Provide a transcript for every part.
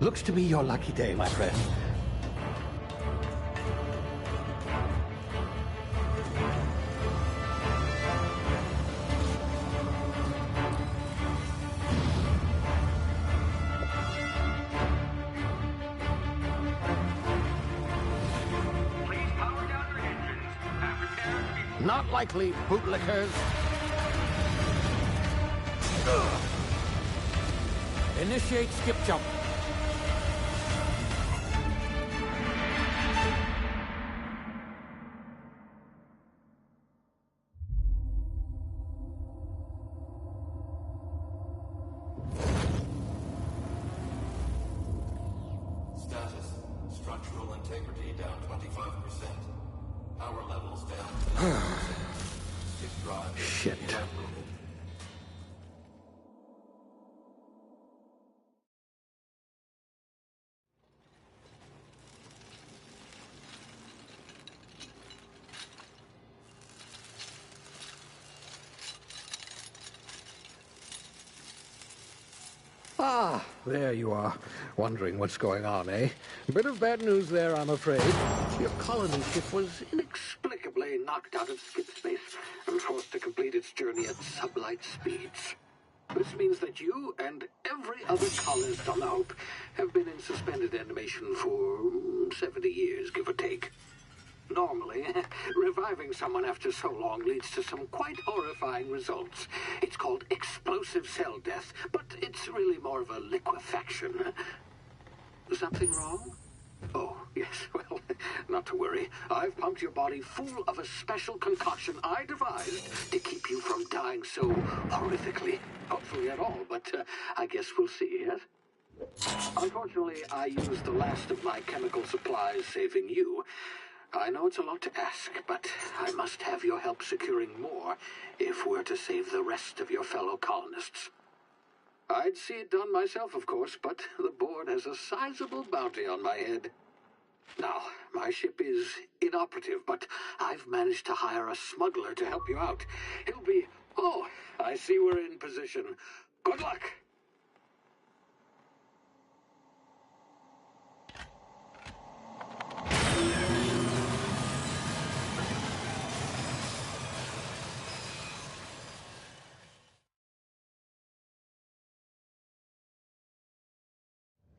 Looks to be your lucky day, my friend. Not likely, bootlickers. Initiate skip jump. Status. Structural integrity down 25%. Power levels down. Six drive. Shit. Ah, there you are. Wondering what's going on, eh? Bit of bad news there, I'm afraid. Your colony ship was inexplicably knocked out of skip space and forced to complete its journey at sublight speeds. This means that you and every other colonist on the Hope have been in suspended animation for 70 years, give or take. Normally, reviving someone after so long leads to some quite horrifying results. It's called explosive cell death, but it's really more of a liquefaction. Something wrong? Oh, yes, well, not to worry. I've pumped your body full of a special concoction I devised to keep you from dying so horrifically. Hopefully at all, but I guess we'll see, yes? Unfortunately, I used the last of my chemical supplies saving you. I know it's a lot to ask, but I must have your help securing more if we're to save the rest of your fellow colonists. I'd see it done myself, of course, but the board has a sizable bounty on my head. Now, my ship is inoperative, but I've managed to hire a smuggler to help you out. He'll be... Oh, I see we're in position. Good luck!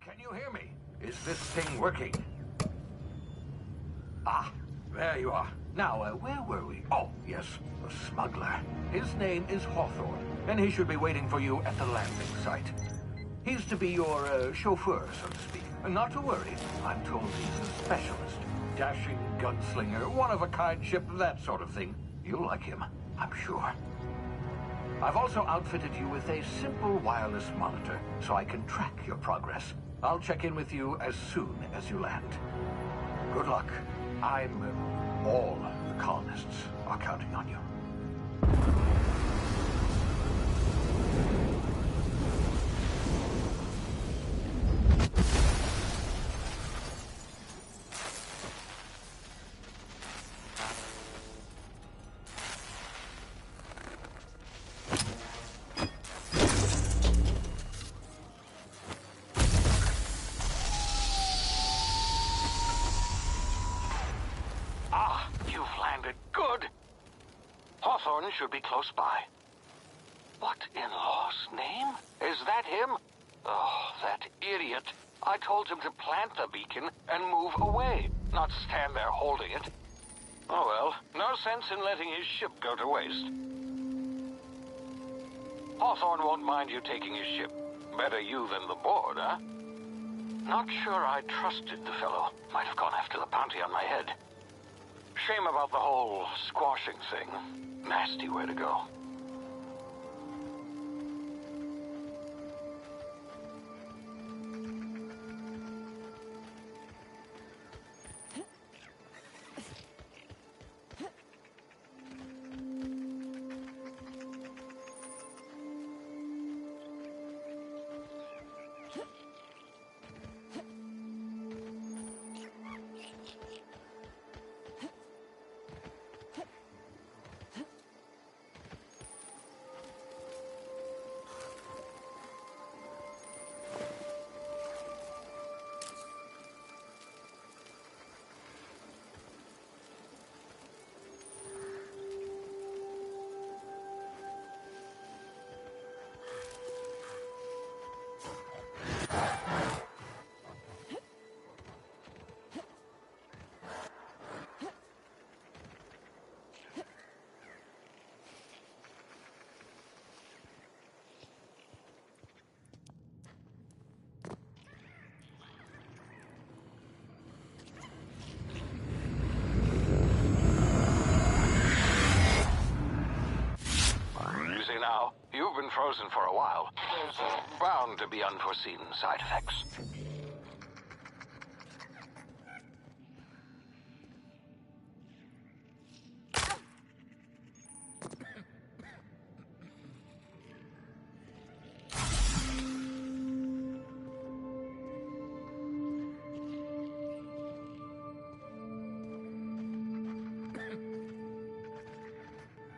Can you hear me? Is this thing working? Ah, there you are. Now, where were we? Oh, yes, the smuggler. His name is Hawthorne, and he should be waiting for you at the landing site. He's to be your chauffeur, so to speak. Not to worry, I'm told he's a specialist. Dashing gunslinger, one-of-a-kind ship, that sort of thing. You'll like him, I'm sure. I've also outfitted you with a simple wireless monitor, so I can track your progress. I'll check in with you as soon as you land. Good luck. All the colonists are counting on you. Hawthorne should be close by. What in law's name? Is that him? Oh, that idiot. I told him to plant the beacon and move away, not stand there holding it. Oh well, no sense in letting his ship go to waste. Hawthorne won't mind you taking his ship. Better you than the board, huh? Not sure I trusted the fellow. Might have gone after the bounty on my head. Shame about the whole squashing thing. Nasty way to go. been frozen for a while. There's bound to be unforeseen side effects.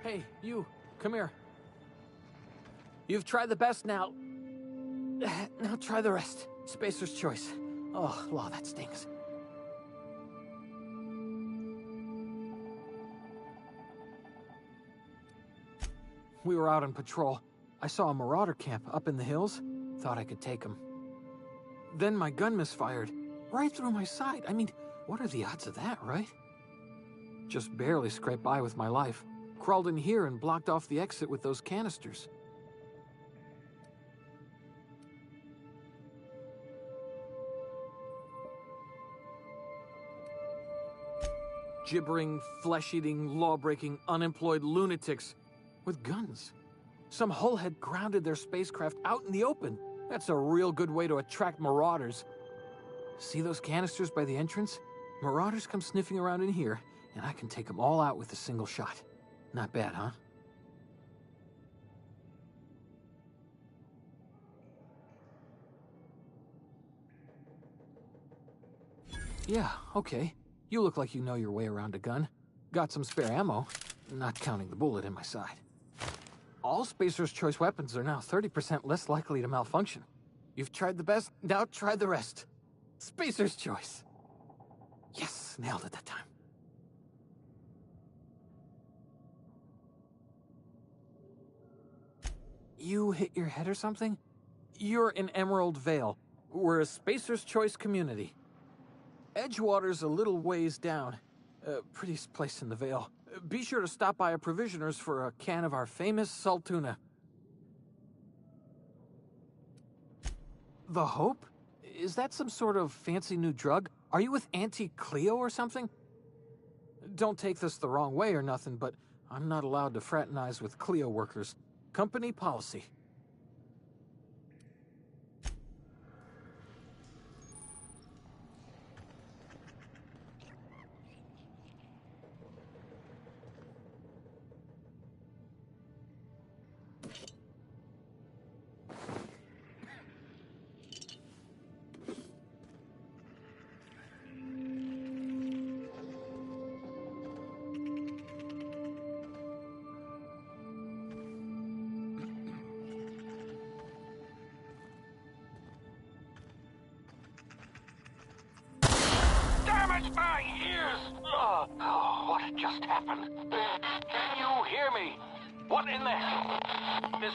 Hey, you, come here. You've tried the best now. Now try the rest. Spacer's choice. Oh, law, that stings. We were out on patrol. I saw a marauder camp up in the hills. Thought I could take him. Then my gun misfired. Right through my side. I mean, what are the odds of that, right? Just barely scraped by with my life. Crawled in here and blocked off the exit with those canisters. Gibbering, flesh-eating, law-breaking, unemployed lunatics with guns. Some hullhead grounded their spacecraft out in the open. That's a real good way to attract marauders. See those canisters by the entrance? Marauders come sniffing around in here, and I can take them all out with a single shot. Not bad, huh? Yeah, okay. You look like you know your way around a gun. Got some spare ammo, not counting the bullet in my side. All Spacer's Choice weapons are now 30% less likely to malfunction. You've tried the best, now try the rest. Spacer's Choice. Yes, nailed it that time. You hit your head or something? You're in Emerald Vale. We're a Spacer's Choice community. Edgewater's a little ways down. Prettiest place in the Vale. Be sure to stop by a provisioner's for a can of our famous salt tuna. The Hope? Is that some sort of fancy new drug? Are you with Auntie Cleo or something? Don't take this the wrong way or nothing, but I'm not allowed to fraternize with Cleo workers. Company policy. My ears! Oh, what just happened? Can you hear me? What in the hell? This...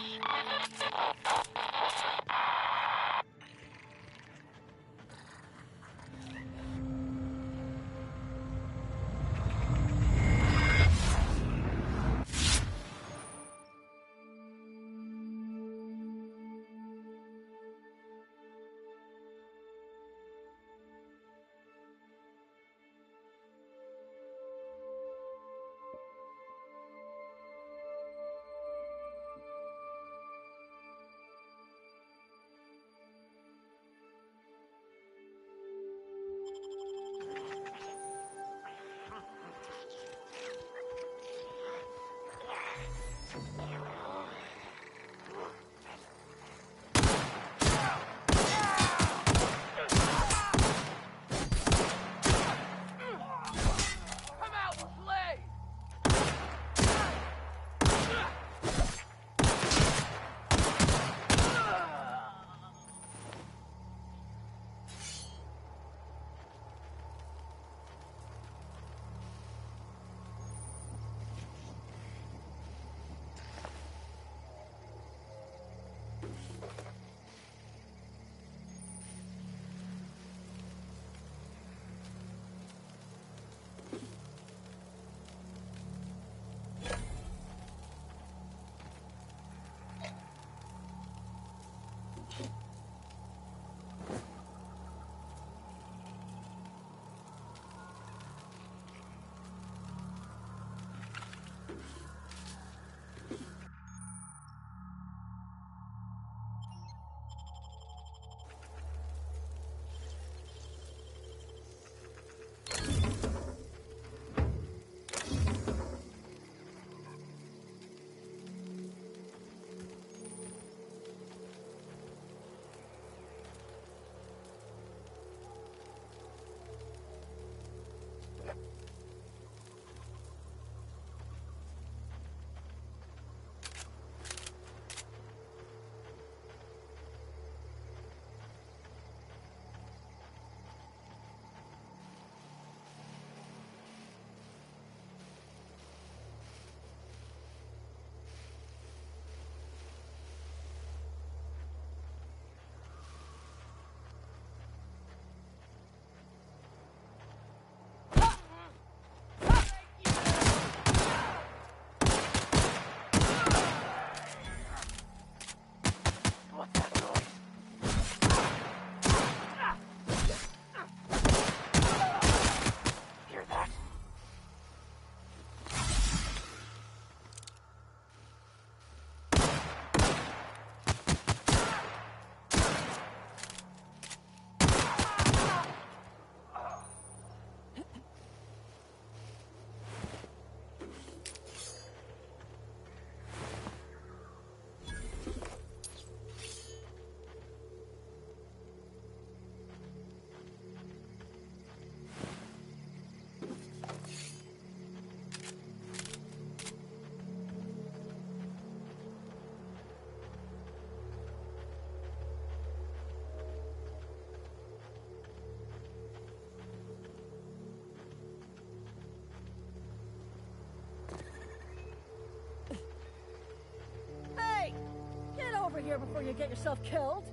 here before you get yourself killed.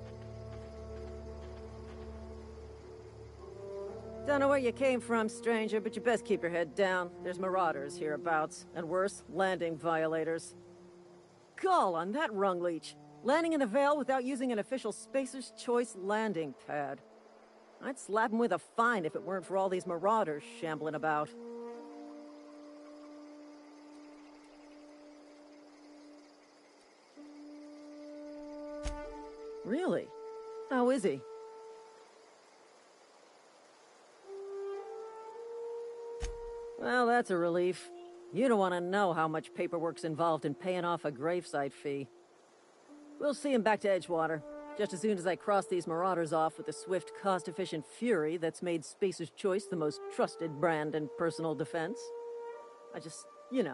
Don't know where you came from, stranger, but you best keep your head down. There's marauders hereabouts, and worse, landing violators. Gall on that rung leech. Landing in the Vale without using an official Spacer's Choice landing pad. I'd slap him with a fine if it weren't for all these marauders shambling about. Really? How is he? Well, that's a relief. You don't want to know how much paperwork's involved in paying off a gravesite fee. We'll see him back to Edgewater, just as soon as I cross these marauders off with the swift, cost-efficient fury that's made Spacer's Choice the most trusted brand in personal defense. I just, need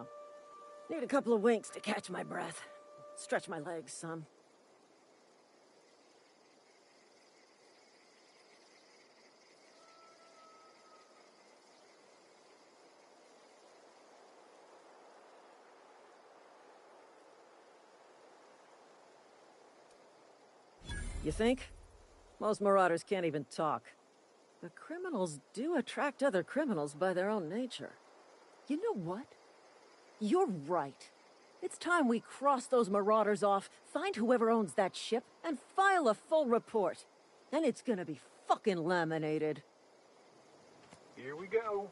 a couple of winks to catch my breath. Stretch my legs some. You think? Most marauders can't even talk. But criminals do attract other criminals by their own nature. You know what? You're right. It's time we cross those marauders off, find whoever owns that ship, and file a full report. Then it's gonna be fucking laminated. Here we go.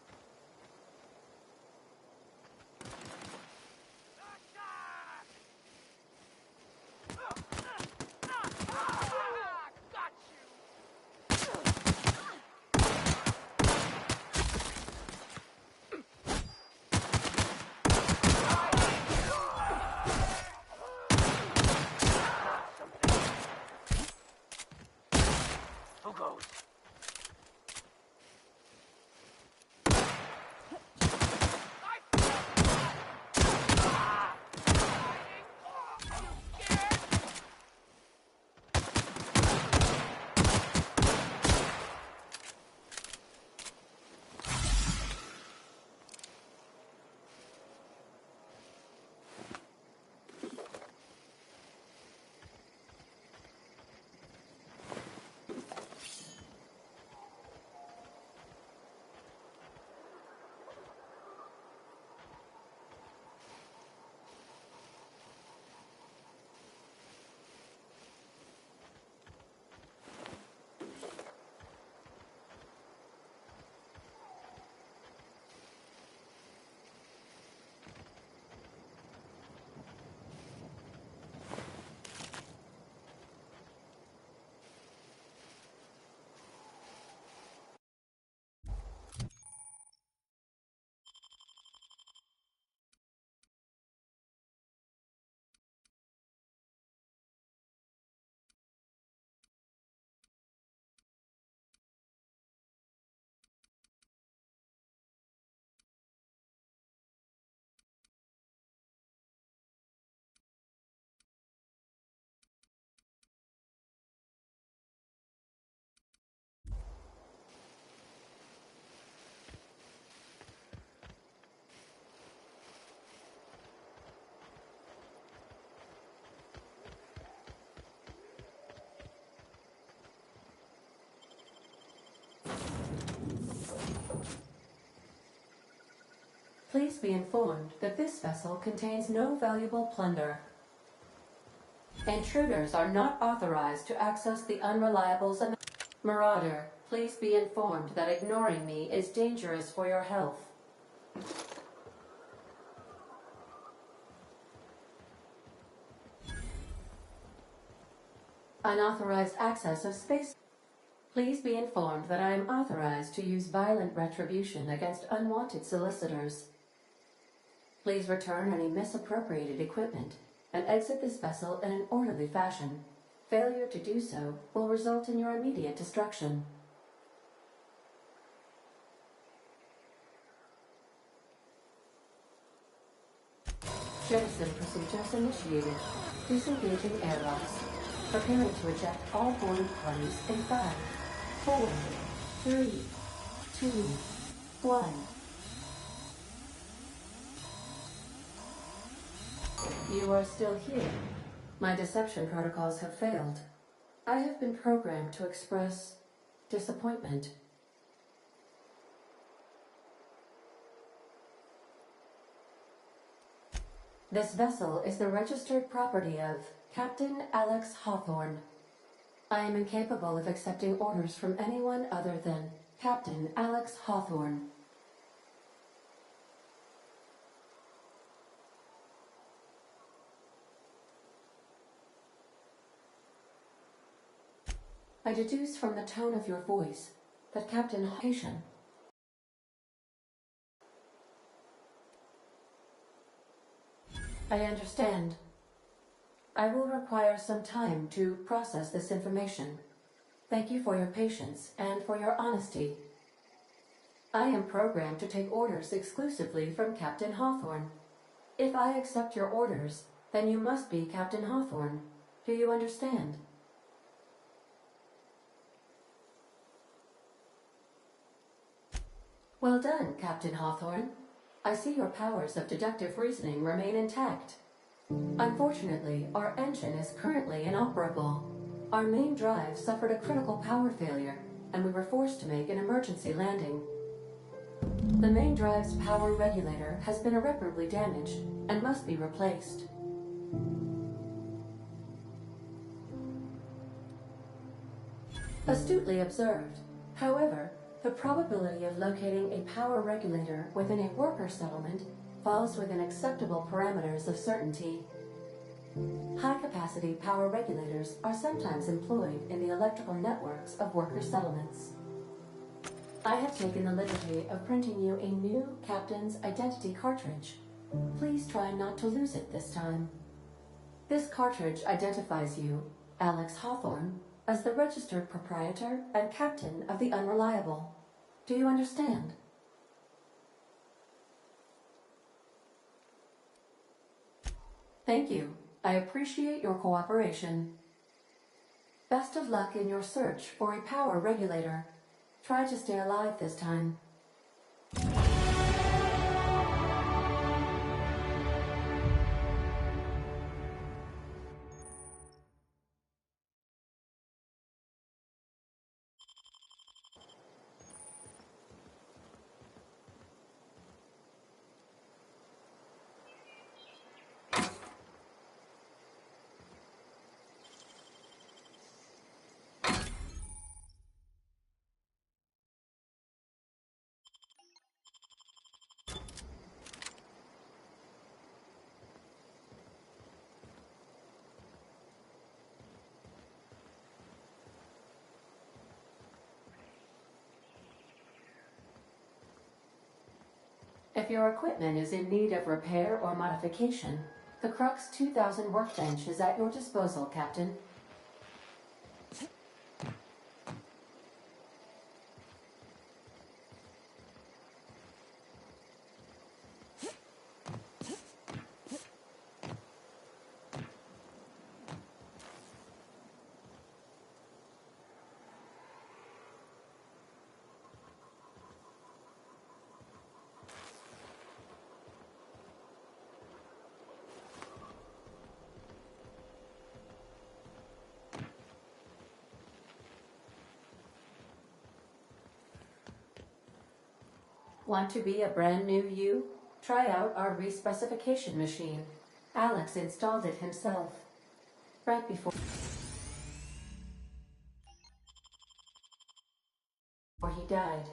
Who goes? Please be informed that this vessel contains no valuable plunder. Intruders are not authorized to access the Unreliable's... Marauder, please be informed that ignoring me is dangerous for your health. Unauthorized access of space. Please be informed that I am authorized to use violent retribution against unwanted solicitors. Please return any misappropriated equipment and exit this vessel in an orderly fashion. Failure to do so will result in your immediate destruction. Jettison procedures initiated. Disengaging airlocks. Preparing to eject all boarding parties in 5, 4, 3, 2, 1. You are still here. My deception protocols have failed. I have been programmed to express disappointment. This vessel is the registered property of Captain Alex Hawthorne. I am incapable of accepting orders from anyone other than Captain Alex Hawthorne. I deduce from the tone of your voice that Captain Haitian. I understand. I will require some time to process this information. Thank you for your patience and for your honesty. I am programmed to take orders exclusively from Captain Hawthorne. If I accept your orders, then you must be Captain Hawthorne. Do you understand? Well done, Captain Hawthorne. I see your powers of deductive reasoning remain intact. Unfortunately, our engine is currently inoperable. Our main drive suffered a critical power failure, and we were forced to make an emergency landing. The main drive's power regulator has been irreparably damaged and must be replaced. Astutely observed. However, the probability of locating a power regulator within a worker settlement falls within acceptable parameters of certainty. High-capacity power regulators are sometimes employed in the electrical networks of worker settlements. I have taken the liberty of printing you a new Captain's Identity cartridge. Please try not to lose it this time. This cartridge identifies you, Alex Hawthorne, as the registered proprietor and captain of the Unreliable. Do you understand? Thank you. I appreciate your cooperation. Best of luck in your search for a power regulator. Try to stay alive this time. If your equipment is in need of repair or modification, the Crux 2000 workbench is at your disposal, Captain. Want to be a brand new you? Try out our respecification machine. Alex installed it himself. Right before he died.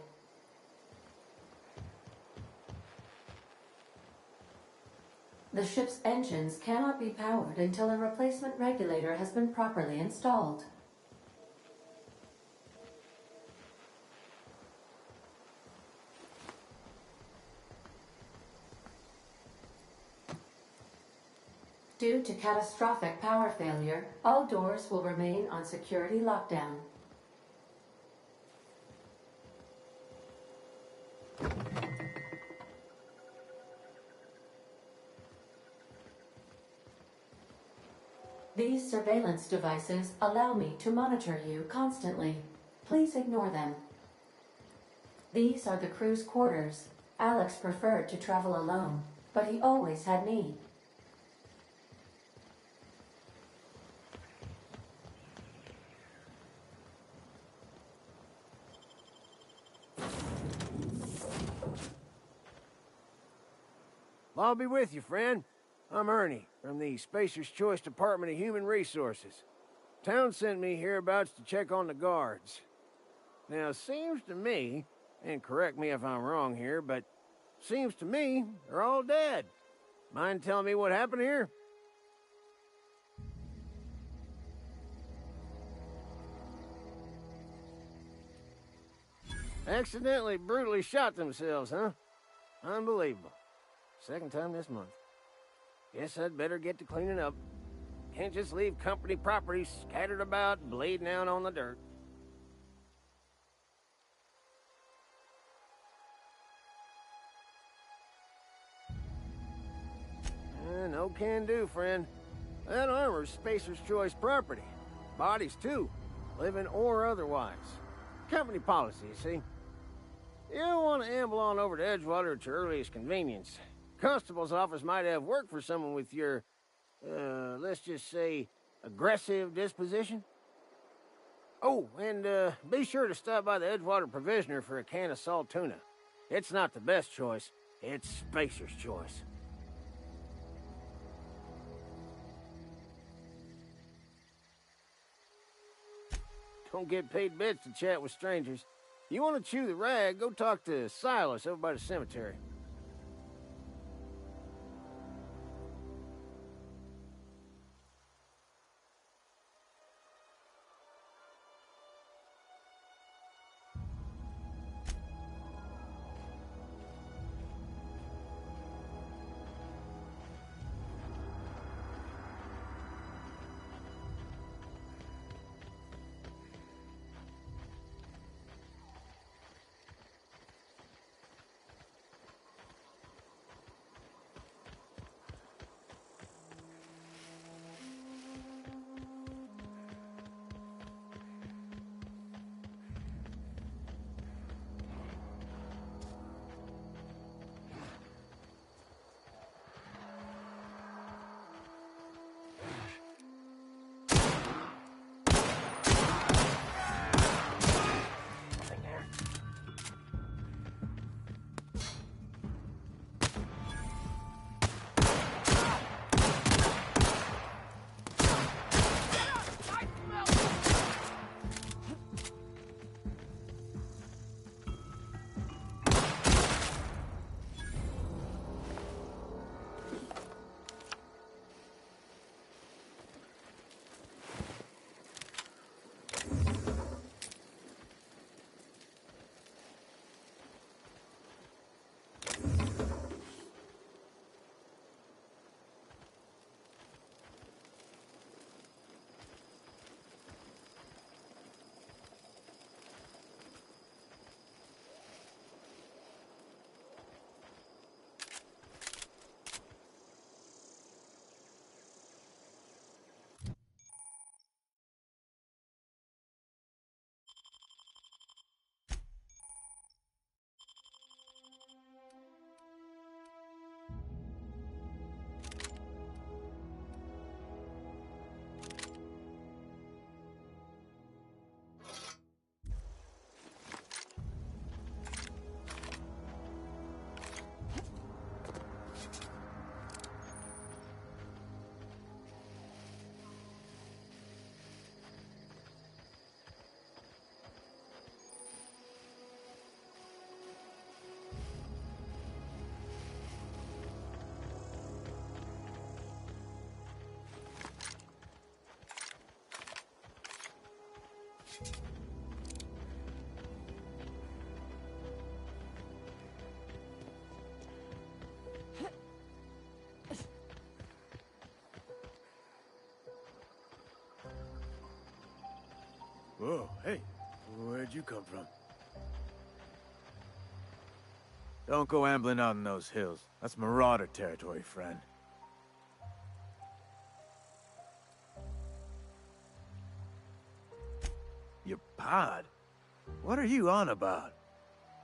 The ship's engines cannot be powered until a replacement regulator has been properly installed. Due to catastrophic power failure, all doors will remain on security lockdown. These surveillance devices allow me to monitor you constantly. Please ignore them. These are the crew's quarters. Alex preferred to travel alone, but he always had me. I'll be with you, friend. I'm Ernie, from the Spacer's Choice Department of Human Resources. Town sent me hereabouts to check on the guards. Now, it seems to me, and correct me if I'm wrong here, but seems to me they're all dead. Mind telling me what happened here? Accidentally, brutally shot themselves, huh? Unbelievable. Second time this month. Guess I'd better get to cleaning up. Can't just leave company property scattered about, bleeding out on the dirt. No can do, friend. That armor's Spacer's Choice property. Bodies, too. Living or otherwise. Company policy, you see. You don't want to amble on over to Edgewater at your earliest convenience. Constable's office might have work for someone with your, let's just say, aggressive disposition. Oh, and be sure to stop by the Edgewater Provisioner for a can of salt tuna. It's not the best choice, it's Spacer's Choice. Don't get paid bits to chat with strangers. You want to chew the rag, go talk to Silas over by the cemetery. Whoa, hey, where'd you come from? Don't go ambling out in those hills. That's Marauder territory, friend. Your pod? What are you on about?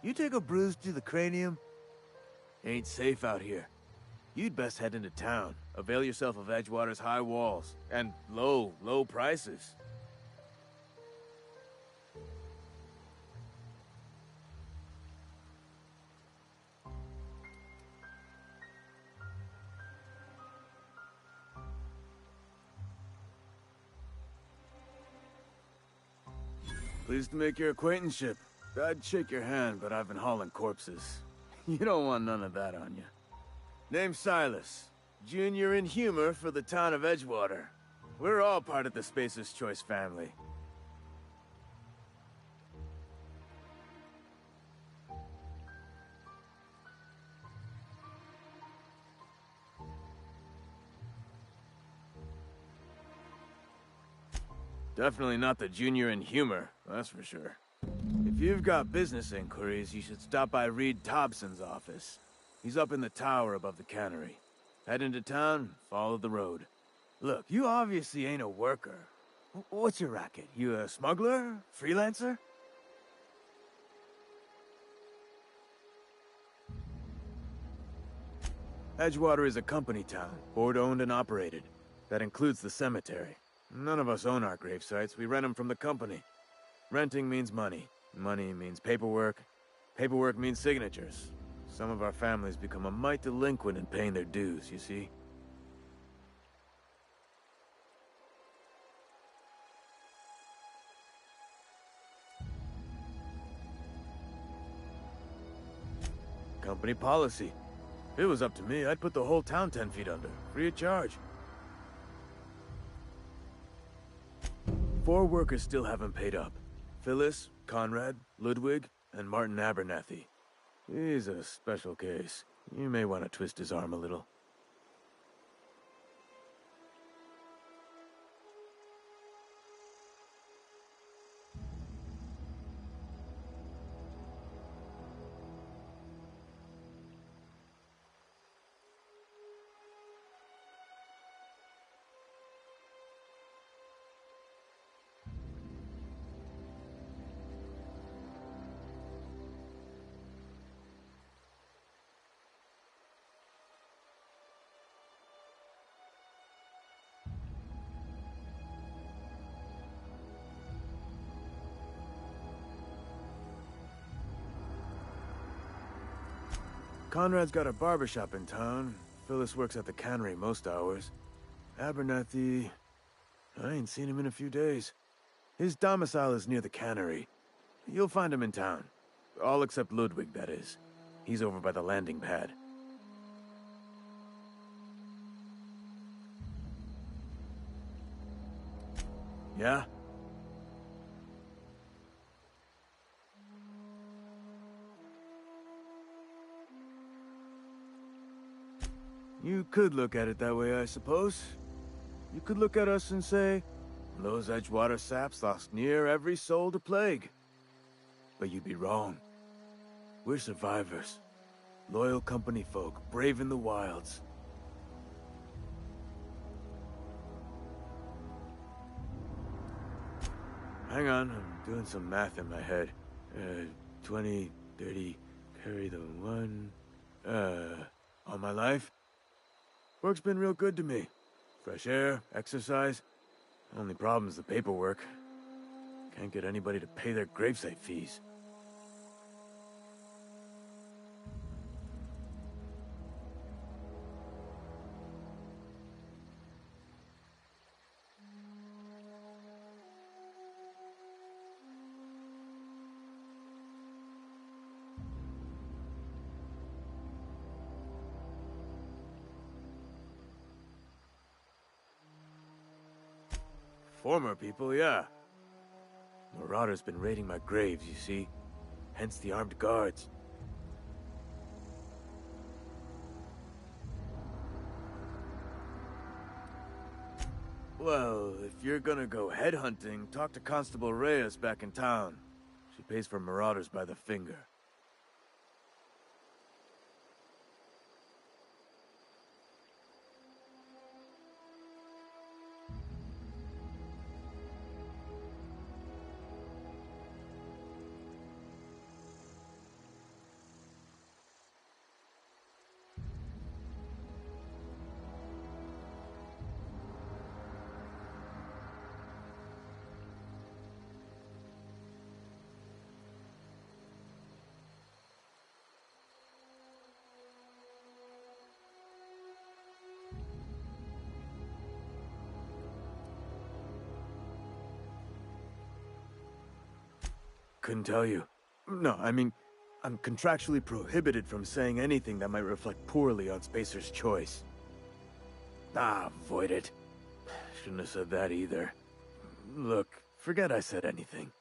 You take a bruise to the cranium? Ain't safe out here. You'd best head into town. Avail yourself of Edgewater's high walls. And low prices. Pleased to make your acquaintanceship. I'd shake your hand, but I've been hauling corpses. You don't want none of that on you. Name's Silas. Junior in humor for the town of Edgewater. We're all part of the Spacer's Choice family. Definitely not the junior in humor, that's for sure. If you've got business inquiries, you should stop by Reed Thompson's office. He's up in the tower above the cannery. Head into town, follow the road. Look, you obviously ain't a worker. What's your racket? You a smuggler? Freelancer? Edgewater is a company town, board-owned and operated. That includes the cemetery. None of us own our grave sites, we rent them from the company. Renting means money. Money means paperwork. Paperwork means signatures. Some of our families become a mite delinquent in paying their dues, you see? Company policy. If it was up to me, I'd put the whole town 10 feet under, free of charge. 4 workers still haven't paid up. Phyllis, Conrad, Ludwig, and Martin Abernathy. He's a special case. You may want to twist his arm a little. Conrad's got a barbershop in town. Phyllis works at the cannery most hours. Abernathy... I ain't seen him in a few days. His domicile is near the cannery. You'll find him in town. All except Ludwig, that is. He's over by the landing pad. Yeah? You could look at it that way, I suppose. You could look at us and say, those Edgewater saps lost near every soul to plague. But you'd be wrong. We're survivors. Loyal company folk, braving the wilds. Hang on, I'm doing some math in my head. 20, 30, carry the 1... all my life? Work's been real good to me. Fresh air, exercise. Only problem's the paperwork. Can't get anybody to pay their gravesite fees. Former people, yeah. Marauders been raiding my graves, you see. Hence the armed guards. Well, if you're gonna go headhunting, talk to Constable Reyes back in town. She pays for marauders by the finger. Couldn't tell you. No, I mean, I'm contractually prohibited from saying anything that might reflect poorly on Spacer's Choice. Ah, avoid it. Shouldn't have said that either. Look, forget I said anything.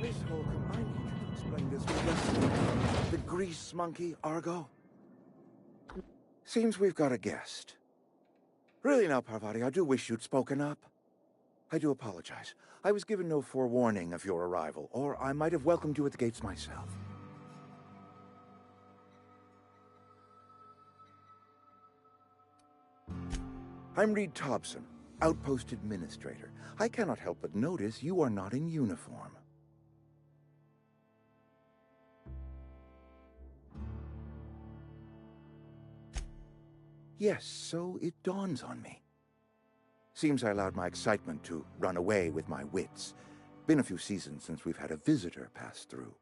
Miss Holcomb, I need you to explain this with us. The grease monkey, Argo? Seems we've got a guest. Really now, Parvati, I do wish you'd spoken up. I do apologize. I was given no forewarning of your arrival, or I might have welcomed you at the gates myself. I'm Reed Thompson, Outpost Administrator. I cannot help but notice you are not in uniform. Yes, so it dawns on me. Seems I allowed my excitement to run away with my wits. Been a few seasons since we've had a visitor pass through.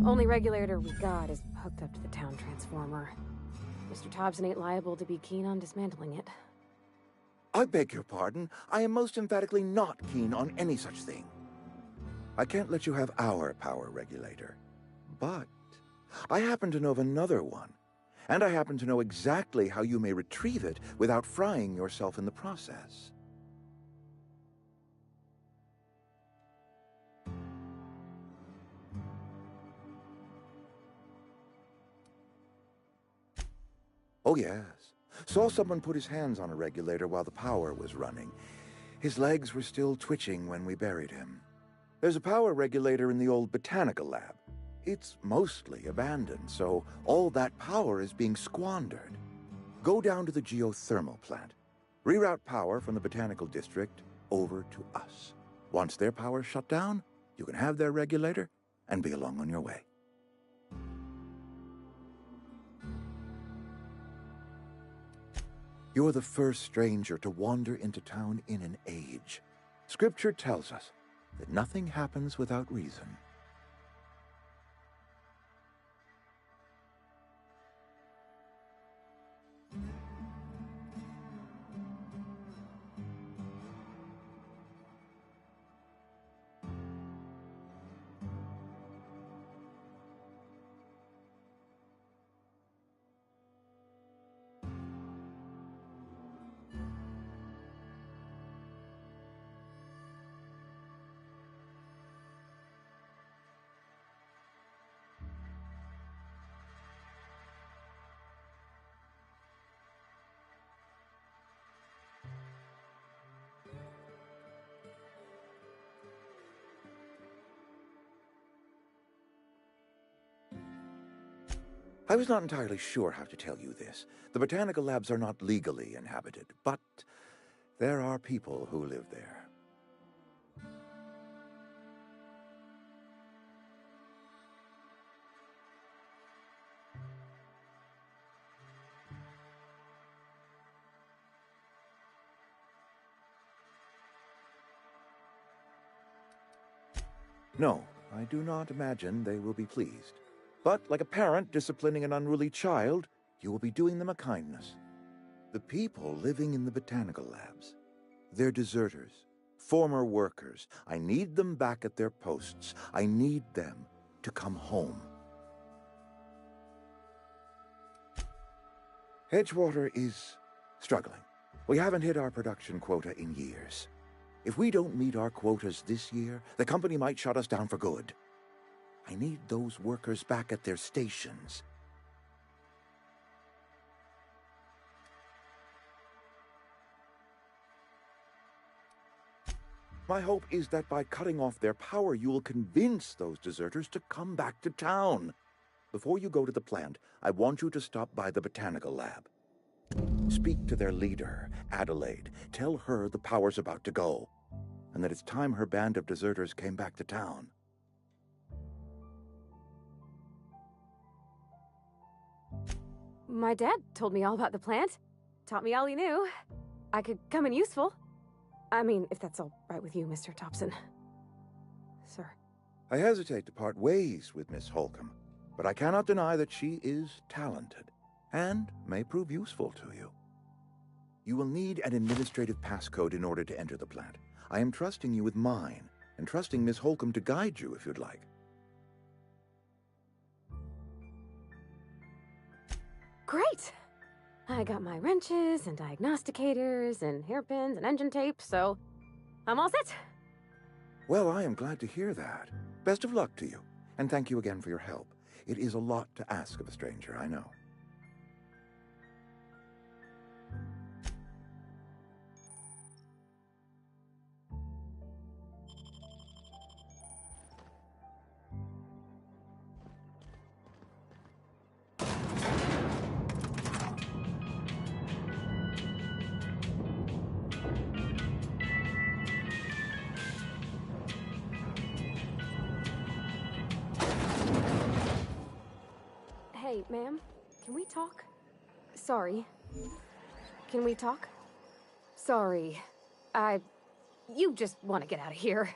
Only regulator we got is hooked up to the town transformer. Mr. Thompson ain't liable to be keen on dismantling it. I beg your pardon. I am most emphatically not keen on any such thing. I can't let you have our power regulator. But I happen to know of another one. And I happen to know exactly how you may retrieve it without frying yourself in the process. Oh, yes. Saw someone put his hands on a regulator while the power was running. His legs were still twitching when we buried him. There's a power regulator in the old botanical lab. It's mostly abandoned, so all that power is being squandered. Go down to the geothermal plant. Reroute power from the botanical district over to us. Once their power's shut down, you can have their regulator and be along on your way. You're the first stranger to wander into town in an age. Scripture tells us that nothing happens without reason. I was not entirely sure how to tell you this. The botanical labs are not legally inhabited, but there are people who live there. No, I do not imagine they will be pleased. But like a parent disciplining an unruly child, you will be doing them a kindness. The people living in the botanical labs. They're deserters, former workers. I need them back at their posts. I need them to come home. Edgewater is struggling. We haven't hit our production quota in years. If we don't meet our quotas this year, the company might shut us down for good. I need those workers back at their stations. My hope is that by cutting off their power, you will convince those deserters to come back to town. Before you go to the plant, I want you to stop by the botanical lab. Speak to their leader, Adelaide. Tell her the power's about to go, and that it's time her band of deserters came back to town. My dad told me all about the plant. Taught me all he knew. I could come in useful. I mean, if that's all right with you, Mr. Thompson. Sir. I hesitate to part ways with Miss Holcomb, but I cannot deny that she is talented and may prove useful to you. You will need an administrative passcode in order to enter the plant. I am trusting you with mine, and trusting Miss Holcomb to guide you if you'd like. Great! I got my wrenches and diagnosticators and hairpins and engine tape, so I'm all set. Well, I am glad to hear that. Best of luck to you, and thank you again for your help. It is a lot to ask of a stranger, I know. Hey, ma'am, can we talk? Sorry. Can we talk? Sorry. You just want to get out of here.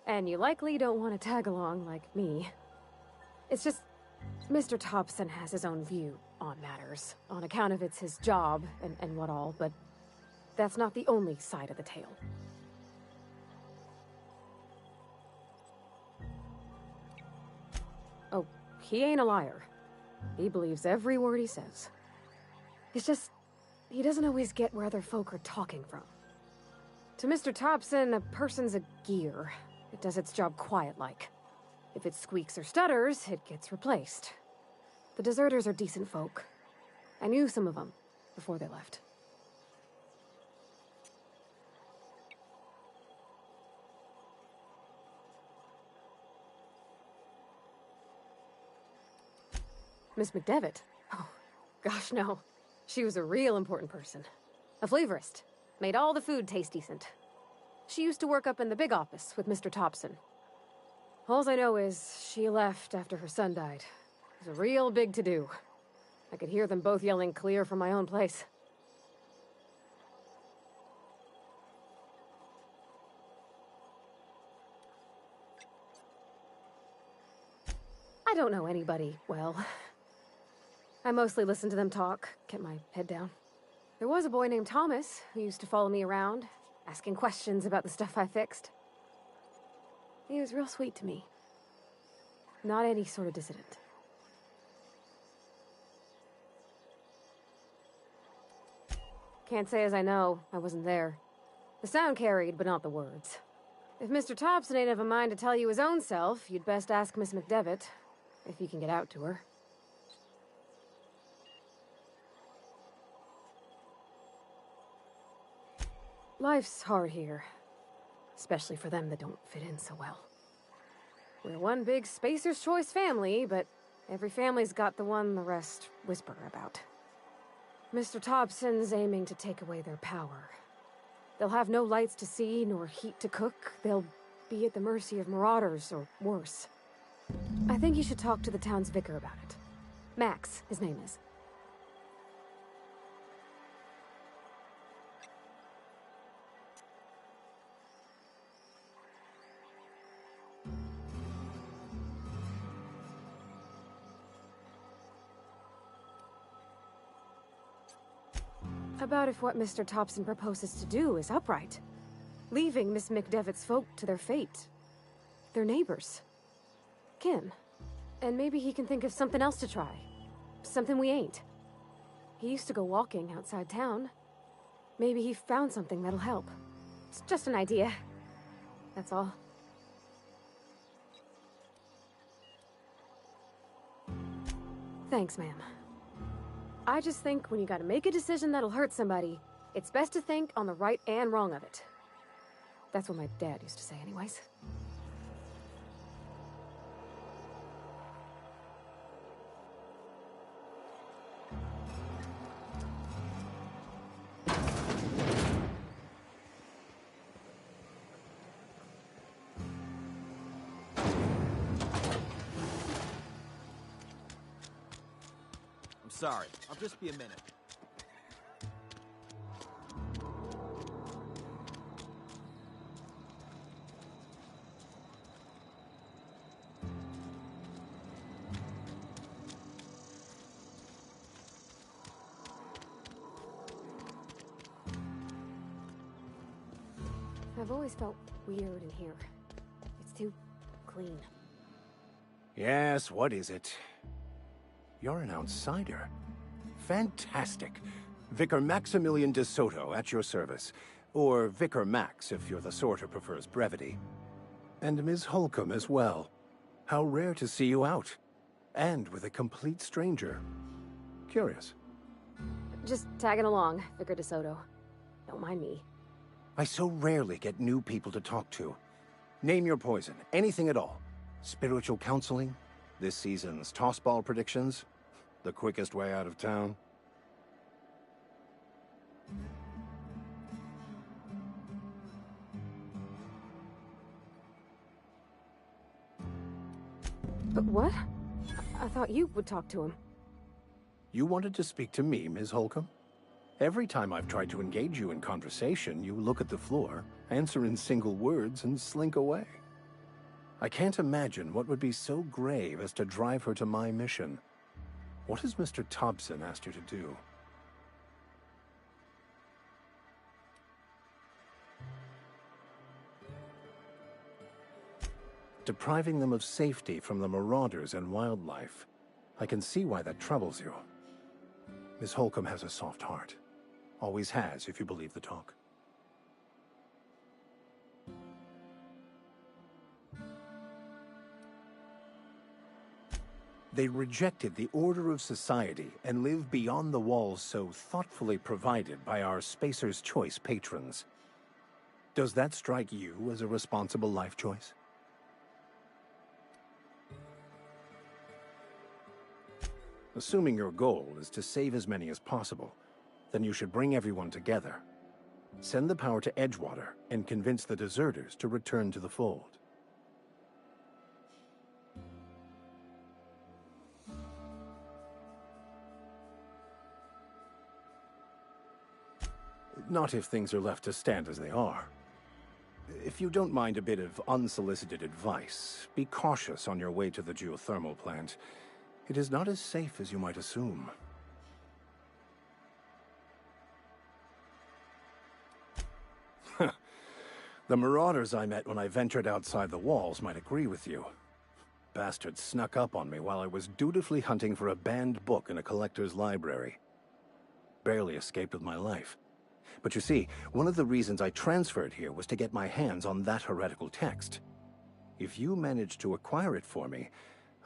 And you likely don't want to tag along like me. It's just, Mr. Thompson has his own view on matters, on account of it's his job and what all, but that's not the only side of the tale. Oh, he ain't a liar. He believes every word he says. It's just, he doesn't always get where other folk are talking from. To Mr. Thompson, a person's a gear. It does its job quiet-like. If it squeaks or stutters, it gets replaced. The deserters are decent folk. I knew some of them before they left. Miss McDevitt? Oh, gosh, no. She was a real important person. A flavorist. Made all the food taste decent. She used to work up in the big office with Mr. Thompson. Alls I know is she left after her son died. It was a real big to-do. I could hear them both yelling clear from my own place. I don't know anybody well. I mostly listen to them talk, get my head down. There was a boy named Thomas who used to follow me around, asking questions about the stuff I fixed. He was real sweet to me. Not any sort of dissident. Can't say as I know. I wasn't there. The sound carried, but not the words. If Mr. Thompson ain't of a mind to tell you his own self, you'd best ask Miss McDevitt, if you can get out to her. Life's hard here. Especially for them that don't fit in so well. We're one big Spacer's Choice family, but every family's got the one the rest whisper about. Mr. Thompson's aiming to take away their power. They'll have no lights to see, nor heat to cook. They'll be at the mercy of marauders, or worse. I think you should talk to the town's vicar about it. Max, his name is. about if what Mr. Thompson proposes to do is upright? Leaving Miss McDevitt's folk to their fate. Their neighbors. Kin. And maybe he can think of something else to try. Something we ain't. He used to go walking outside town. Maybe he found something that'll help. It's just an idea. That's all. Thanks, ma'am. I just think when you gotta make a decision that'll hurt somebody, it's best to think on the right and wrong of it. That's what my dad used to say anyways. Sorry, I'll just be a minute. I've always felt weird in here. It's too clean. Yes, what is it? You're an outsider. Fantastic. Vicar Maximilian de Soto at your service. Or Vicar Max, if you're the sort who prefers brevity. And Ms. Holcomb as well. How rare to see you out. And with a complete stranger. Curious. Just tagging along, Vicar de Soto. Don't mind me. I so rarely get new people to talk to. Name your poison, anything at all. Spiritual counseling? This season's tossball predictions? The quickest way out of town? But what? I thought you would talk to him. You wanted to speak to me, Ms. Holcomb? Every time I've tried to engage you in conversation, you look at the floor, answer in single words, and slink away. I can't imagine what would be so grave as to drive her to my mission. What has Mr. Thompson asked you to do? Depriving them of safety from the marauders and wildlife. I can see why that troubles you. Miss Holcomb has a soft heart. Always has, if you believe the talk. They rejected the order of society and live beyond the walls so thoughtfully provided by our Spacer's Choice patrons. Does that strike you as a responsible life choice? Assuming your goal is to save as many as possible, then you should bring everyone together. Send the power to Edgewater and convince the deserters to return to the fold. Not if things are left to stand as they are. If you don't mind a bit of unsolicited advice, be cautious on your way to the geothermal plant. It is not as safe as you might assume. The marauders I met when I ventured outside the walls might agree with you. Bastards snuck up on me while I was dutifully hunting for a banned book in a collector's library. Barely escaped with my life. But you see, one of the reasons I transferred here was to get my hands on that heretical text. If you managed to acquire it for me,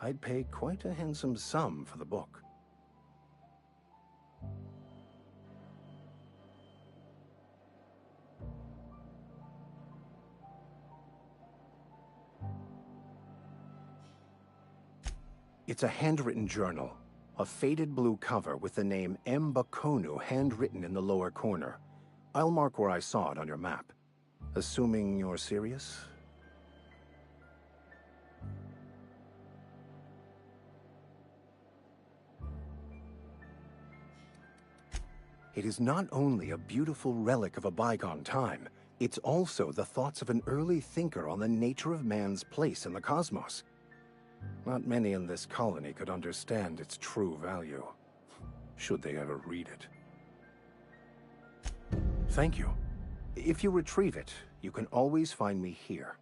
I'd pay quite a handsome sum for the book. It's a handwritten journal, a faded blue cover with the name M. Bakonu handwritten in the lower corner. I'll mark where I saw it on your map. Assuming you're serious? It is not only a beautiful relic of a bygone time, it's also the thoughts of an early thinker on the nature of man's place in the cosmos. Not many in this colony could understand its true value, should they ever read it. Thank you. If you retrieve it, you can always find me here.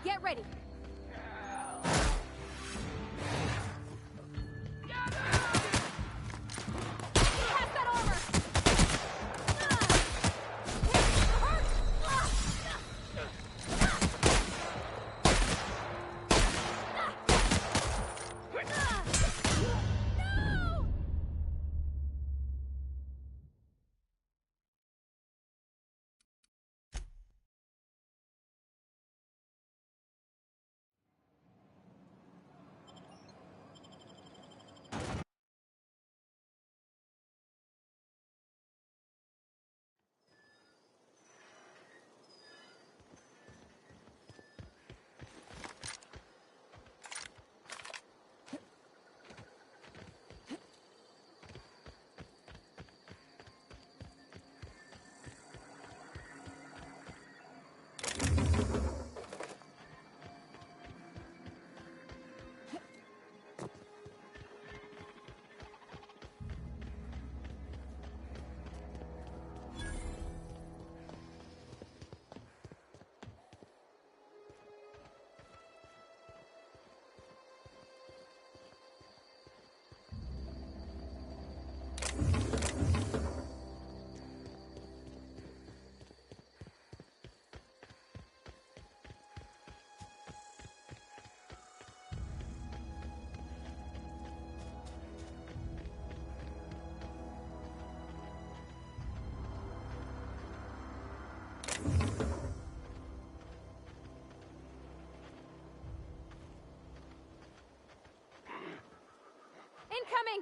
Get ready. Pass that armor. Incoming!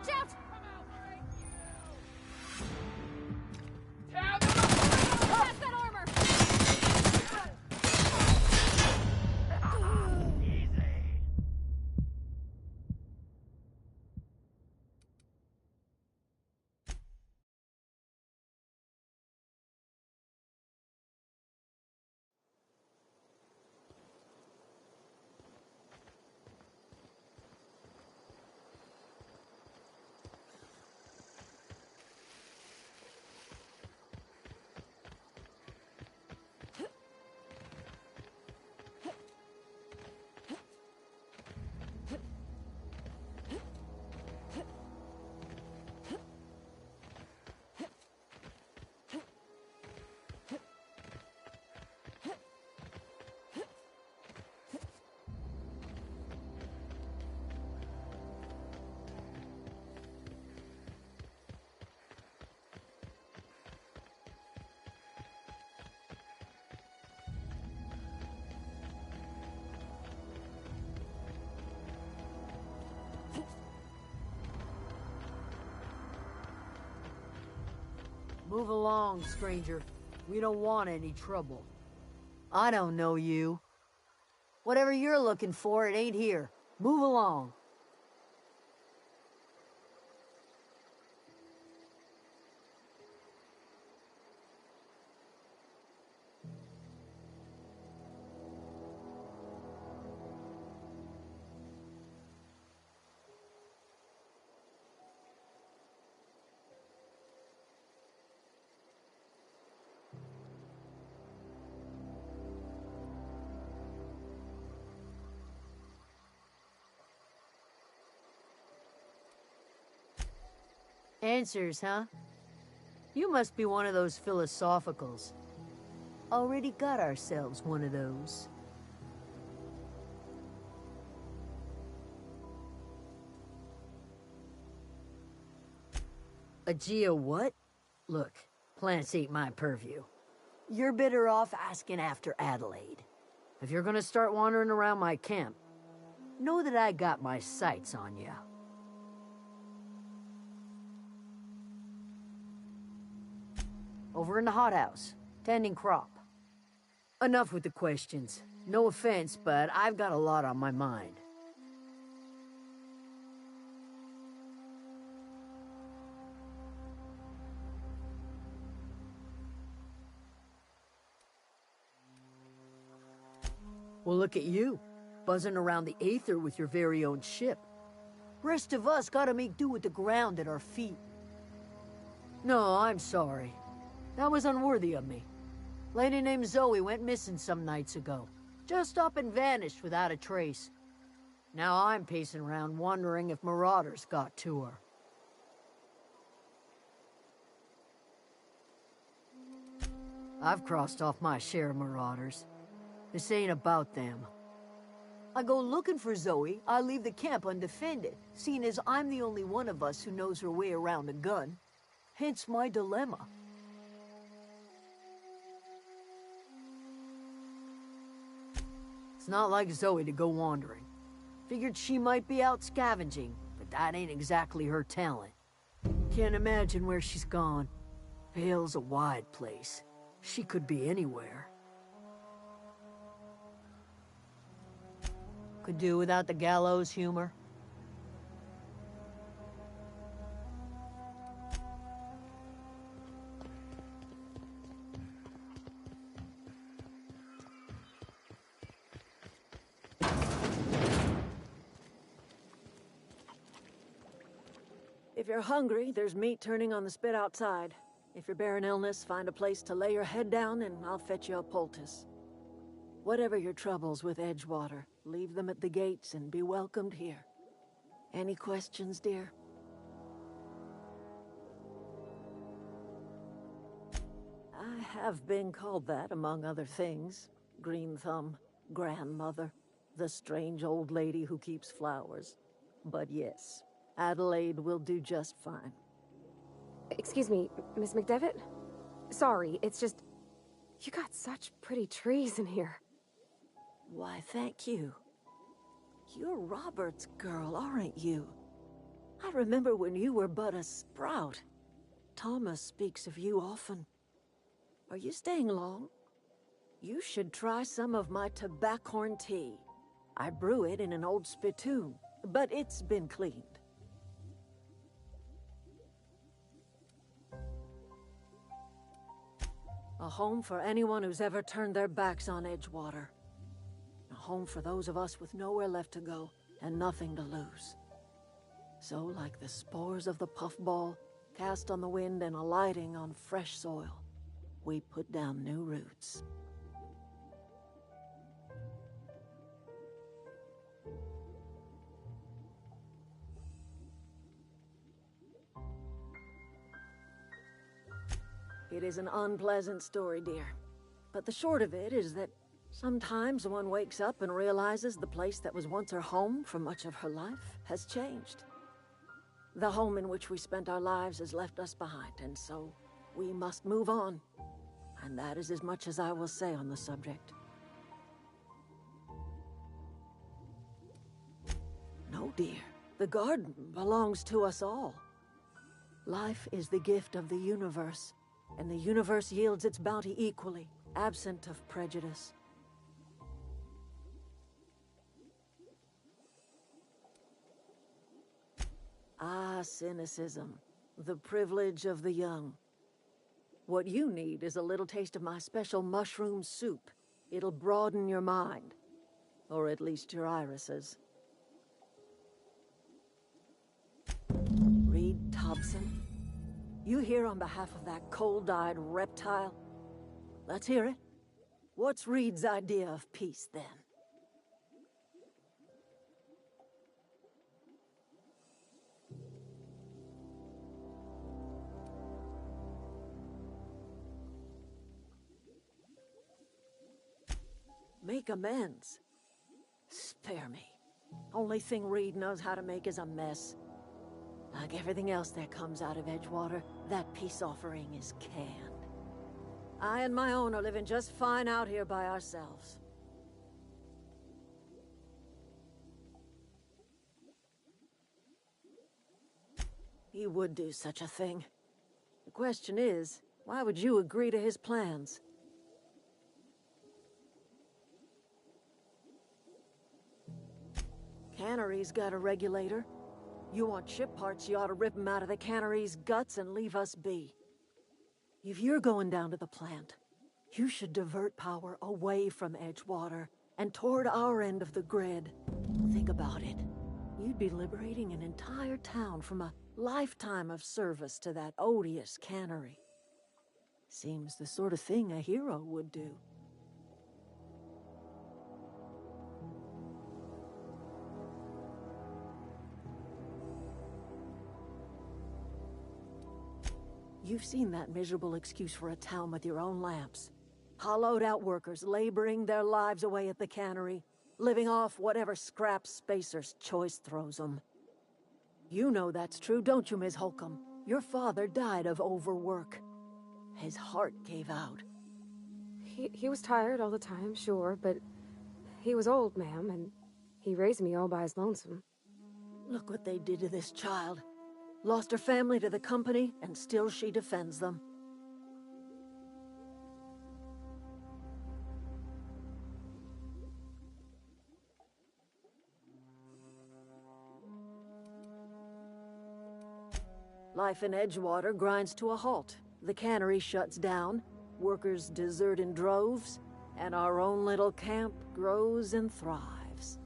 Watch out! Pass that armor! Move along, stranger. We don't want any trouble. I don't know you. Whatever you're looking for, it ain't here. Move along. Answers, huh? You must be one of those philosophicals. Already got ourselves one of those. A geo what? Look, plants ain't my purview. You're better off asking after Adelaide. If you're gonna start wandering around my camp, know that I got my sights on you. Over in the hothouse, tending crop. Enough with the questions. No offense, but I've got a lot on my mind. Well, look at you, buzzing around the Aether with your very own ship. Rest of us gotta make do with the ground at our feet. No, I'm sorry. That was unworthy of me. Lady named Zoe went missing some nights ago. Just up and vanished without a trace. Now I'm pacing around wondering if marauders got to her. I've crossed off my share of marauders. This ain't about them. I go looking for Zoe, I leave the camp undefended, seeing as I'm the only one of us who knows her way around a gun. Hence my dilemma. It's not like Zoe to go wandering. Figured she might be out scavenging, but that ain't exactly her talent. Can't imagine where she's gone. Vale's a wide place. She could be anywhere. Could do without the gallows humor. If you're hungry, there's meat turning on the spit outside. If you're bearing illness, find a place to lay your head down and I'll fetch you a poultice. Whatever your troubles with Edgewater, leave them at the gates and be welcomed here. Any questions, dear? I have been called that, among other things. Green Thumb, grandmother, the strange old lady who keeps flowers. But yes, Adelaide will do just fine. Excuse me, Miss McDevitt? Sorry, it's just... You got such pretty trees in here. Why, thank you. You're Robert's girl, aren't you? I remember when you were but a sprout. Thomas speaks of you often. Are you staying long? You should try some of my tobaccorn tea. I brew it in an old spittoon, but it's been cleaned. A home for anyone who's ever turned their backs on Edgewater. A home for those of us with nowhere left to go and nothing to lose. So, like the spores of the puffball, cast on the wind and alighting on fresh soil, we put down new roots. It is an unpleasant story, dear. But the short of it is that sometimes one wakes up and realizes the place that was once her home for much of her life has changed. The home in which we spent our lives has left us behind, and so we must move on. And that is as much as I will say on the subject. No, dear. The garden belongs to us all. Life is the gift of the universe, and the universe yields its bounty equally, absent of prejudice. Ah, cynicism. The privilege of the young. What you need is a little taste of my special mushroom soup. It'll broaden your mind. Or at least your irises. Reed Thompson? You here on behalf of that cold-eyed reptile? Let's hear it. What's Reed's idea of peace, then? Make amends? Spare me. Only thing Reed knows how to make is a mess. Like everything else that comes out of Edgewater, that peace offering is canned. I and my own are living just fine out here by ourselves. He would do such a thing. The question is, why would you agree to his plans? Cannery's got a regulator. You want ship parts, you ought to rip them out of the cannery's guts and leave us be. If you're going down to the plant, you should divert power away from Edgewater and toward our end of the grid. Think about it. You'd be liberating an entire town from a lifetime of service to that odious cannery. Seems the sort of thing a hero would do. You've seen that miserable excuse for a town with your own lamps. Hollowed-out workers laboring their lives away at the cannery, living off whatever scrap Spacer's Choice throws them. You know that's true, don't you, Ms. Holcomb? Your father died of overwork. His heart gave out. He was tired all the time, sure, but he was old, ma'am, and he raised me all by his lonesome. Look what they did to this child. Lost her family to the company, and still she defends them. Life in Edgewater grinds to a halt. The cannery shuts down, workers desert in droves, and our own little camp grows and thrives.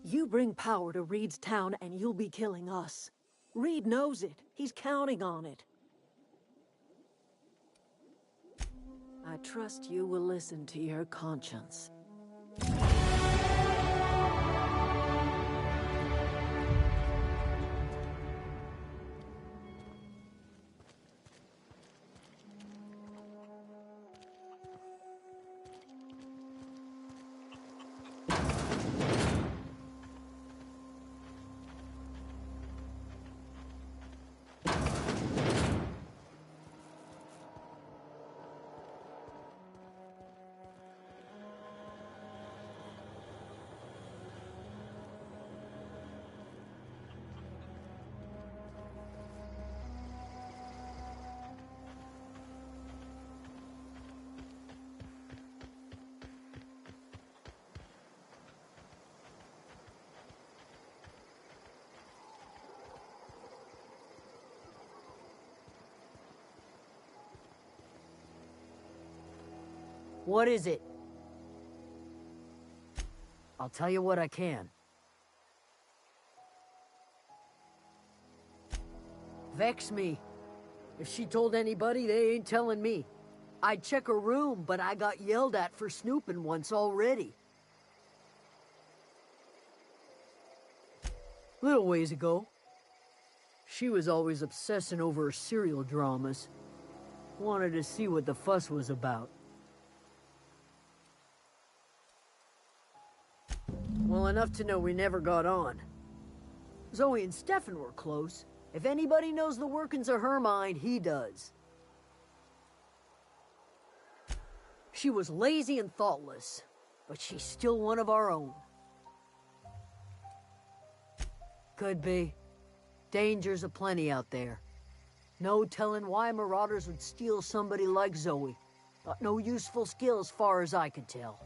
You bring power to Reed's town and you'll be killing us. Reed knows it. He's counting on it. I trust you will listen to your conscience. What is it? I'll tell you what I can. Vex me. If she told anybody, they ain't telling me. I'd check her room, but I got yelled at for snooping once already. Little ways ago. She was always obsessing over her serial dramas. Wanted to see what the fuss was about. Well, enough to know we never got on. Zoe and Stefan were close. If anybody knows the workings of her mind, he does. She was lazy and thoughtless, but she's still one of our own. Could be. Dangers aplenty out there. No telling why marauders would steal somebody like Zoe. Got no useful skill as far as I could tell.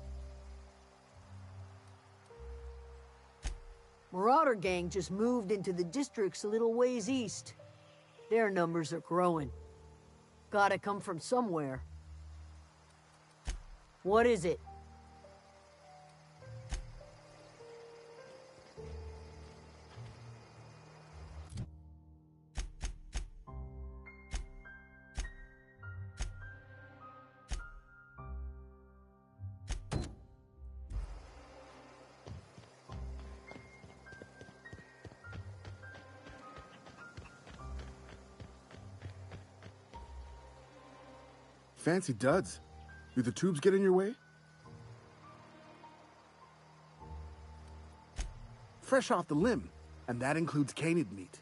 Marauder gang just moved into the districts a little ways east. Their numbers are growing. Gotta come from somewhere. What is it? Fancy duds. Do the tubes get in your way? Fresh off the limb, and that includes canid meat.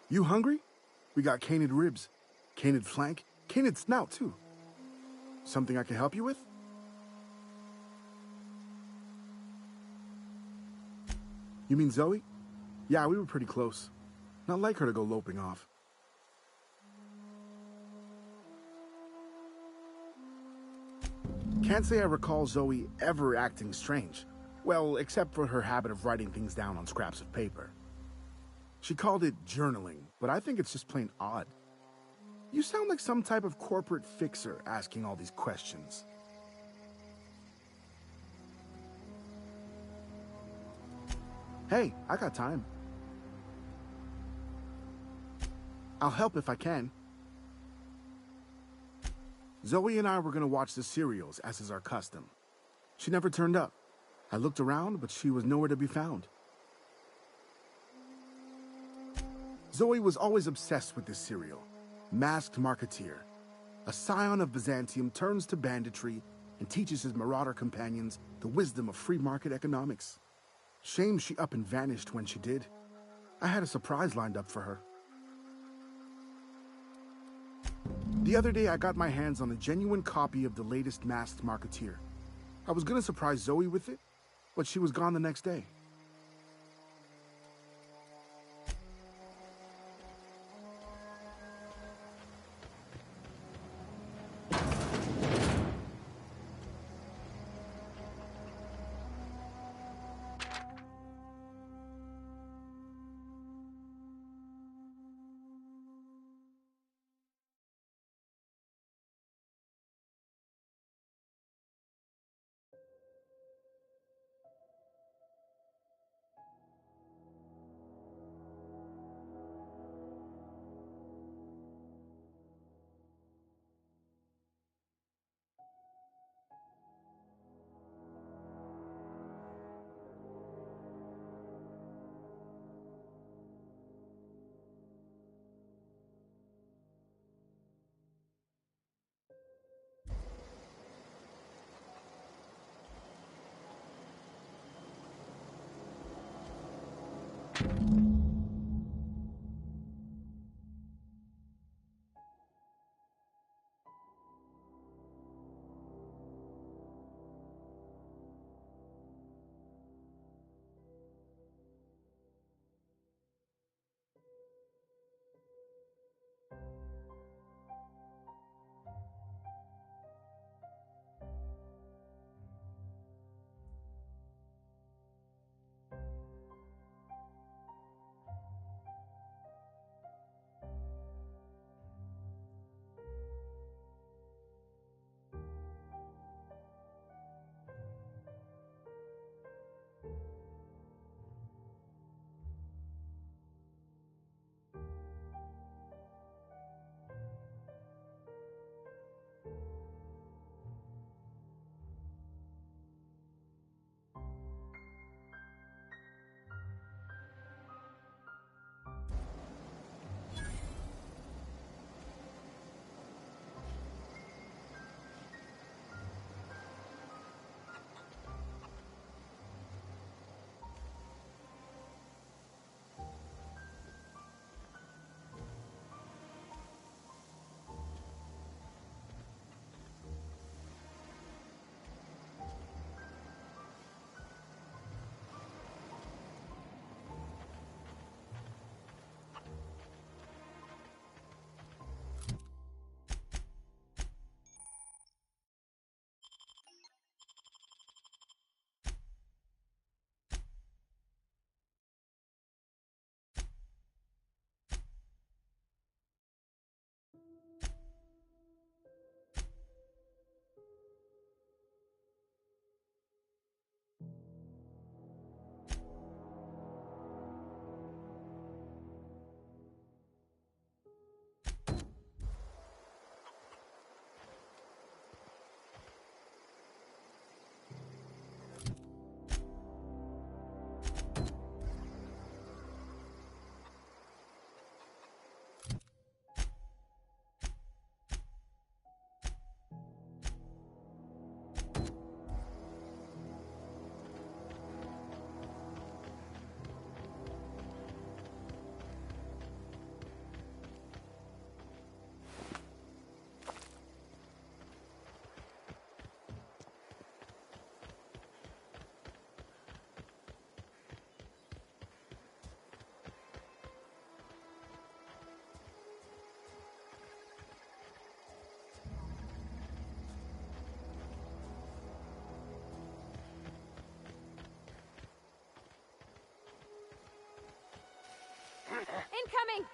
You hungry? We got canid ribs, canid flank, canid snout too. Something I can help you with? You mean Zoe? Yeah, we were pretty close. Not like her to go loping off. Can't say I recall Zoe ever acting strange. Well, except for her habit of writing things down on scraps of paper. She called it journaling, but I think it's just plain odd. You sound like some type of corporate fixer asking all these questions. Hey, I got time. I'll help if I can. Zoe and I were gonna watch the serials, as is our custom. She never turned up. I looked around, but she was nowhere to be found. Zoe was always obsessed with this serial, Masked Marketeer. A scion of Byzantium turns to banditry and teaches his marauder companions the wisdom of free market economics. Shame she up and vanished when she did. I had a surprise lined up for her. The other day, I got my hands on a genuine copy of the latest Masked Marketeer. I was gonna surprise Zoe with it, but she was gone the next day. Incoming!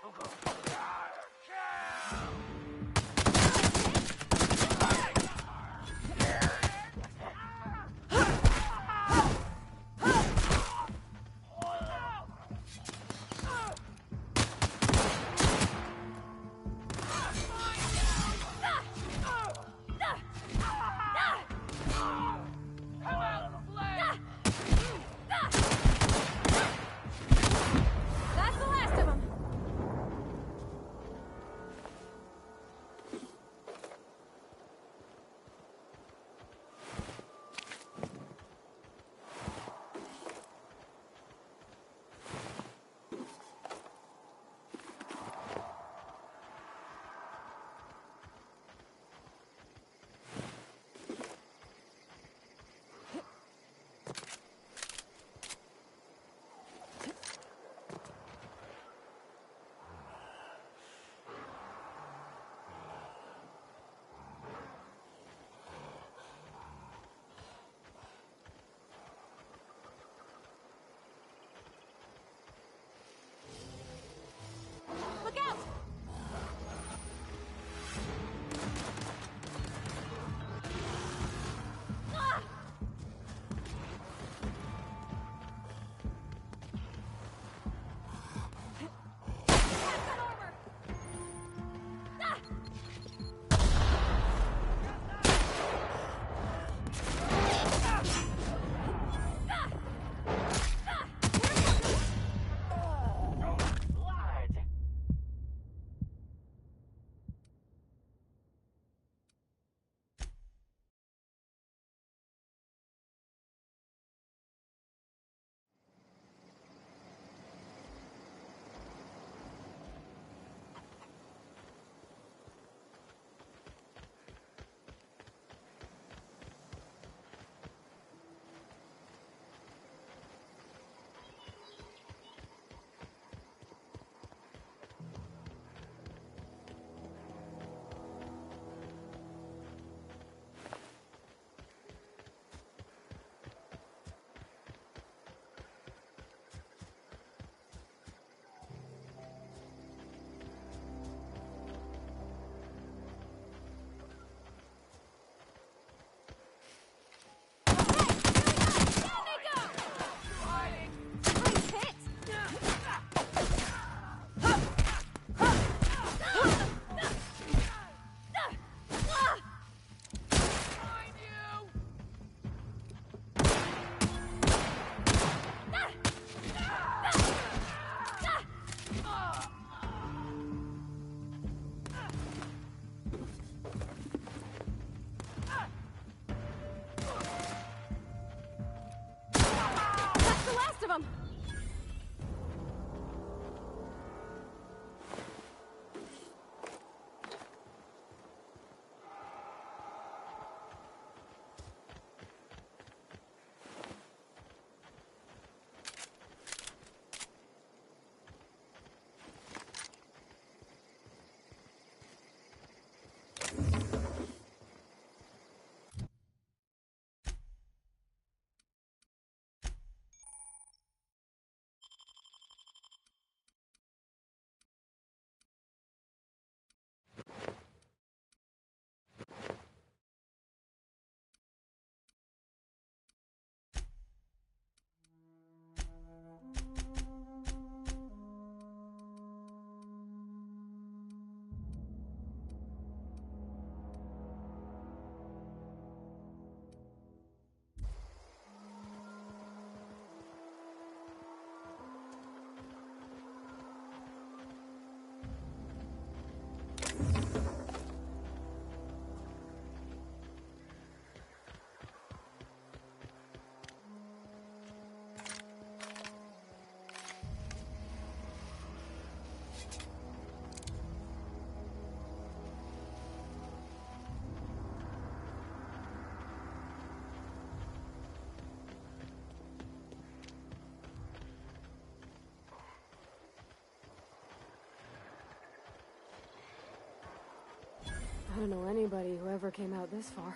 I don't know anybody who ever came out this far.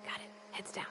Got it. Heads down.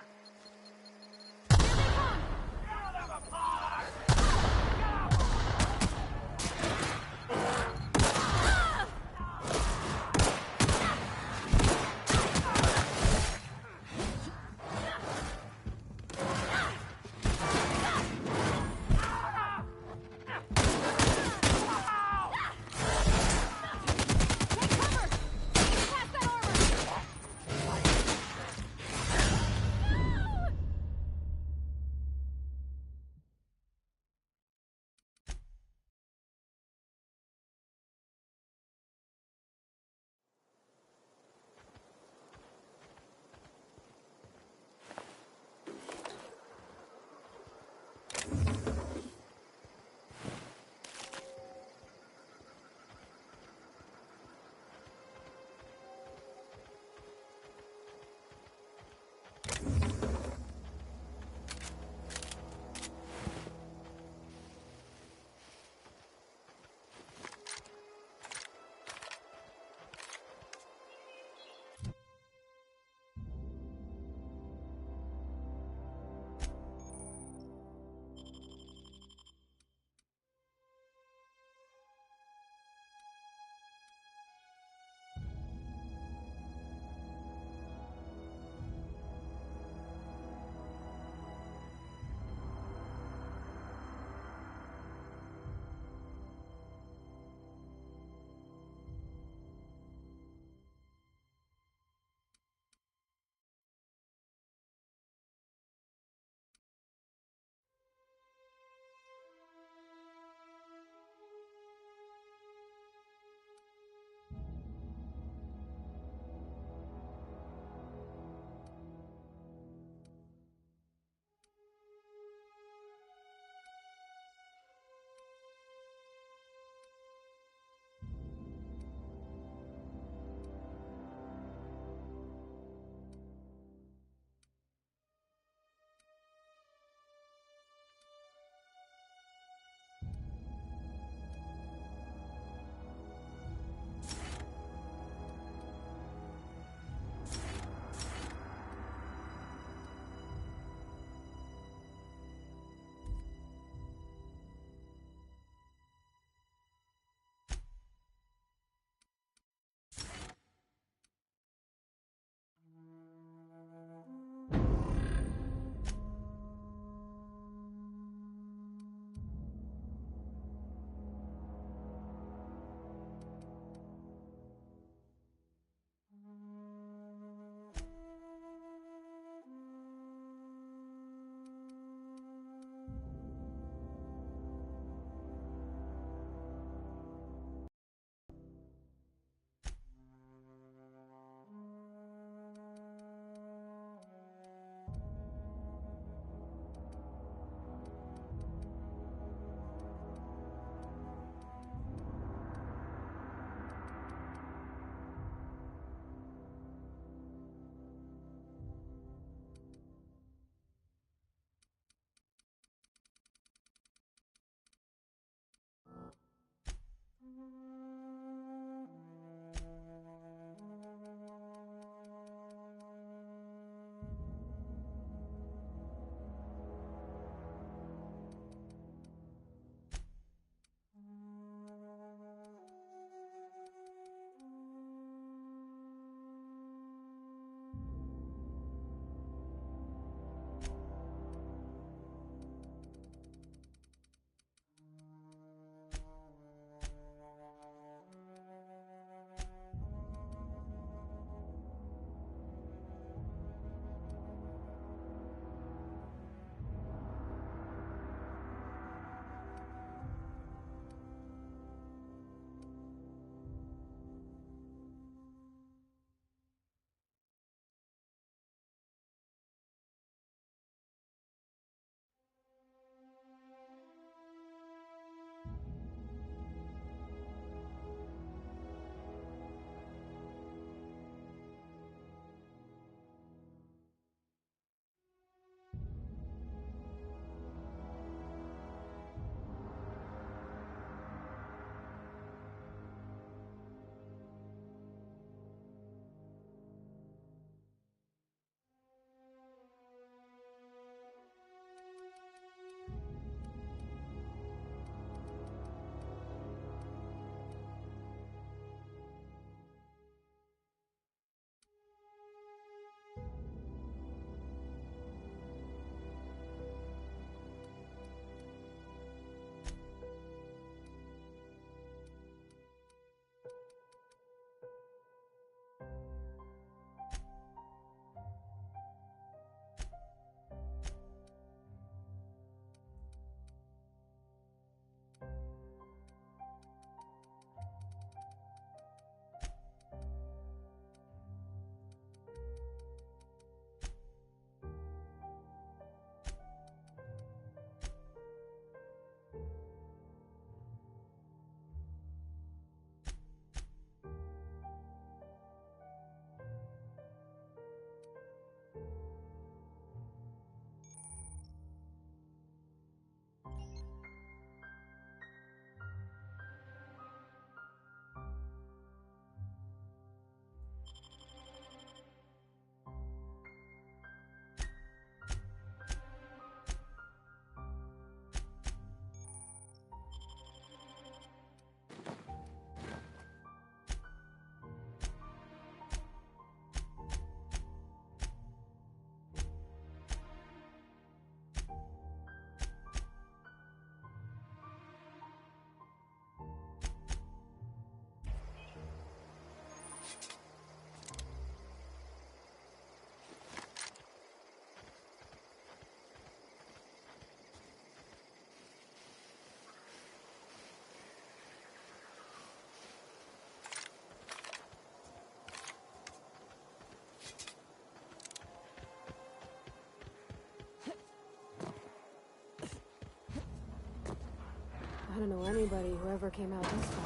I don't know anybody who ever came out this far.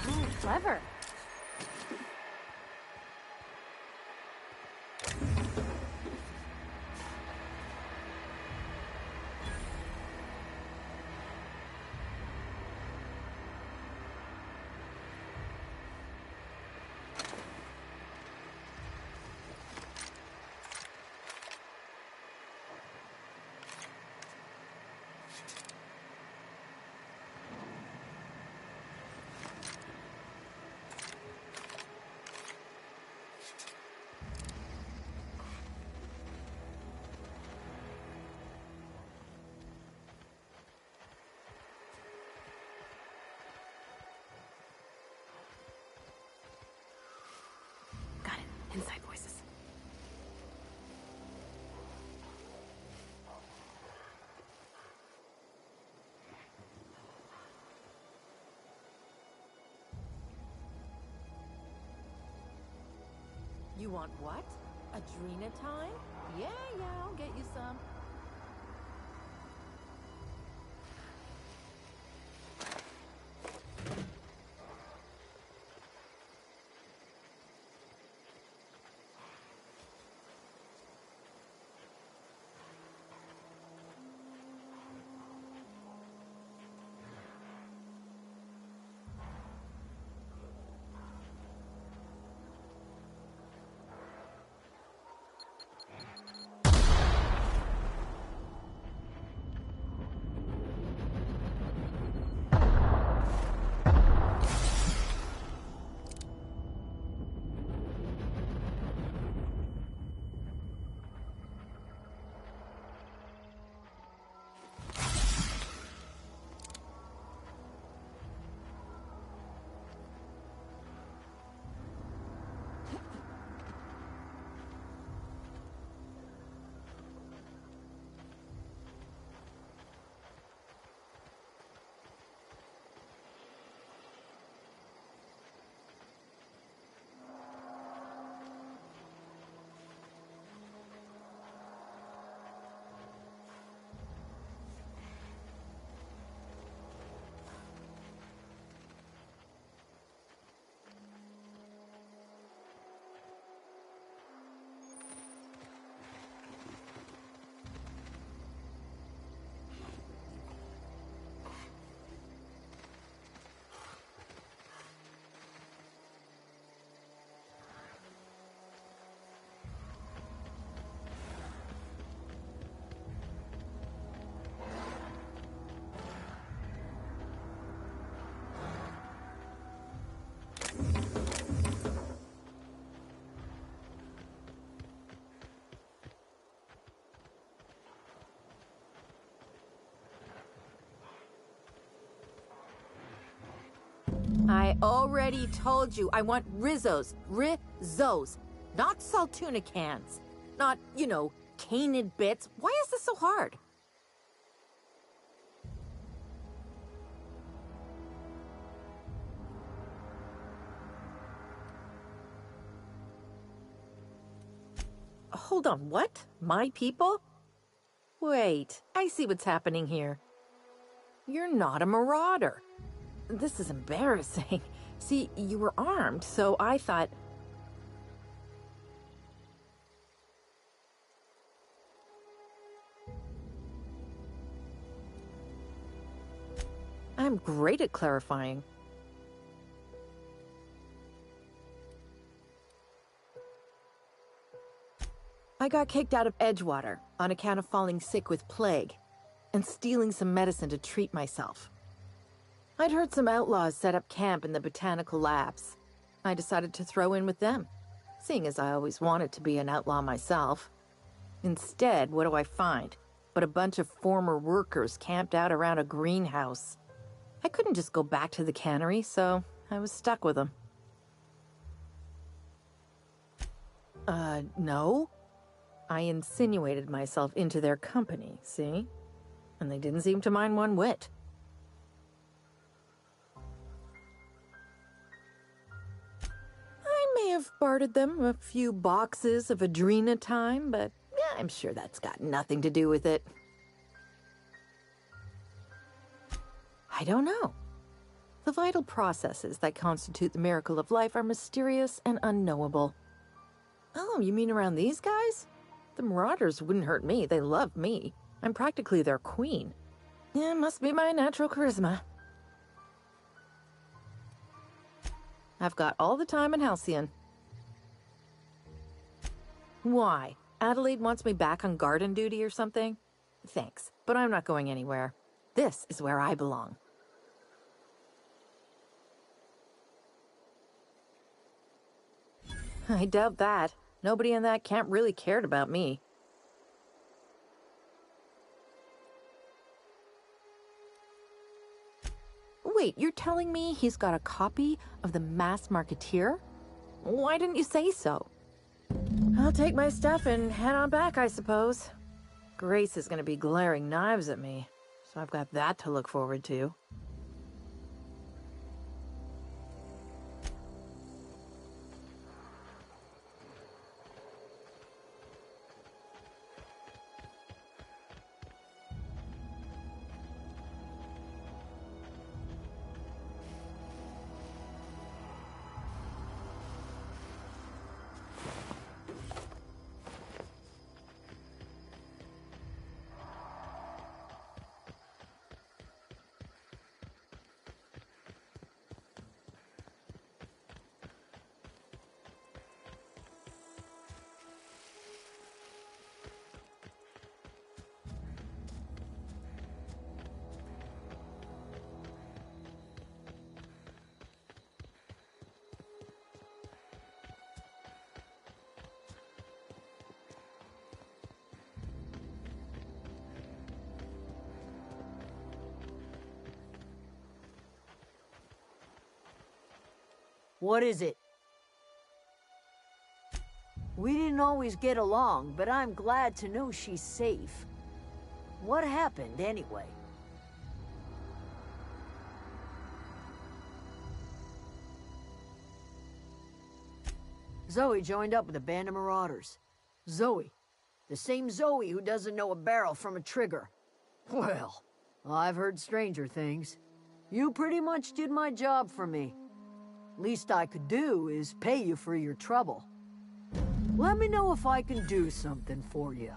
Oh, clever. Inside voices. You want what? Adrenatime? Yeah, I'll get you some. I already told you I want Rizzos. Rizzos. Not Saltuna cans. Not, canid bits. Why is this so hard? Hold on, what? My people? Wait, I see what's happening here. You're not a marauder. This is embarrassing. See, you were armed, so I thought... I'm great at clarifying. I got kicked out of Edgewater on account of falling sick with plague and stealing some medicine to treat myself. I'd heard some outlaws set up camp in the botanical labs. I decided to throw in with them, seeing as I always wanted to be an outlaw myself. Instead, what do I find? But a bunch of former workers camped out around a greenhouse. I couldn't just go back to the cannery, so I was stuck with them. No. I insinuated myself into their company, see? and they didn't seem to mind one whit. I may have bartered them a few boxes of Adrena time, but yeah, I'm sure that's got nothing to do with it. I don't know. The vital processes that constitute the miracle of life are mysterious and unknowable. Oh, you mean around these guys? The Marauders wouldn't hurt me. They love me. I'm practically their queen. Yeah, must be my natural charisma. I've got all the time in Halcyon. Why? Adelaide wants me back on garden duty or something? Thanks, but I'm not going anywhere. This is where I belong. I doubt that. Nobody in that camp really cared about me. Wait, you're telling me he's got a copy of the Mass Marketeer? Why didn't you say so? I'll take my stuff and head on back, I suppose. Grace is going to be glaring knives at me, so I've got that to look forward to. What is it? We didn't always get along, but I'm glad to know she's safe. What happened, anyway? Zoe joined up with a band of marauders. Zoe. The same Zoe who doesn't know a barrel from a trigger. Well, I've heard stranger things. You pretty much did my job for me. Least I could do is pay you for your trouble. Let me know if I can do something for you.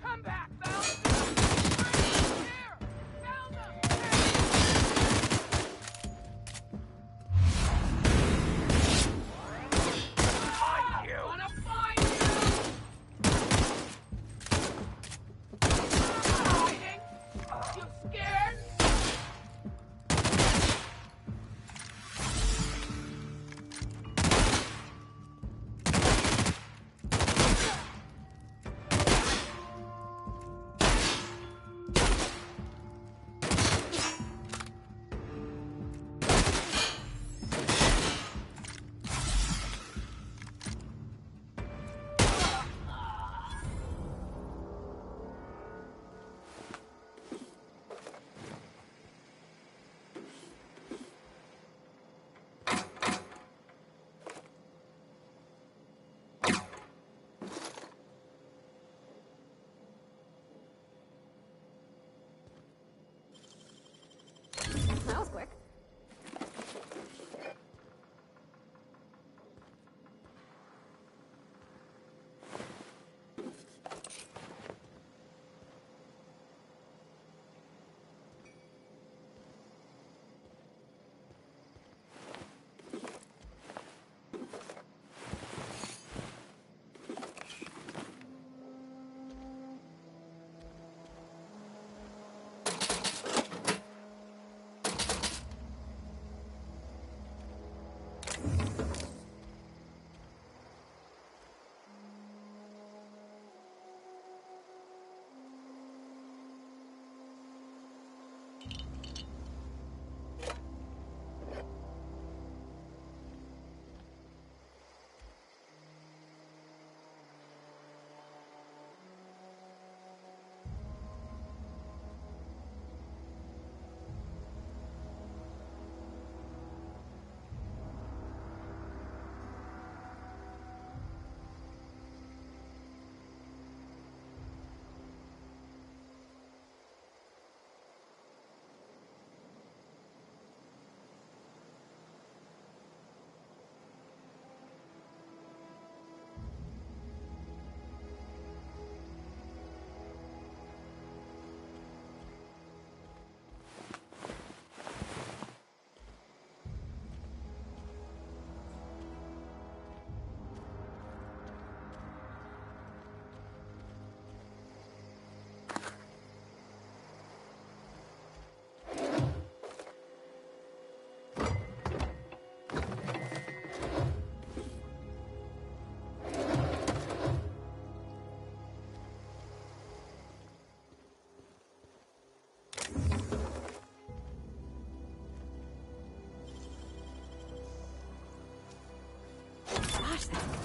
Come back, Val! Here! Found them! Find you! Gonna find you! Hiding? You scared? That was quick. Gosh, that's...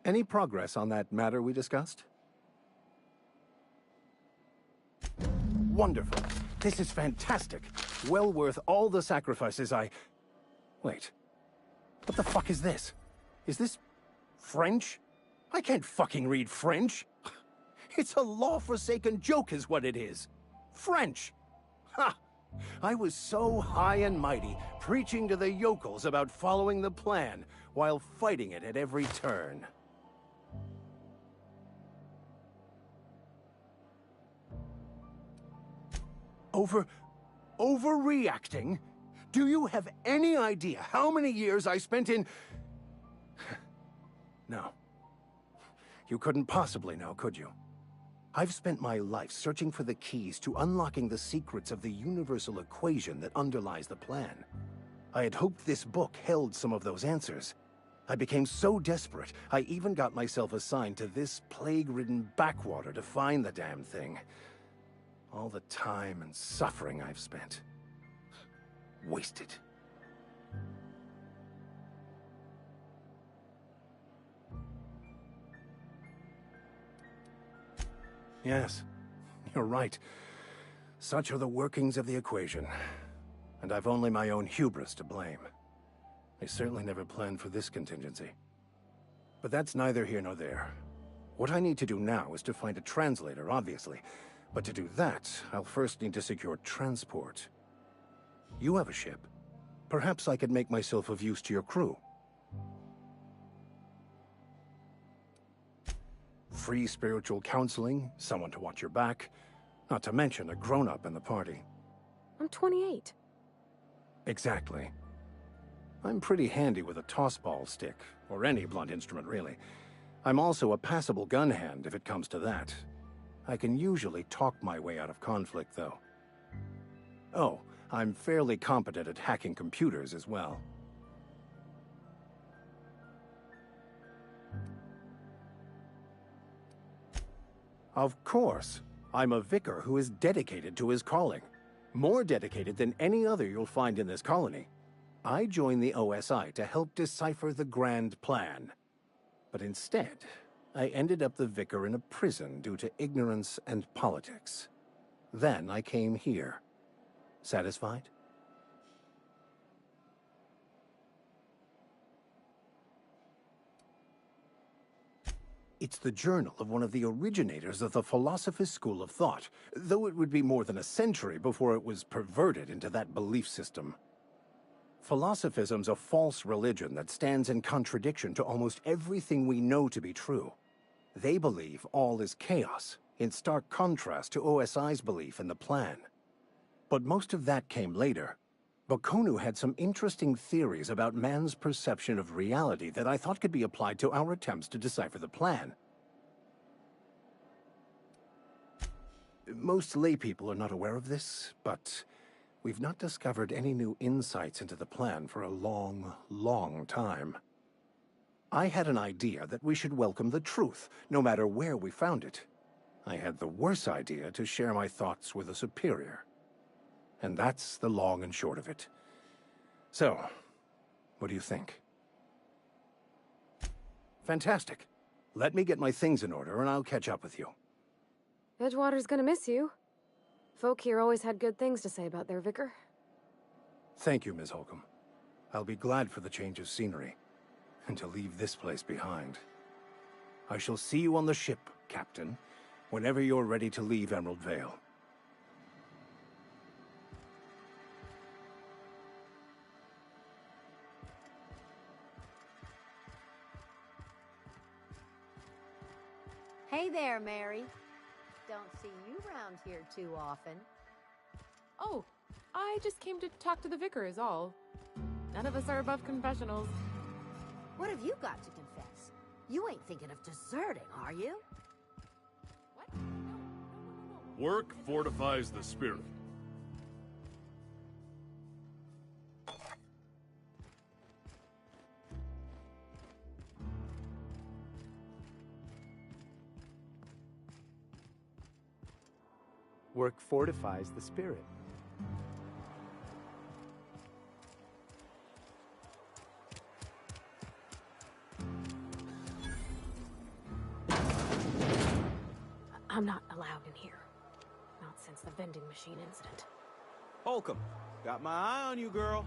Any progress on that matter we discussed? Wonderful. This is fantastic. Well worth all the sacrifices I... Wait. What the fuck is this? Is this... French? I can't fucking read French. It's a law-forsaken joke is what it is. French. Ha! I was so high and mighty, preaching to the yokels about following the plan, while fighting it at every turn. Overreacting? Do you have any idea how many years I spent in... No. You couldn't possibly know, could you? I've spent my life searching for the keys to unlocking the secrets of the universal equation that underlies the plan. I had hoped this book held some of those answers. I became so desperate, I even got myself assigned to this plague-ridden backwater to find the damn thing. All the time and suffering I've spent. Wasted. Yes, you're right. Such are the workings of the equation. And I've only my own hubris to blame. I certainly never planned for this contingency. But that's neither here nor there. What I need to do now is to find a translator, obviously. But to do that, I'll first need to secure transport. You have a ship. Perhaps I could make myself of use to your crew. Free spiritual counseling, someone to watch your back, not to mention a grown-up in the party. I'm 28. Exactly. I'm pretty handy with a tossball stick, or any blunt instrument, really. I'm also a passable gun hand, if it comes to that. I can usually talk my way out of conflict, though. Oh, I'm fairly competent at hacking computers as well. Of course. I'm a vicar who is dedicated to his calling. More dedicated than any other you'll find in this colony. I joined the OSI to help decipher the grand plan. But instead, I ended up the vicar in a prison due to ignorance and politics. Then I came here. Satisfied? It's the journal of one of the originators of the Philosopher's School of Thought, though it would be more than a century before it was perverted into that belief system. Philosophism's a false religion that stands in contradiction to almost everything we know to be true. They believe all is chaos, in stark contrast to OSI's belief in the plan. But most of that came later. Bokonu had some interesting theories about man's perception of reality that I thought could be applied to our attempts to decipher the plan. Most laypeople are not aware of this, but we've not discovered any new insights into the plan for a long, long time. I had an idea that we should welcome the truth, no matter where we found it. I had the worse idea to share my thoughts with a superior. And that's the long and short of it. So, what do you think? Fantastic. Let me get my things in order and I'll catch up with you. Edgewater's gonna miss you. Folk here always had good things to say about their vicar. Thank you, Ms. Holcomb. I'll be glad for the change of scenery, and to leave this place behind. I shall see you on the ship, Captain, whenever you're ready to leave Emerald Vale. Hey there, Mary. Don't see you around here too often. Oh, I just came to talk to the vicar is all. None of us are above confessionals. What have you got to confess? You ain't thinking of deserting, are you? What? Work fortifies the spirit. Work fortifies the spirit. I'm not allowed in here. Not since the vending machine incident. Holcomb, got my eye on you, girl.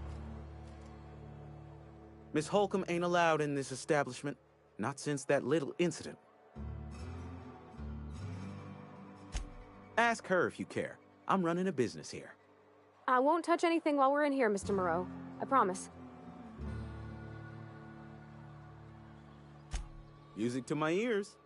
Miss Holcomb ain't allowed in this establishment. Not since that little incident. Ask her if you care. I'm running a business here. I won't touch anything while we're in here, Mr. Moreau. I promise. Music to my ears.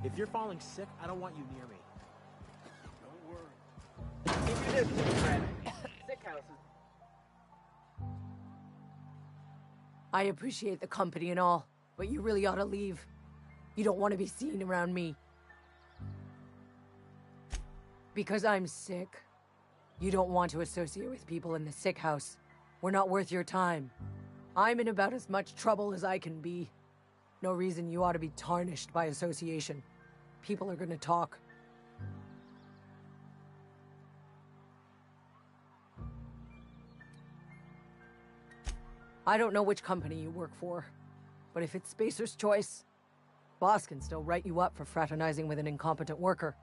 If you're falling sick, I don't want you near me. Don't worry. Give me this, Fred. Sick houses. I appreciate the company and all, but you really ought to leave. You don't want to be seen around me. Because I'm sick. You don't want to associate with people in the sick house. We're not worth your time. I'm in about as much trouble as I can be. No reason you ought to be tarnished by association. People are gonna talk. I don't know which company you work for, but if it's Spacer's Choice, boss can still write you up for fraternizing with an incompetent worker.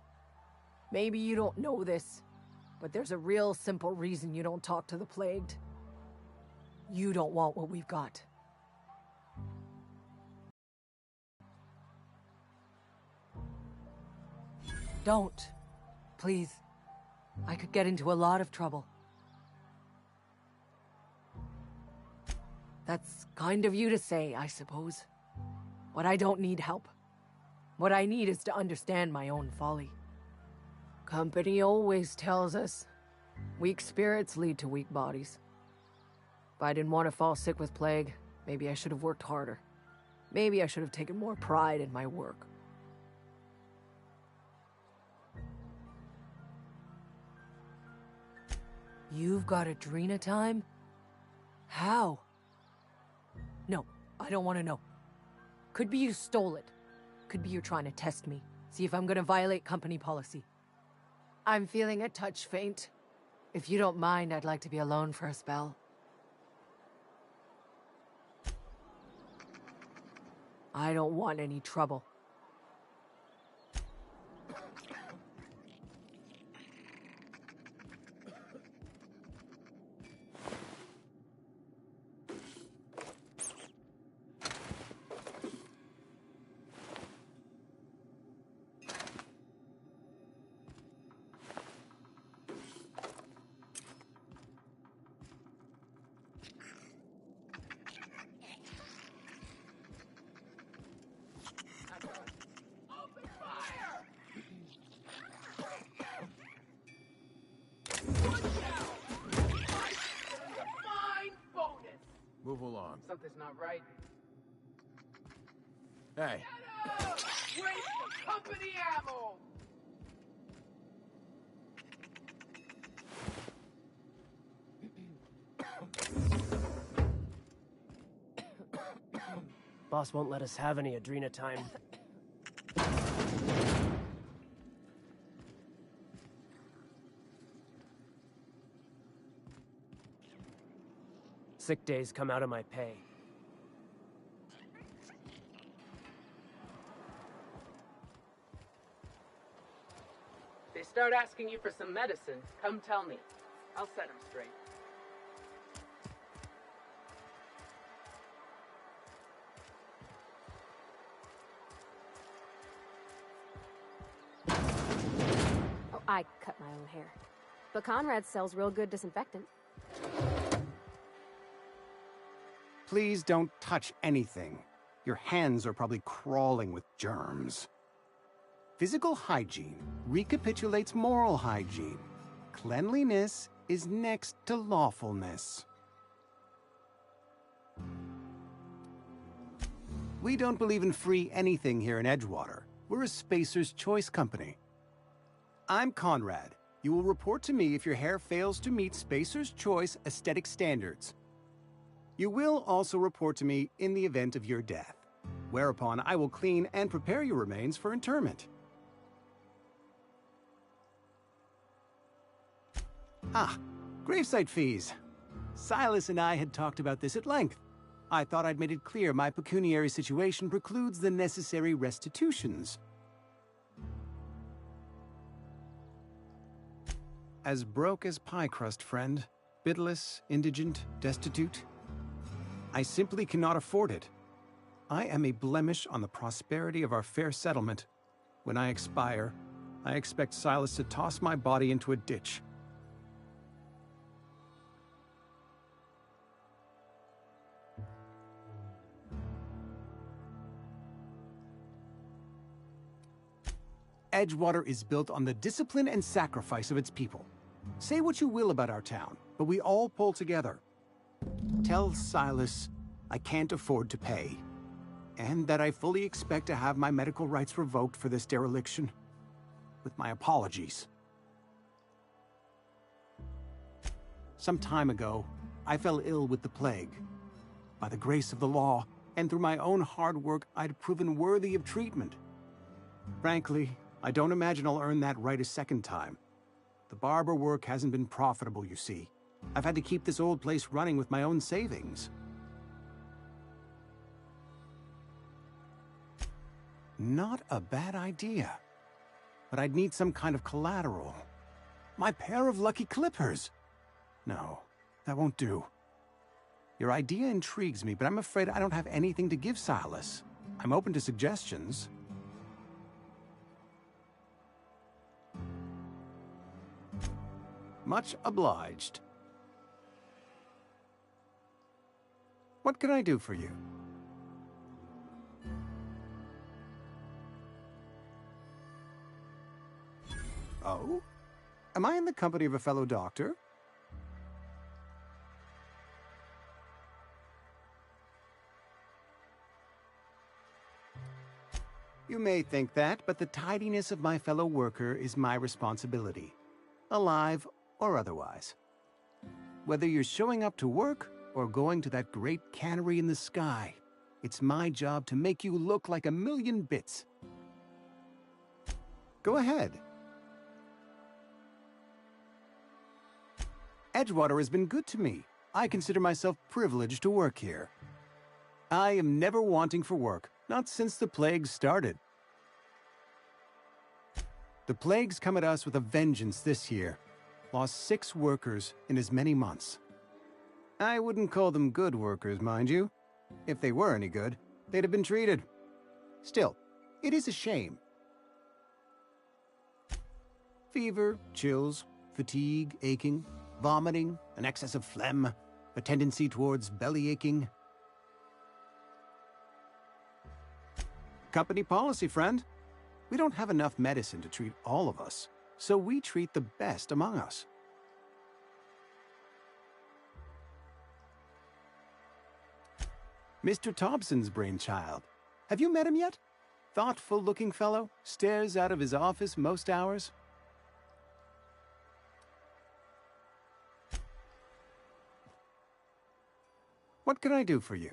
Maybe you don't know this, but there's a real simple reason you don't talk to the Plagued. You don't want what we've got. Don't. Please. I could get into a lot of trouble. That's kind of you to say, I suppose. But I don't need help. What I need is to understand my own folly. Company always tells us, weak spirits lead to weak bodies. If I didn't want to fall sick with plague, maybe I should have worked harder. Maybe I should have taken more pride in my work. You've got Adrena time? How? No, I don't want to know. Could be you stole it. Could be you're trying to test me. See if I'm gonna violate company policy. I'm feeling a touch faint. If you don't mind, I'd like to be alone for a spell. I don't want any trouble. Move along. Something's not right. Hey. Waste of company ammo! Boss won't let us have any Adrena time. Sick days come out of my pay. They start asking you for some medicine, come tell me. I'll set them straight. Oh, I cut my own hair. But Conrad sells real good disinfectant. Please don't touch anything. Your hands are probably crawling with germs. Physical hygiene recapitulates moral hygiene. Cleanliness is next to lawfulness. We don't believe in free anything here in Edgewater. We're a Spacer's Choice company. I'm Conrad. You will report to me if your hair fails to meet Spacer's Choice aesthetic standards. You will also report to me in the event of your death, whereupon I will clean and prepare your remains for interment. Ah, gravesite fees. Silas and I had talked about this at length. I thought I'd made it clear my pecuniary situation precludes the necessary restitutions. As broke as pie crust, friend. Bidless, indigent, destitute. I simply cannot afford it. I am a blemish on the prosperity of our fair settlement. When I expire, I expect Silas to toss my body into a ditch. Edgewater is built on the discipline and sacrifice of its people. Say what you will about our town, but we all pull together. Tell Silas I can't afford to pay, and that I fully expect to have my medical rights revoked for this dereliction. With my apologies. Some time ago, I fell ill with the plague. By the grace of the law, and through my own hard work, I'd proven worthy of treatment. Frankly, I don't imagine I'll earn that right a second time. The barber work hasn't been profitable, you see. I've had to keep this old place running with my own savings. Not a bad idea. But I'd need some kind of collateral. My pair of lucky clippers! No, that won't do. Your idea intrigues me, but I'm afraid I don't have anything to give Silas. I'm open to suggestions. Much obliged. What can I do for you? Oh? Am I in the company of a fellow doctor? You may think that, but the tidiness of my fellow worker is my responsibility, alive or otherwise. Whether you're showing up to work or going to that great cannery in the sky, it's my job to make you look like a million bits. Go ahead. Edgewater has been good to me. I consider myself privileged to work here. I am never wanting for work, not since the plague started. The plague's come at us with a vengeance this year. Lost 6 workers in as many months. I wouldn't call them good workers, mind you. If they were any good, they'd have been treated. Still, it is a shame. Fever, chills, fatigue, aching, vomiting, an excess of phlegm, a tendency towards belly aching. Company policy, friend. We don't have enough medicine to treat all of us, so we treat the best among us. Mr. Thompson's brainchild. Have you met him yet? Thoughtful-looking fellow, stares out of his office most hours. What can I do for you?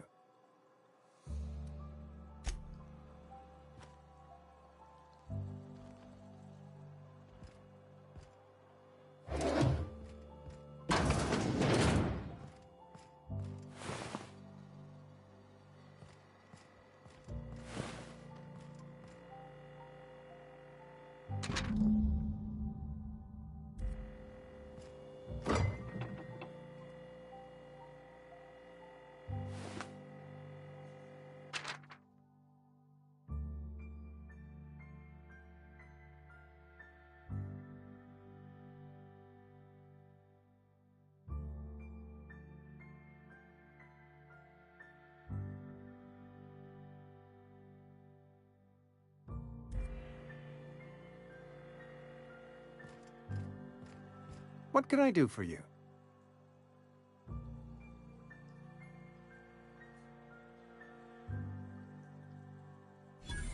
What can I do for you?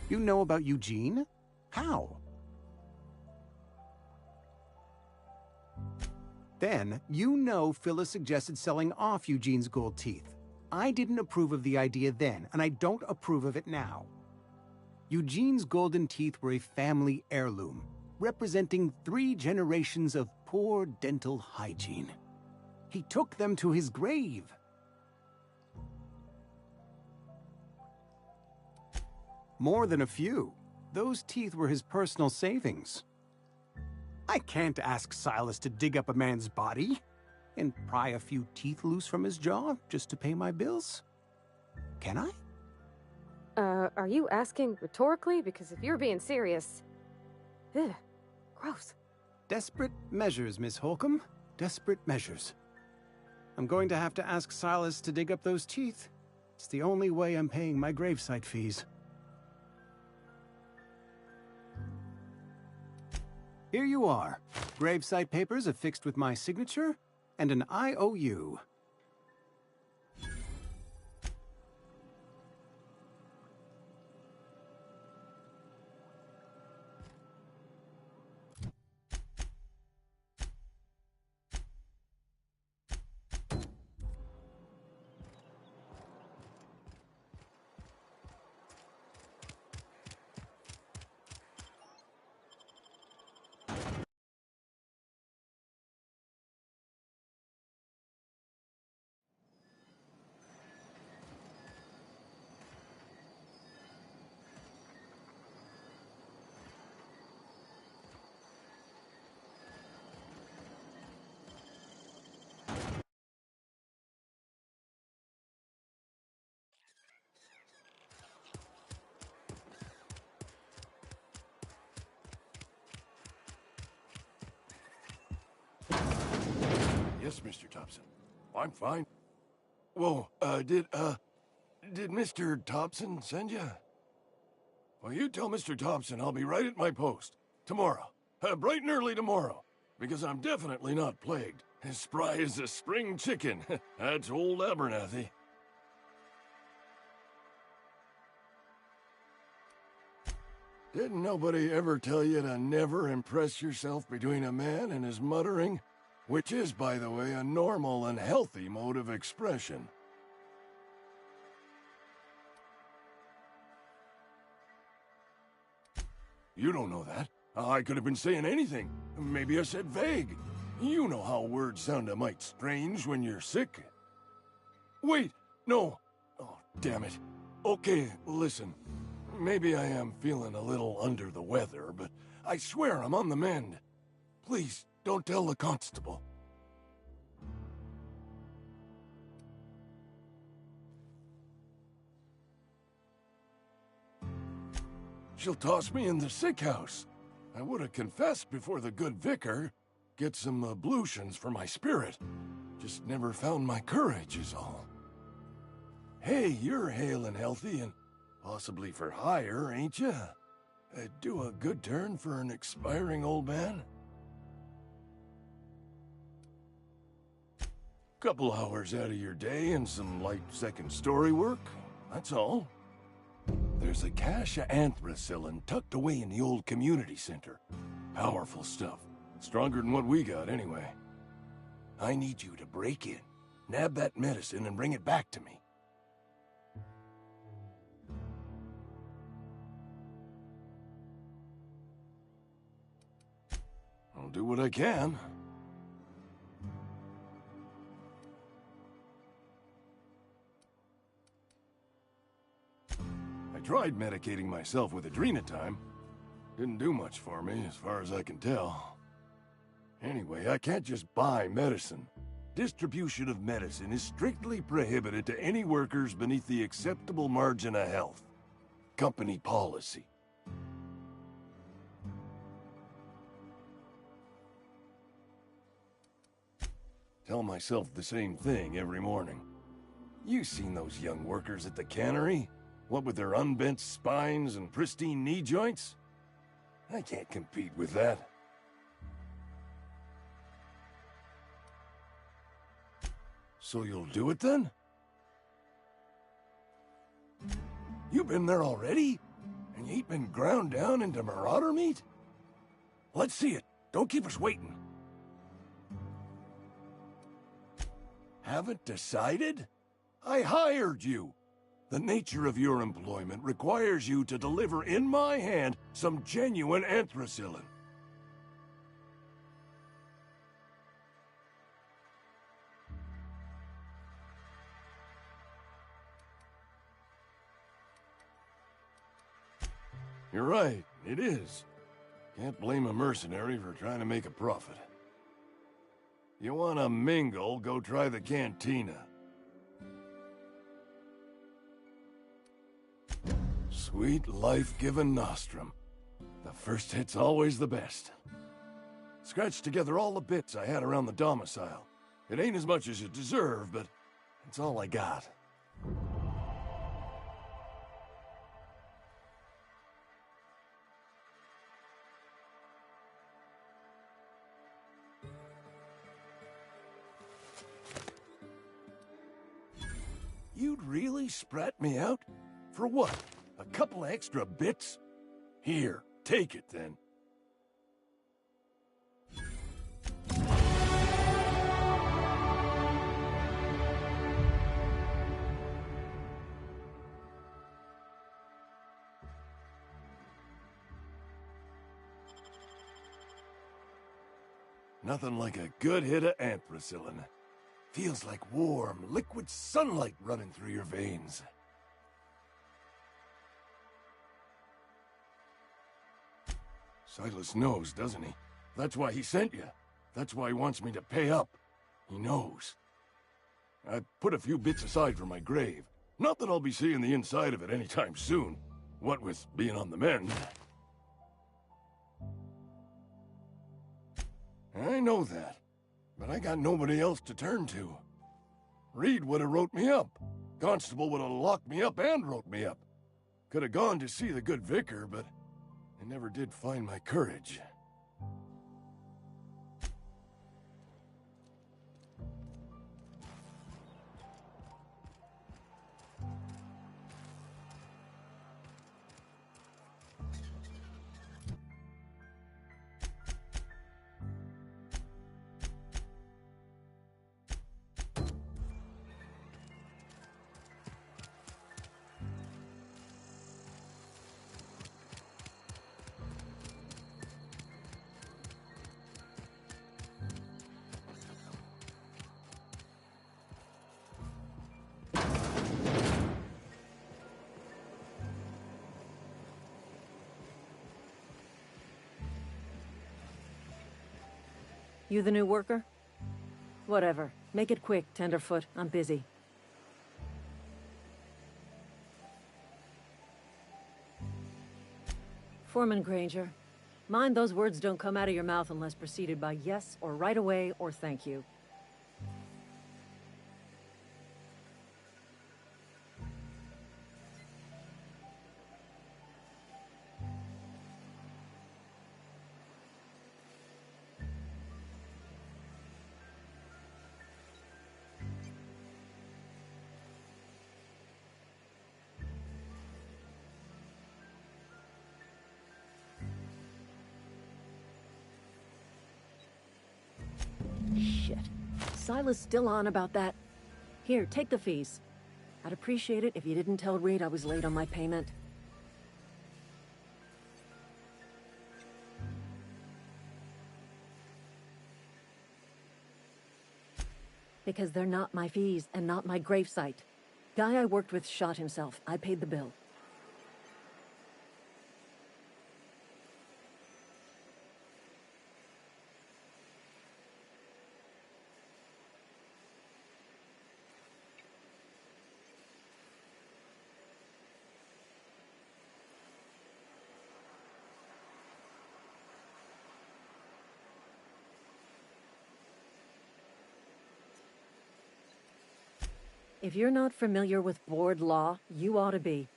You know about Eugene? How? Then, you know Phyllis suggested selling off Eugene's gold teeth. I didn't approve of the idea then, and I don't approve of it now. Eugene's golden teeth were a family heirloom, representing 3 generations of poor dental hygiene. He took them to his grave. More than a few. Those teeth were his personal savings. I can't ask Silas to dig up a man's body and pry a few teeth loose from his jaw just to pay my bills. Can I? Are you asking rhetorically? Because if you're being serious... Ugh, gross. Desperate measures, Miss Holcomb. Desperate measures. I'm going to have to ask Silas to dig up those teeth. It's the only way I'm paying my gravesite fees. Here you are. Gravesite papers affixed with my signature and an IOU. Yes, Mr. Thompson. I'm fine. Whoa, did Mr. Thompson send you? Well, you tell Mr. Thompson I'll be right at my post. Tomorrow. Bright and early tomorrow. Because I'm definitely not plagued. As spry as a spring chicken. That's old Abernathy. Didn't nobody ever tell you to never impress yourself between a man and his muttering? Which is, by the way, a normal and healthy mode of expression. You don't know that. I could have been saying anything. Maybe I said vague. You know how words sound a mite strange when you're sick. Wait, no. Oh, damn it. Okay, listen. Maybe I am feeling a little under the weather, but I swear I'm on the mend. Please, don't tell the constable. She'll toss me in the sick house. I would have confessed before the good vicar. Get some ablutions for my spirit. Just never found my courage is all. Hey, you're hale and healthy and possibly for hire, ain't ya? Do a good turn for an expiring old man? Couple hours out of your day and some light second-story work, that's all. There's a cache of anthracillin tucked away in the old community center. Powerful stuff. Stronger than what we got, anyway. I need you to break in, nab that medicine, and bring it back to me. I'll do what I can. I tried medicating myself with Adrenatime. Didn't do much for me, as far as I can tell. Anyway, I can't just buy medicine. Distribution of medicine is strictly prohibited to any workers beneath the acceptable margin of health. Company policy. Tell myself the same thing every morning. You seen those young workers at the cannery? What with their unbent spines and pristine knee joints? I can't compete with that. So you'll do it then? You been there already? And you ain't been ground down into marauder meat? Let's see it. Don't keep us waiting. Haven't decided? I hired you. The nature of your employment requires you to deliver in my hand some genuine anthracillin. You're right, it is. Can't blame a mercenary for trying to make a profit. You wanna mingle, go try the cantina. Sweet life-giving nostrum. The first hit's always the best. Scratched together all the bits I had around the domicile. It ain't as much as you deserve, but it's all I got. You'd really sprat me out? For what? A couple of extra bits? Here, take it then. Nothing like a good hit of anthracillin. Feels like warm, liquid sunlight running through your veins. Silas knows, doesn't he? That's why he sent you. That's why he wants me to pay up. He knows. I put a few bits aside for my grave. Not that I'll be seeing the inside of it anytime soon. What with being on the mend. I know that. But I got nobody else to turn to. Reed would have wrote me up. Constable would have locked me up and wrote me up. Could have gone to see the good vicar, but I never did find my courage. You the new worker? Whatever. Make it quick, Tenderfoot. I'm busy. Foreman Granger, mind those words don't come out of your mouth unless preceded by yes or right away or thank you. Shit. Silas still on about that? Here, take the fees. I'd appreciate it if you didn't tell Reed I was late on my payment. Because they're not my fees and not my gravesite. Guy I worked with shot himself. I paid the bill. If you're not familiar with board law, you ought to be.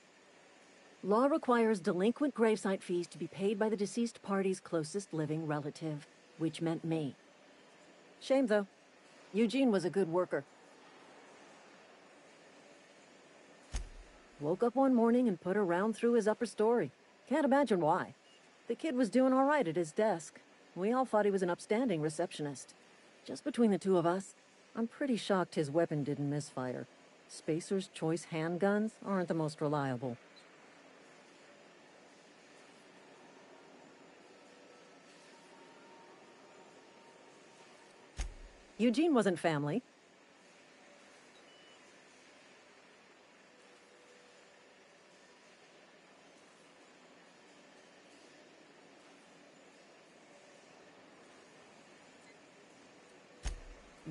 Law requires delinquent gravesite fees to be paid by the deceased party's closest living relative, which meant me. Shame, though. Eugene was a good worker. Woke up one morning and put a round through his upper story. Can't imagine why. The kid was doing all right at his desk. We all thought he was an upstanding receptionist. Just between the two of us, I'm pretty shocked his weapon didn't misfire. Spacer's Choice handguns aren't the most reliable. Eugene wasn't family.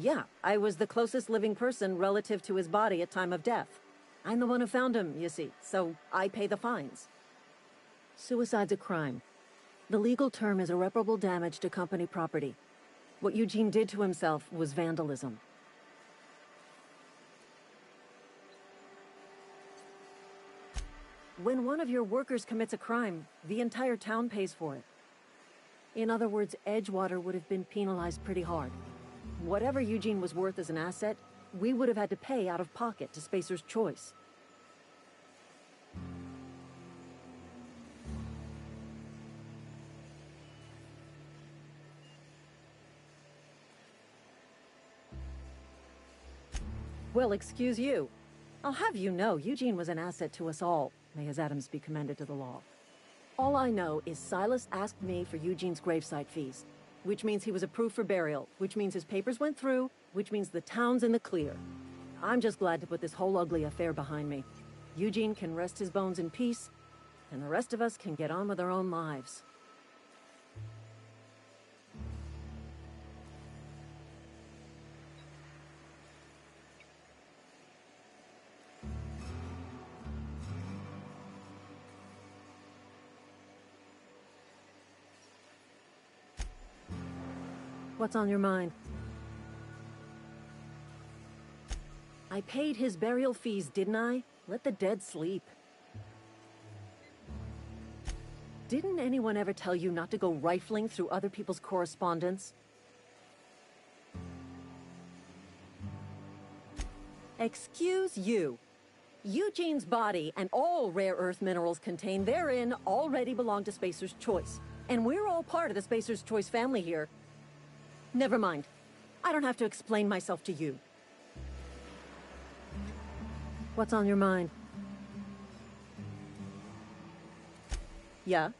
Yeah, I was the closest living person relative to his body at time of death. I'm the one who found him, you see, so I pay the fines. Suicide's a crime. The legal term is irreparable damage to company property. What Eugene did to himself was vandalism. When one of your workers commits a crime, the entire town pays for it. In other words, Edgewater would have been penalized pretty hard. Whatever Eugene was worth as an asset, we would have had to pay out of pocket to Spacer's Choice. Well, excuse you. I'll have you know, Eugene was an asset to us all. May his atoms be commended to the law. All I know is Silas asked me for Eugene's gravesite fees. Which means he was approved for burial, which means his papers went through, which means the town's in the clear. I'm just glad to put this whole ugly affair behind me. Eugene can rest his bones in peace, and the rest of us can get on with our own lives. What's on your mind? I paid his burial fees, didn't I? Let the dead sleep. Didn't anyone ever tell you not to go rifling through other people's correspondence? Excuse you. Eugene's body and all rare earth minerals contained therein already belong to Spacer's Choice. And we're all part of the Spacer's Choice family here. Never mind. I don't have to explain myself to you. What's on your mind? Yeah?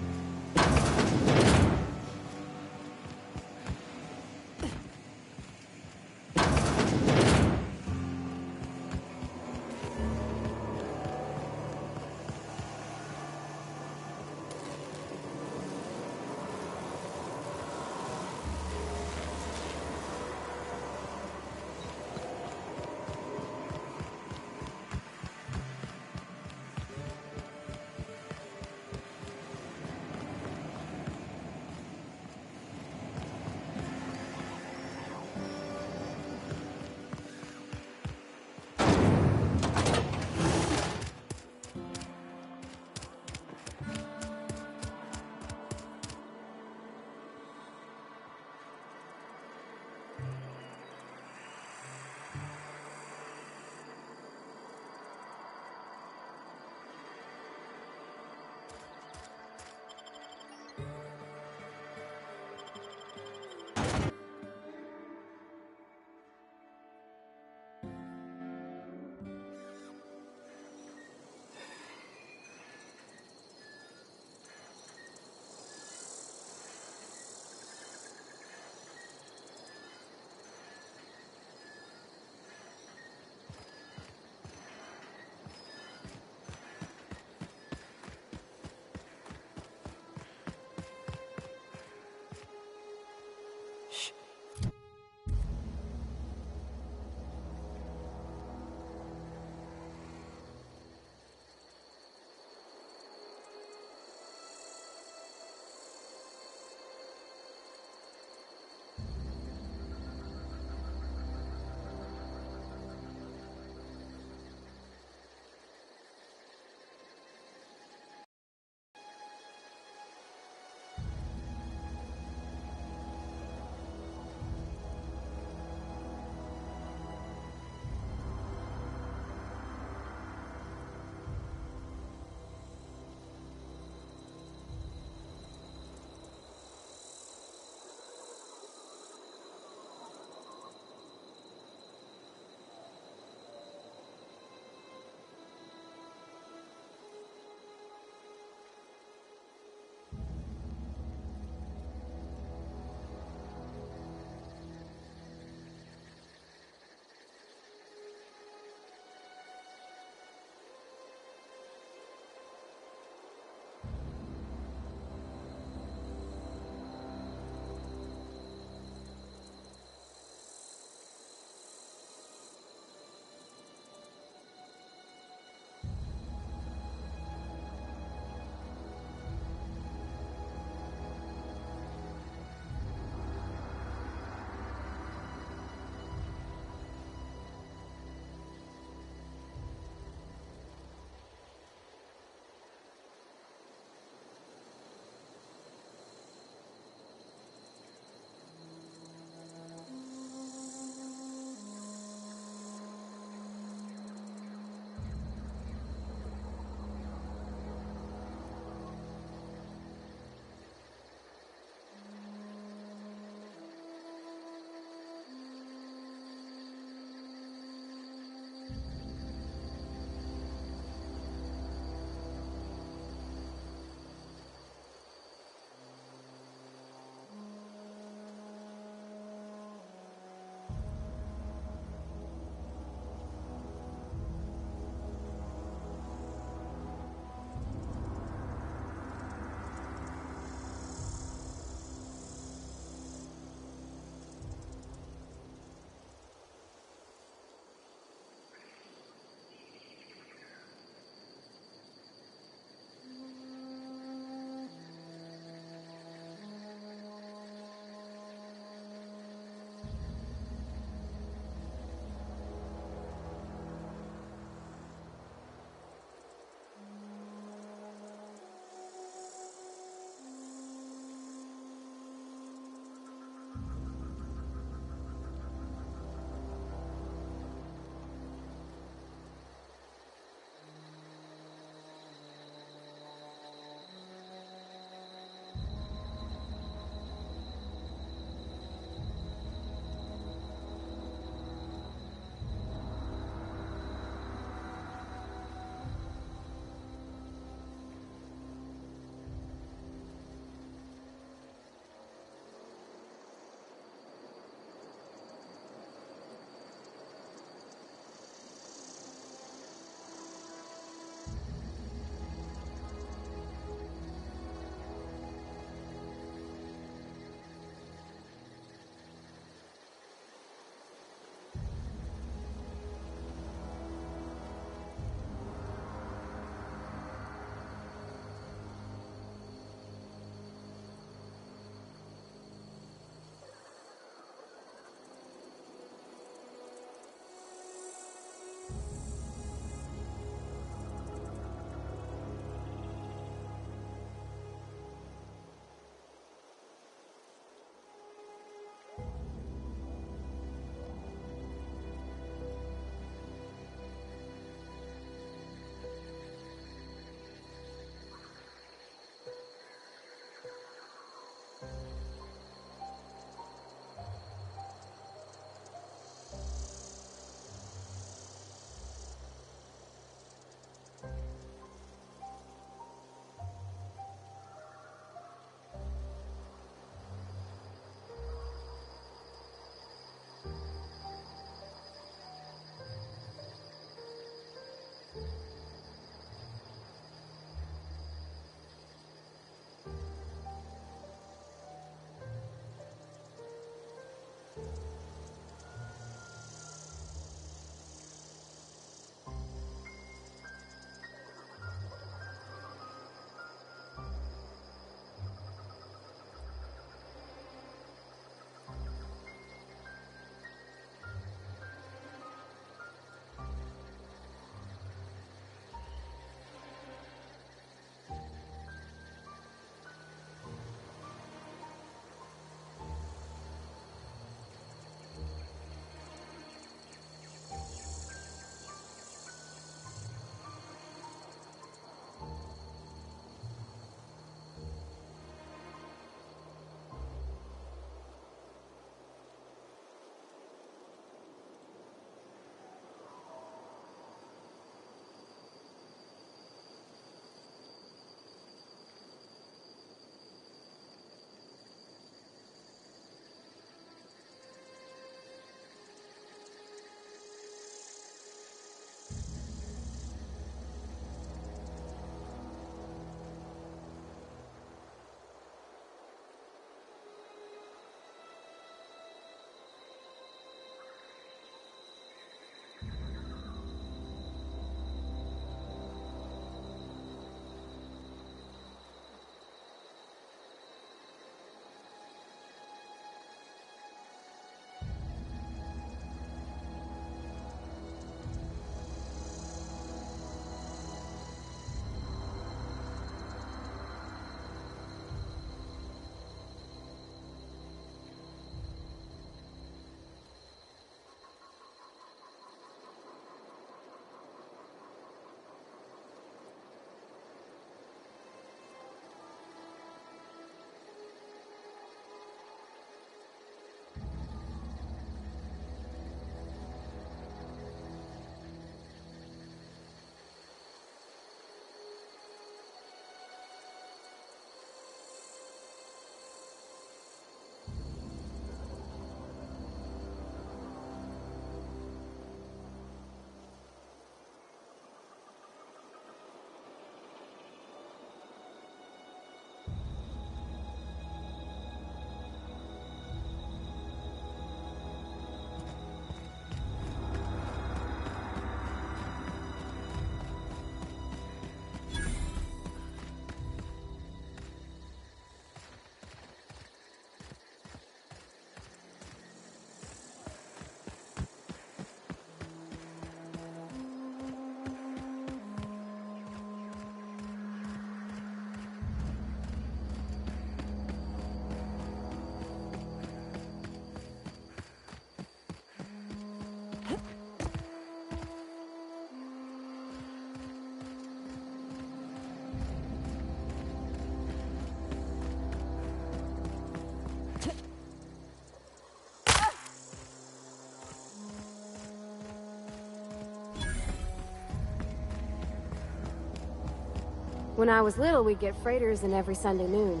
When I was little, we'd get freighters in every Sunday noon.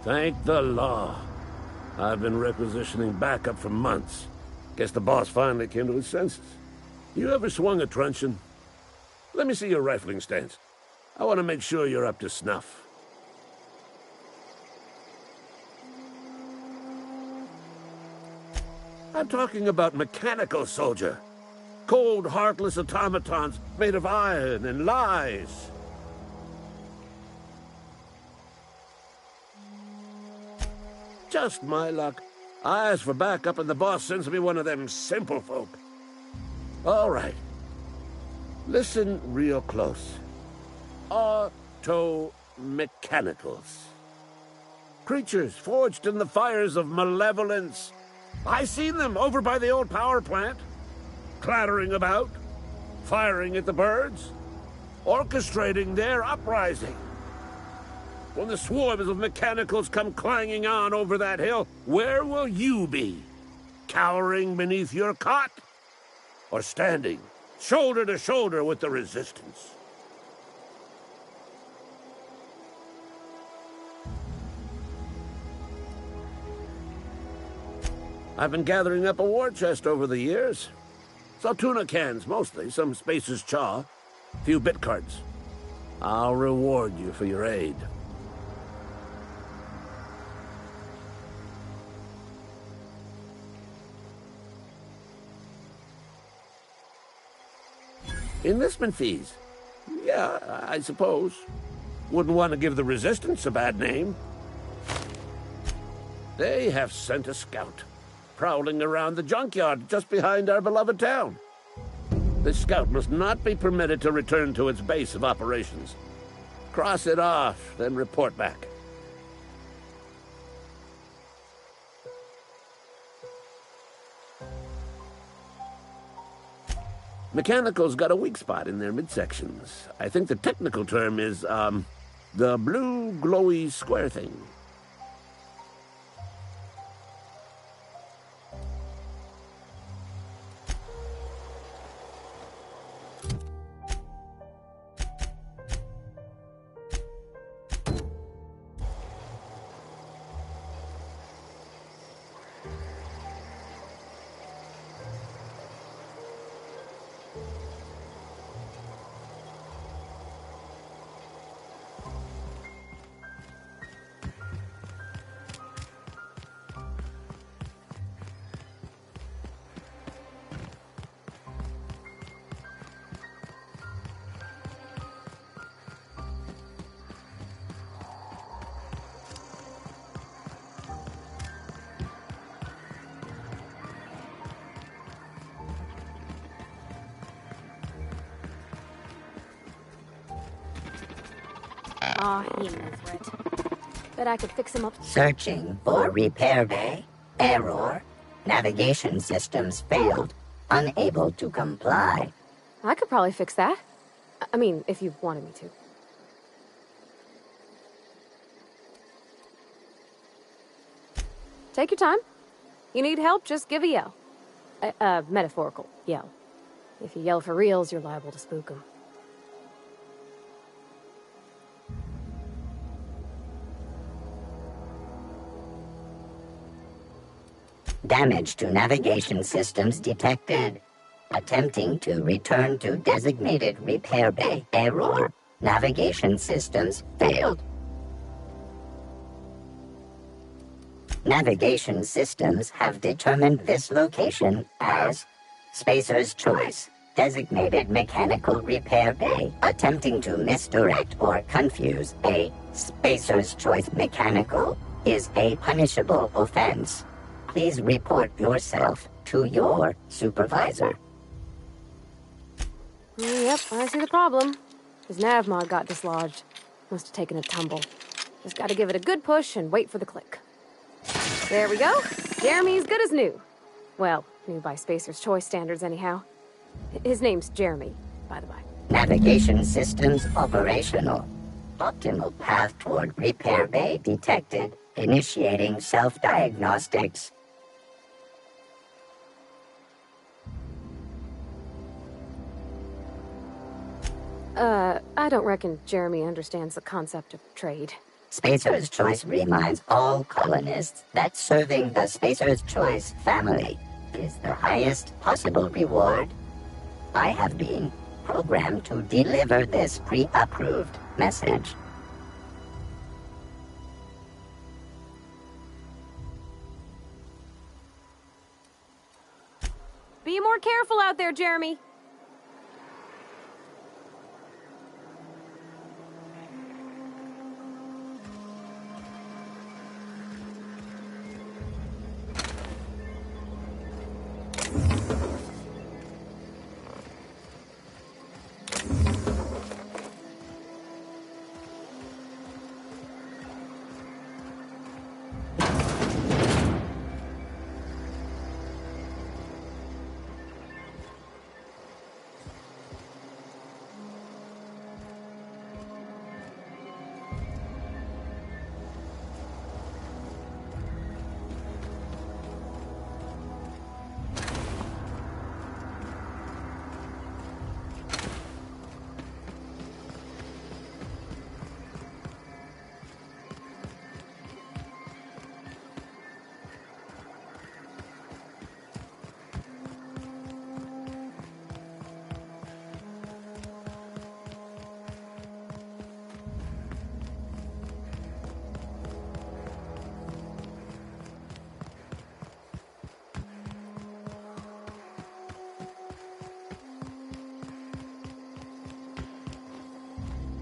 Thank the law. I've been requisitioning backup for months. Guess the boss finally came to his senses. You ever swung a truncheon? Let me see your rifling stance. I want to make sure you're up to snuff. I'm talking about mechanical, soldier. Cold, heartless automatons made of iron and lies. Just my luck. I ask for backup and the boss sends me one of them simple folk. All right. Listen real close. Auto-mechanicals. Creatures forged in the fires of malevolence. I seen them over by the old power plant. Clattering about, firing at the birds, orchestrating their uprising. When the swarms of mechanicals come clanging on over that hill, where will you be? Cowering beneath your cot? Or standing, shoulder to shoulder with the resistance? I've been gathering up a war chest over the years. Saltuna cans, mostly, some Spacer's Chaw, a few bit cards. I'll reward you for your aid. Enlistment fees. Yeah, I suppose. Wouldn't want to give the Resistance a bad name. They have sent a scout, prowling around the junkyard just behind our beloved town. This scout must not be permitted to return to its base of operations. Cross it off, then report back. Mechanicals got a weak spot in their midsections. I think the technical term is, the blue glowy square thing. Aw, he knows it. Bet I could fix him up. Searching for repair bay. Error. Navigation systems failed. Unable to comply. I could probably fix that. I mean, if you wanted me to. Take your time. You need help, just give a yell. A metaphorical yell. If you yell for reals, you're liable to spook them. Damage to navigation systems detected. Attempting to return to designated repair bay. Error. Navigation systems failed. Navigation systems have determined this location as Spacer's Choice, designated mechanical repair bay. Attempting to misdirect or confuse a Spacer's Choice mechanical is a punishable offense. Please report yourself to your supervisor. Yep, I see the problem. His navmod got dislodged. Must have taken a tumble. Just gotta give it a good push and wait for the click. There we go. Jeremy's good as new. Well, new by Spacer's Choice standards anyhow. His name's Jeremy, by the by. Navigation systems operational. Optimal path toward repair bay detected. Initiating self-diagnostics. I don't reckon Jeremy understands the concept of trade. Spacer's Choice reminds all colonists that serving the Spacer's Choice family is the highest possible reward. I have been programmed to deliver this pre-approved message. Be more careful out there, Jeremy.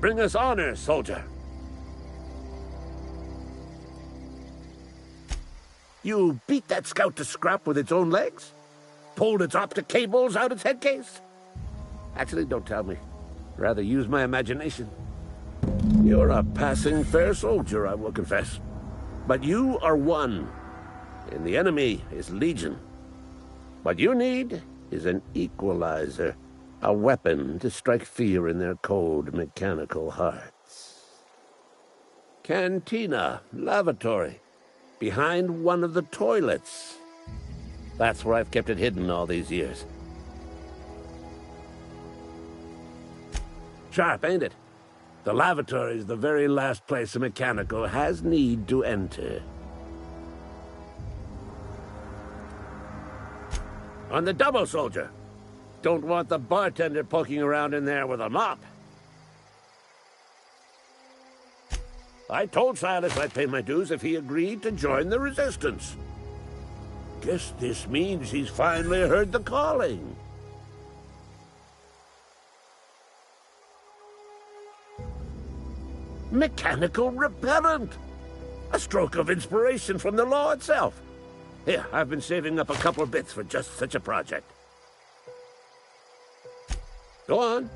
Bring us honor, soldier. You beat that scout to scrap with its own legs? Pulled its optic cables out its head case? Actually, don't tell me. Rather use my imagination. You're a passing fair soldier, I will confess. But you are one, and the enemy is legion. What you need is an equalizer. A weapon to strike fear in their cold, mechanical hearts. Cantina, lavatory, behind one of the toilets. That's where I've kept it hidden all these years. Sharp, ain't it? The lavatory is the very last place a mechanical has need to enter. On the double, soldier. Don't want the bartender poking around in there with a mop. I told Silas I'd pay my dues if he agreed to join the resistance. Guess this means he's finally heard the calling. Mechanical repellent! A stroke of inspiration from the law itself. Here, I've been saving up a couple bits for just such a project. Go on.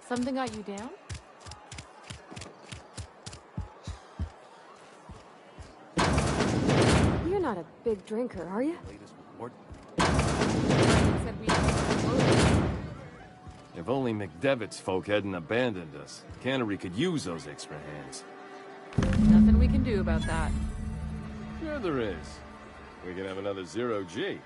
Something got you down? You're not a big drinker, are you? If only McDevitt's folk hadn't abandoned us. Cannery could use those extra hands. Nothing we can do about that. Sure there is. We can have another zero-G.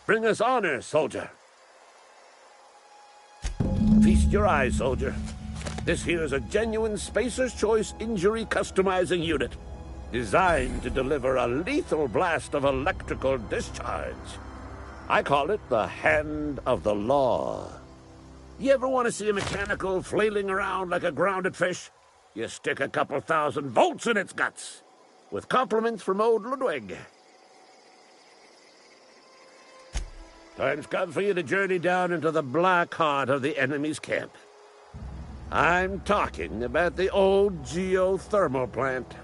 Bring us honor, soldier. Feast your eyes, soldier. This here's a genuine Spacer's Choice injury customizing unit, designed to deliver a lethal blast of electrical discharge. I call it the Hand of the Law. You ever want to see a mechanical flailing around like a grounded fish? You stick a couple thousand volts in its guts. With compliments from old Ludwig. Time's come for you to journey down into the black heart of the enemy's camp. I'm talking about the old geothermal plant.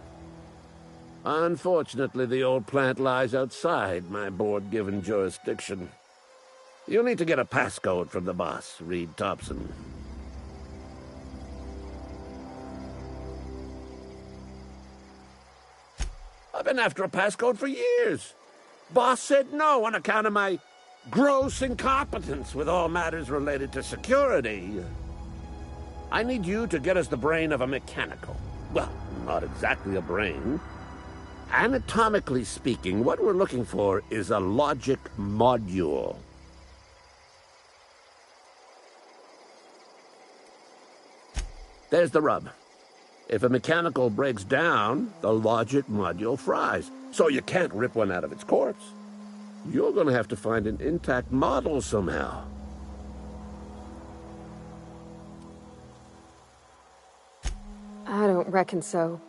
Unfortunately, the old plant lies outside my board-given jurisdiction. You'll need to get a passcode from the boss, Reed Thompson. I've been after a passcode for years. Boss said no on account of my gross incompetence with all matters related to security. I need you to get us the brain of a mechanical. Well, not exactly a brain. Anatomically speaking, what we're looking for is a logic module. There's the rub. If a mechanical breaks down, the logic module fries, so you can't rip one out of its corpse. You're going to have to find an intact model somehow. I don't reckon so.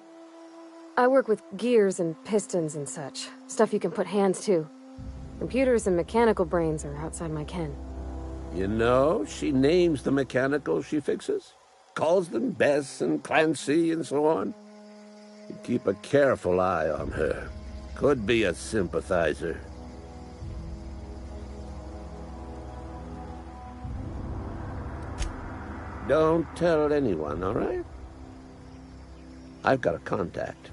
I work with gears and pistons and such. Stuff you can put hands to. Computers and mechanical brains are outside my ken. You know, she names the mechanicals she fixes. Calls them Bess and Clancy and so on. You keep a careful eye on her. Could be a sympathizer. Don't tell anyone, all right? I've got a contact.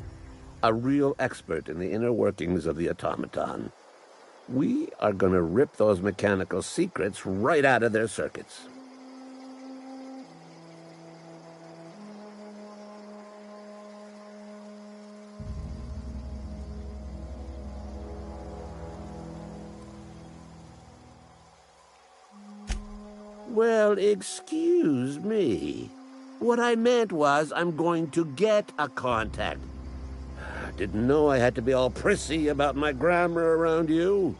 A real expert in the inner workings of the automaton. We are going to rip those mechanical secrets right out of their circuits. Well, excuse me. What I meant was I'm going to get a contact. Didn't know I had to be all prissy about my grammar around you.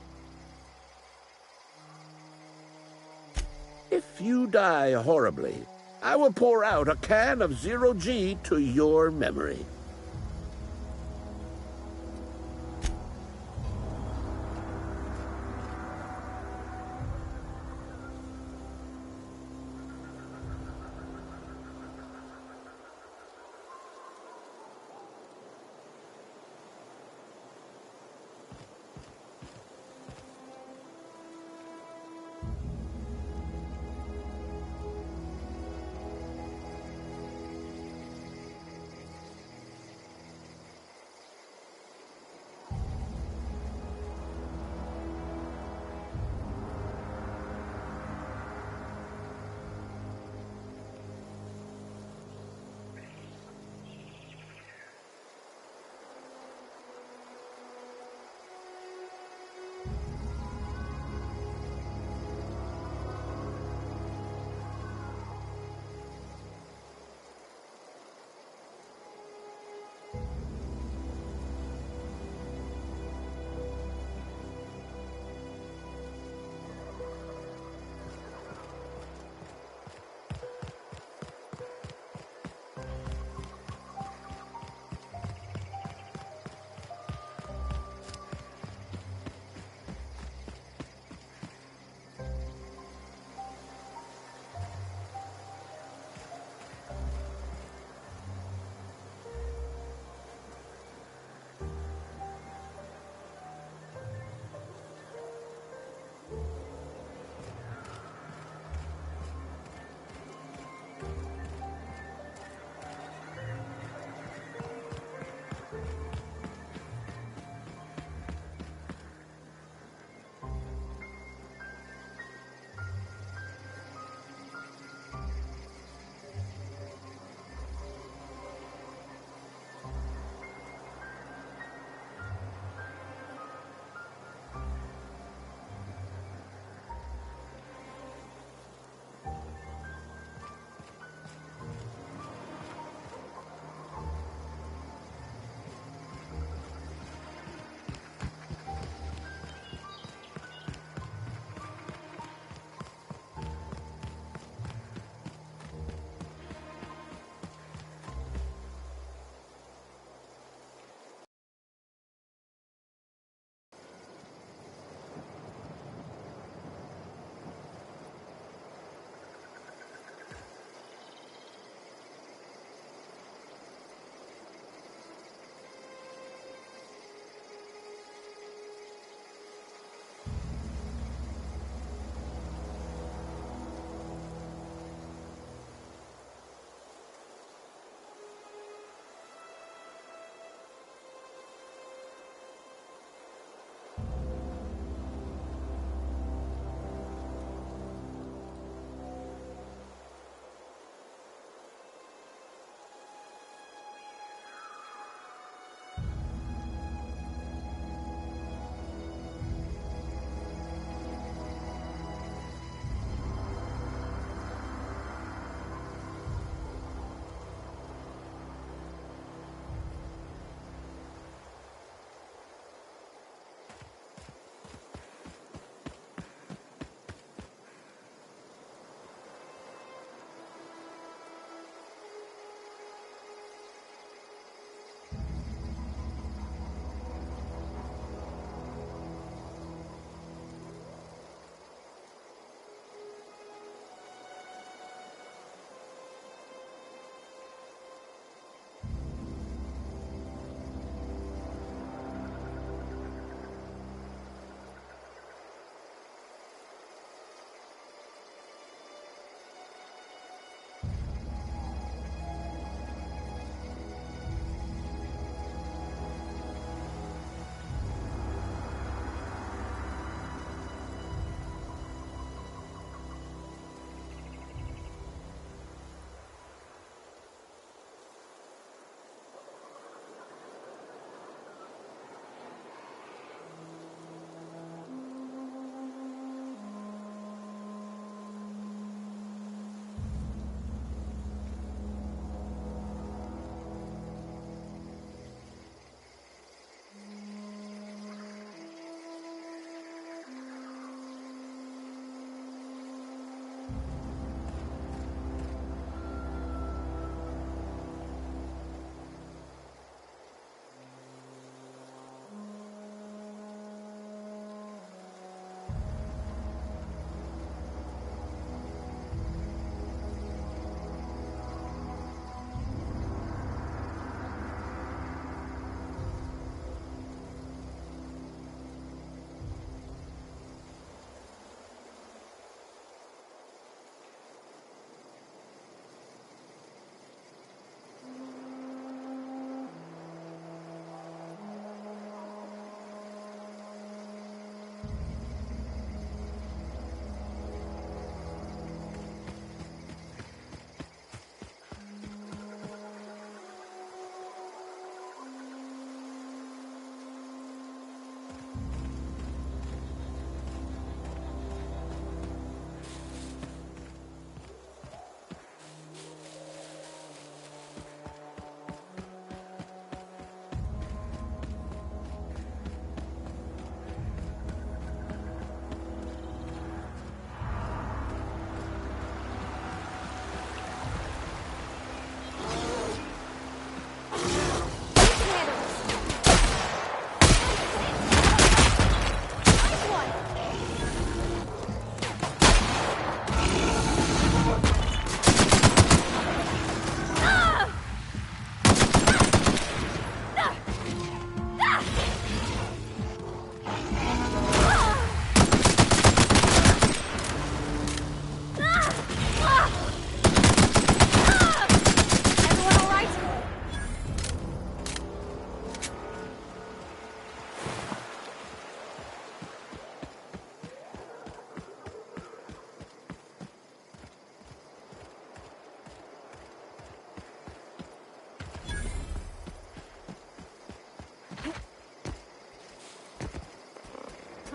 If you die horribly, I will pour out a can of Zero-G to your memory.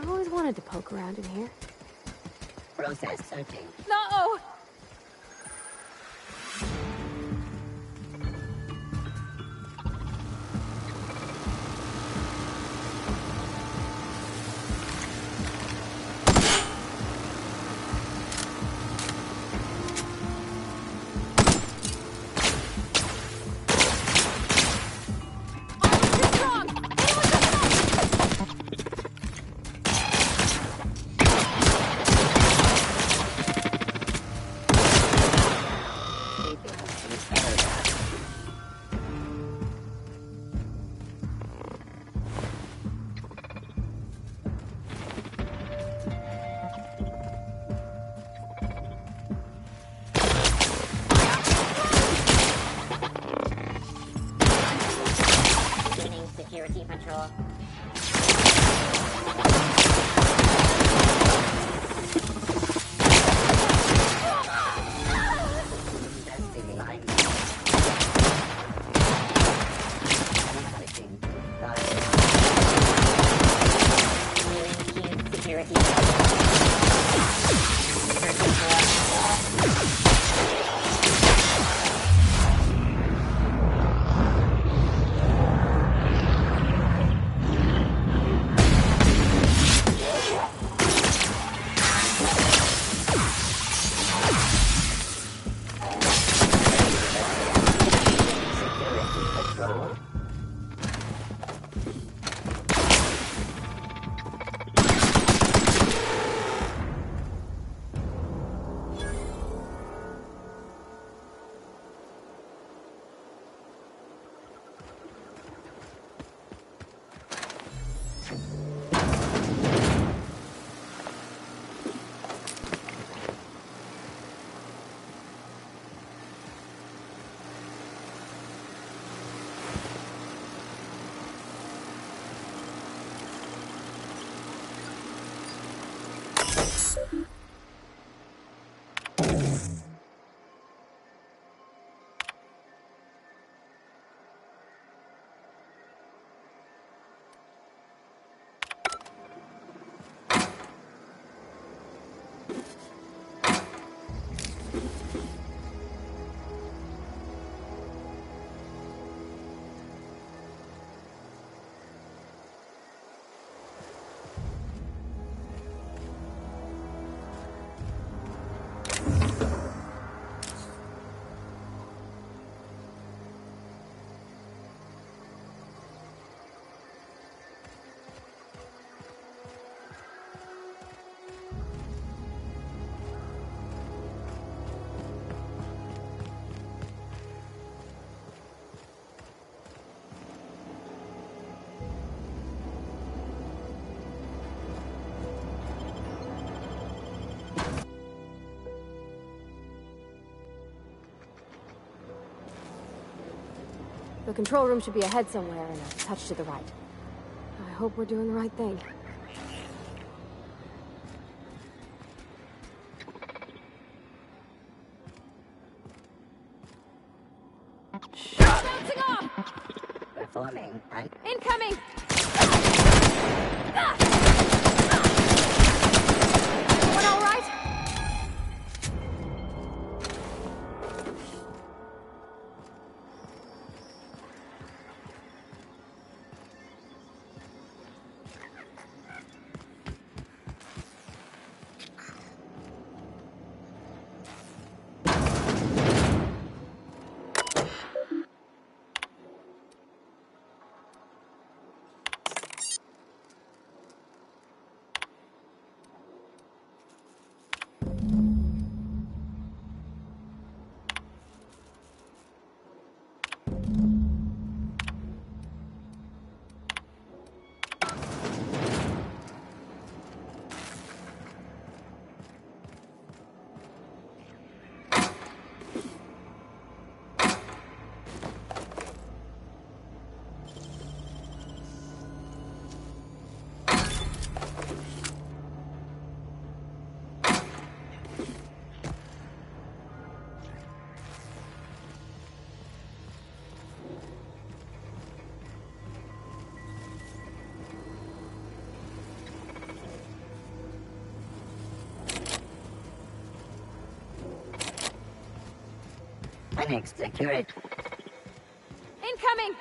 I've always wanted to poke around in here. Process searching. No! Security patrol. The control room should be ahead somewhere and a touch to the right. I hope we're doing the right thing. Bouncing off! Performing. Incoming! Everyone all right? Phoenix security. Incoming!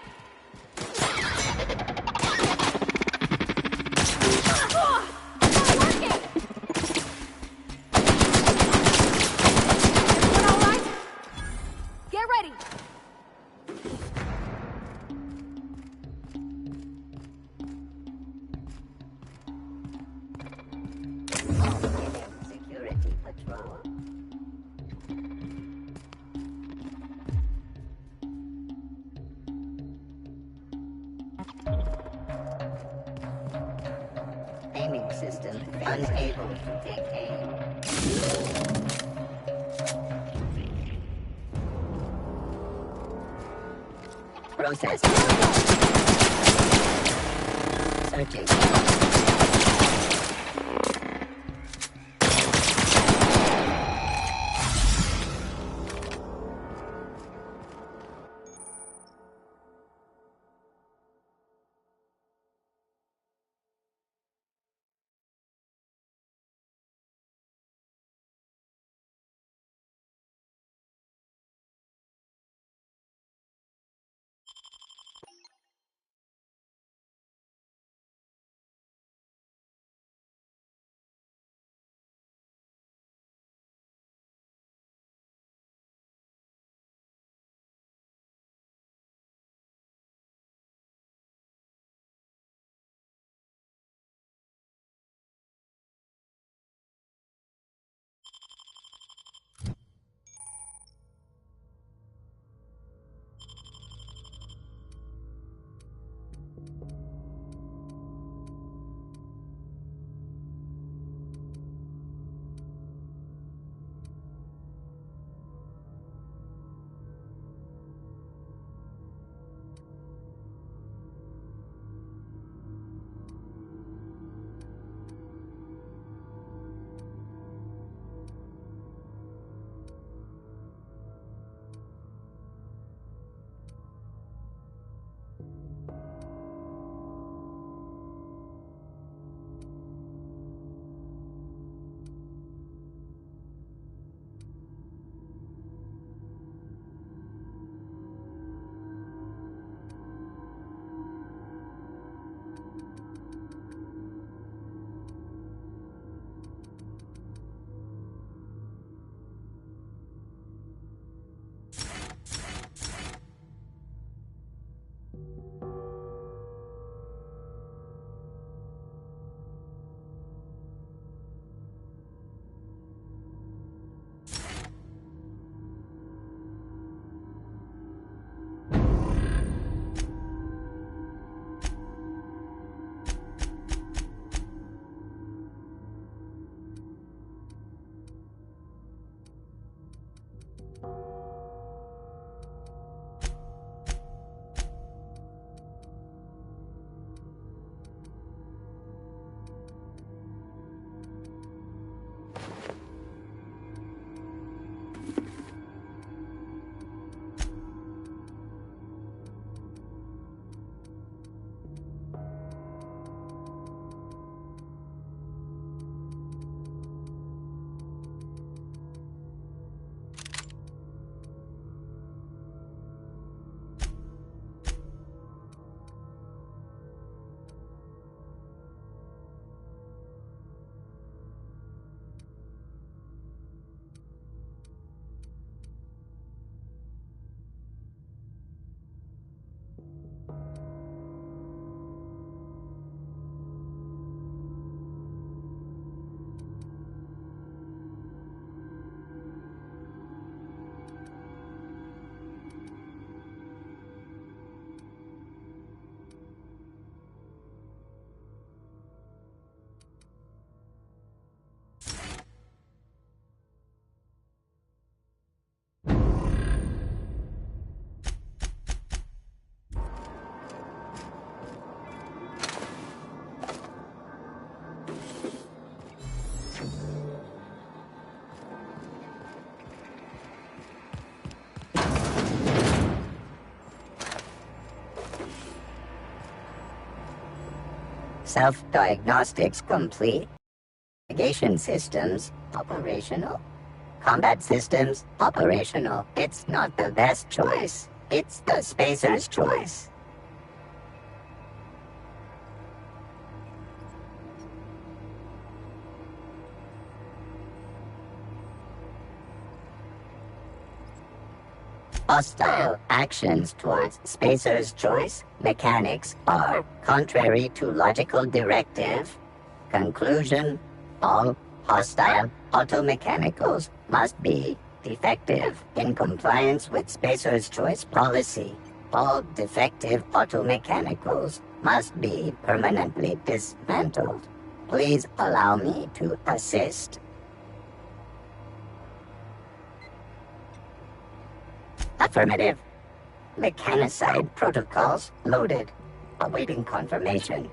Get ready! Security patrol. Aiming system unable to take aim. Process. Searching. Self-diagnostics complete. Navigation systems operational. Combat systems operational. It's not the best choice. It's the Spacer's choice. Hostile actions towards Spacer's choice mechanics are contrary to logical directive. Conclusion: all hostile automechanicals must be defective in compliance with Spacer's choice policy. All defective automechanicals must be permanently dismantled. Please allow me to assist. Affirmative. Mechanicide protocols loaded. Awaiting confirmation.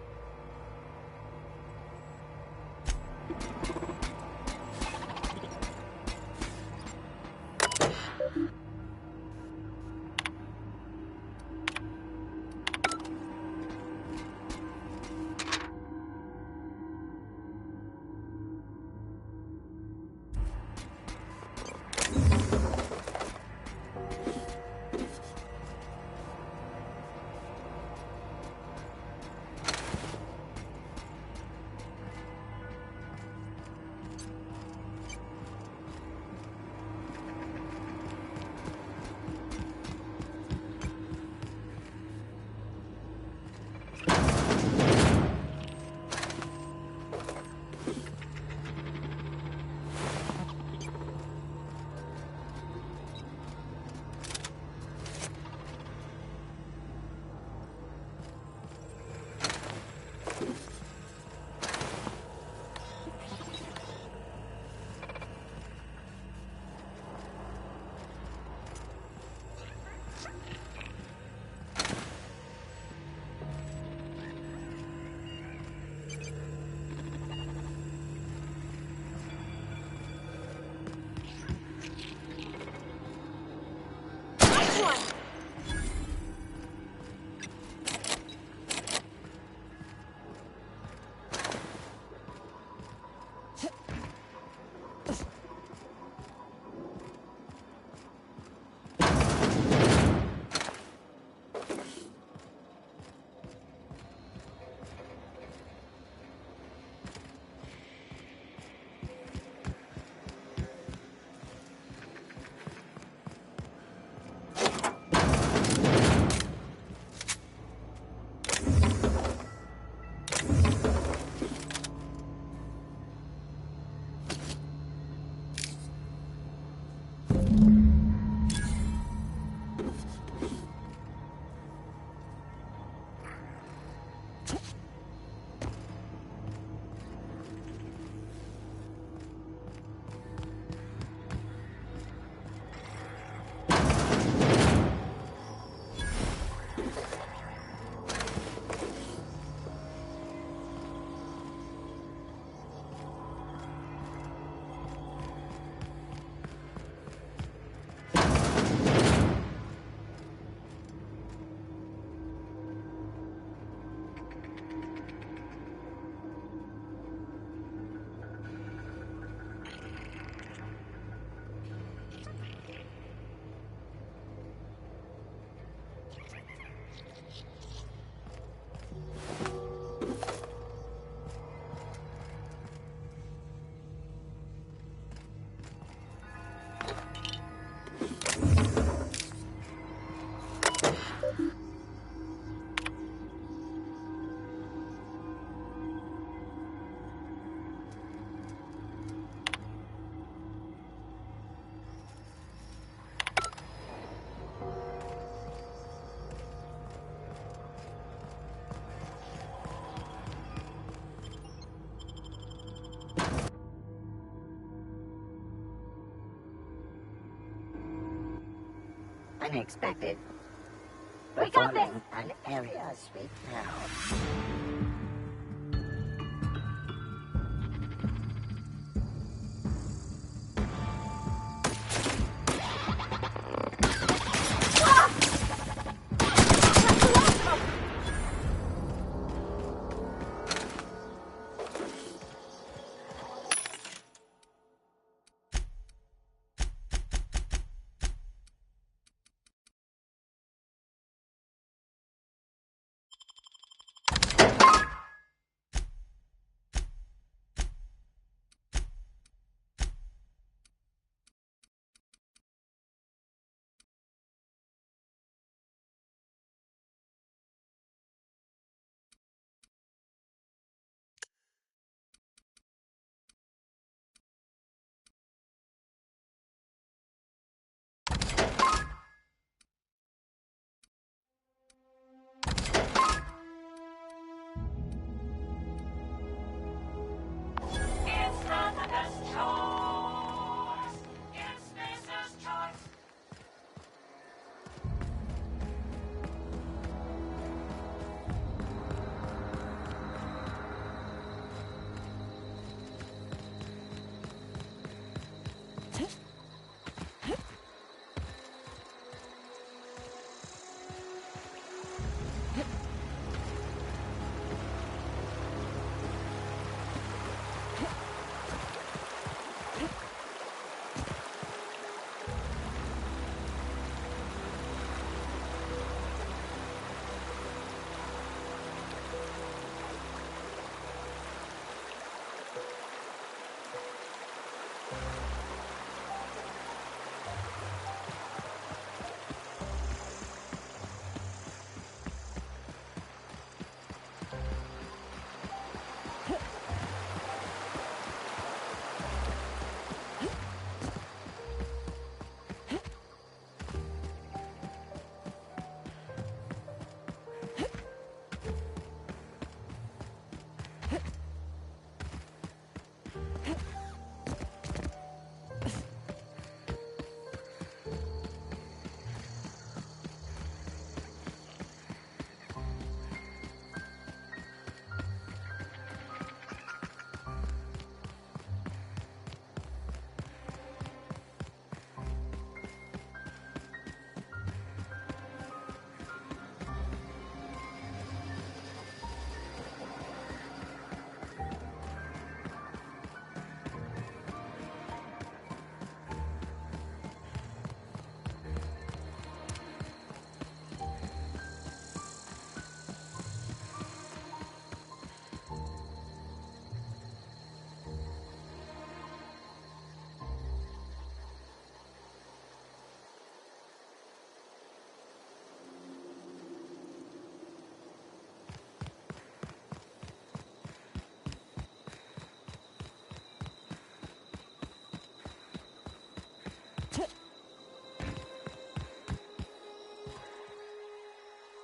Unexpected. Performing an area sweep now.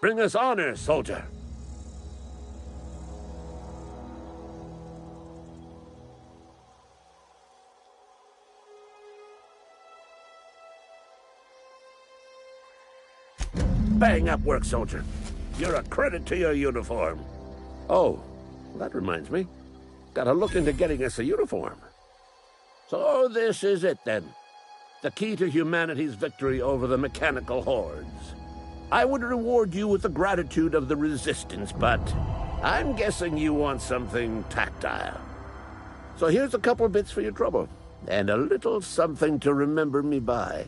Bring us honor, soldier. Bang up work, soldier. You're a credit to your uniform. Oh, that reminds me. Gotta look into getting us a uniform. So this is it, then. The key to humanity's victory over the mechanical hordes. I would reward you with the gratitude of the Resistance, but I'm guessing you want something tactile. So here's a couple bits for your trouble, and a little something to remember me by.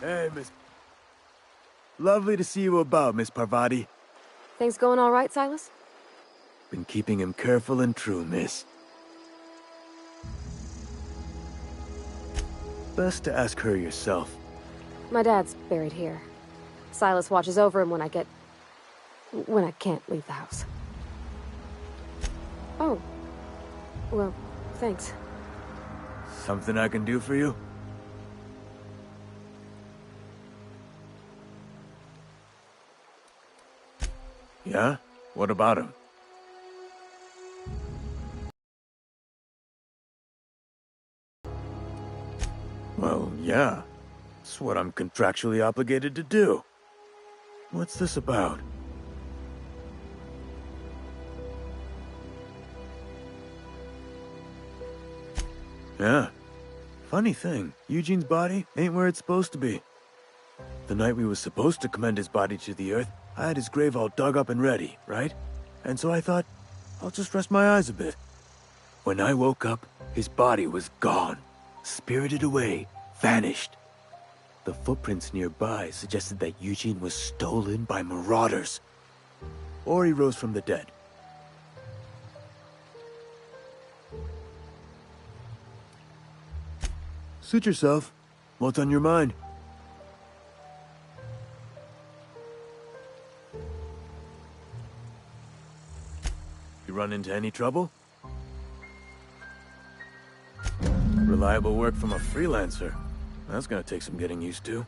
Hey, Miss... Lovely to see you about, Miss Parvati. Things going all right, Silas? Been keeping him careful and true, miss. Best to ask her yourself. My dad's buried here. Silas watches over him when I can't leave the house. Oh. Well, thanks. Something I can do for you? Yeah? What about him? Well, yeah. It's what I'm contractually obligated to do. What's this about? Yeah. Funny thing, Eugene's body ain't where it's supposed to be. The night we was supposed to commend his body to the earth, I had his grave all dug up and ready, right? And so I thought, I'll just rest my eyes a bit. When I woke up, his body was gone. Spirited away, vanished. The footprints nearby suggested that Eugene was stolen by marauders. Or he rose from the dead. Suit yourself. What's on your mind? You run into any trouble? Reliable work from a freelancer. That's gonna take some getting used to.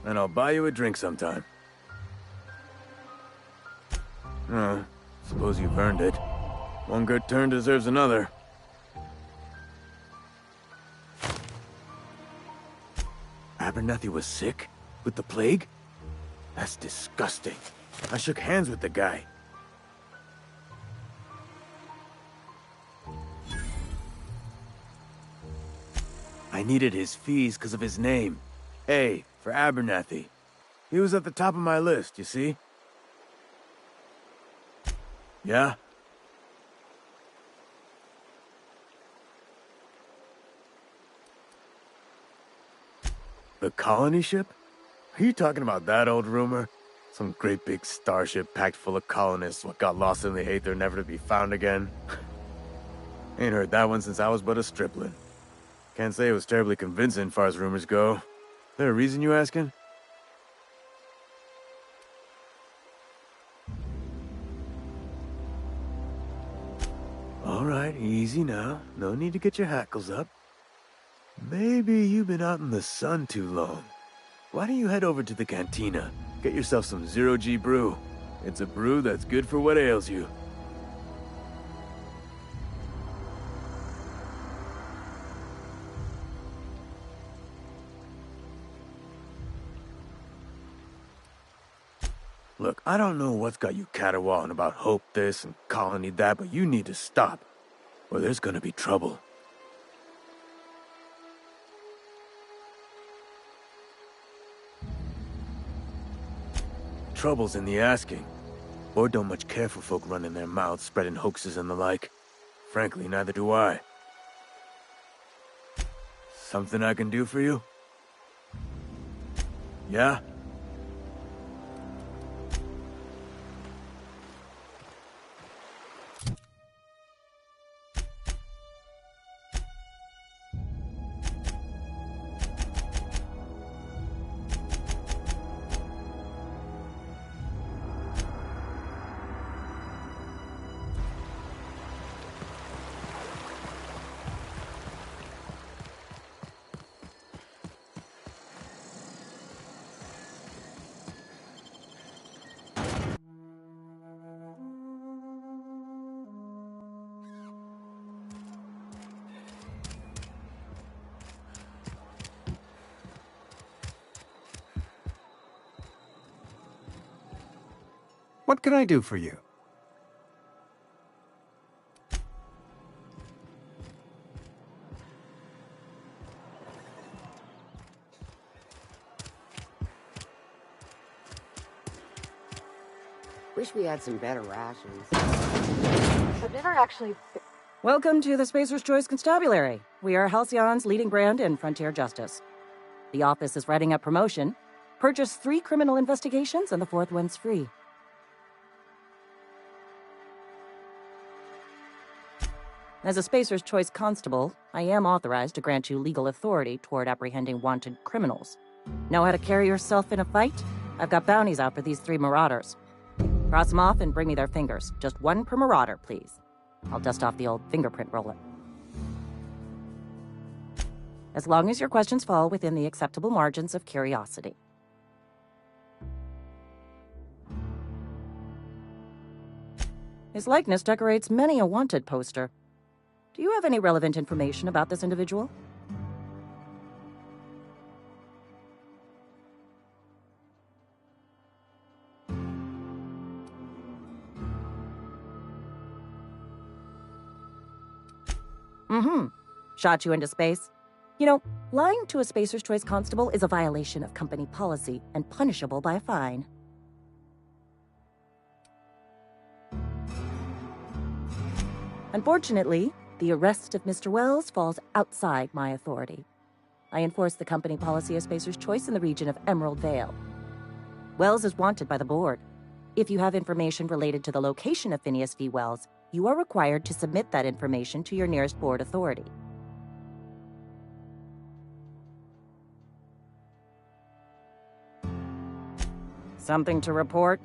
And I'll buy you a drink sometime. Oh, suppose you've earned it. One good turn deserves another. Abernathy was sick? With the plague? That's disgusting. I shook hands with the guy. I needed his fees because of his name. A, for Abernathy. He was at the top of my list, you see? Yeah? The colony ship? Are you talking about that old rumor? Some great big starship packed full of colonists what got lost in the aether never to be found again? Ain't heard that one since I was but a stripling. Can't say it was terribly convincing far as rumors go. There a reason you asking? All right, easy now. No need to get your hackles up. Maybe you've been out in the sun too long. Why don't you head over to the cantina? Get yourself some Zero-G brew. It's a brew that's good for what ails you. Look, I don't know what's got you caterwauling about hope this and colony that, but you need to stop, or there's gonna be trouble. Trouble's in the asking. Or don't much care for folk running their mouths, spreading hoaxes and the like. Frankly, neither do I. Something I can do for you? Yeah? What can I do for you? Wish we had some better rations. I've never actually... Welcome to the Spacer's Choice Constabulary. We are Halcyon's leading brand in frontier justice. The office is writing up promotion. Purchase 3 criminal investigations and the 4th one's free. As a Spacer's Choice Constable, I am authorized to grant you legal authority toward apprehending wanted criminals. Know how to carry yourself in a fight? I've got bounties out for these 3 marauders. Cross them off and bring me their fingers. Just 1 per marauder, please. I'll dust off the old fingerprint roller. As long as your questions fall within the acceptable margins of curiosity. His likeness decorates many a wanted poster. Do you have any relevant information about this individual? Shot you into space? You know, lying to a Spacer's Choice Constable is a violation of company policy and punishable by a fine. Unfortunately, the arrest of Mr. Wells falls outside my authority. I enforce the company policy of Spacer's Choice in the region of Emerald Vale. Wells is wanted by the board. If you have information related to the location of Phineas V. Wells, you are required to submit that information to your nearest board authority. Something to report?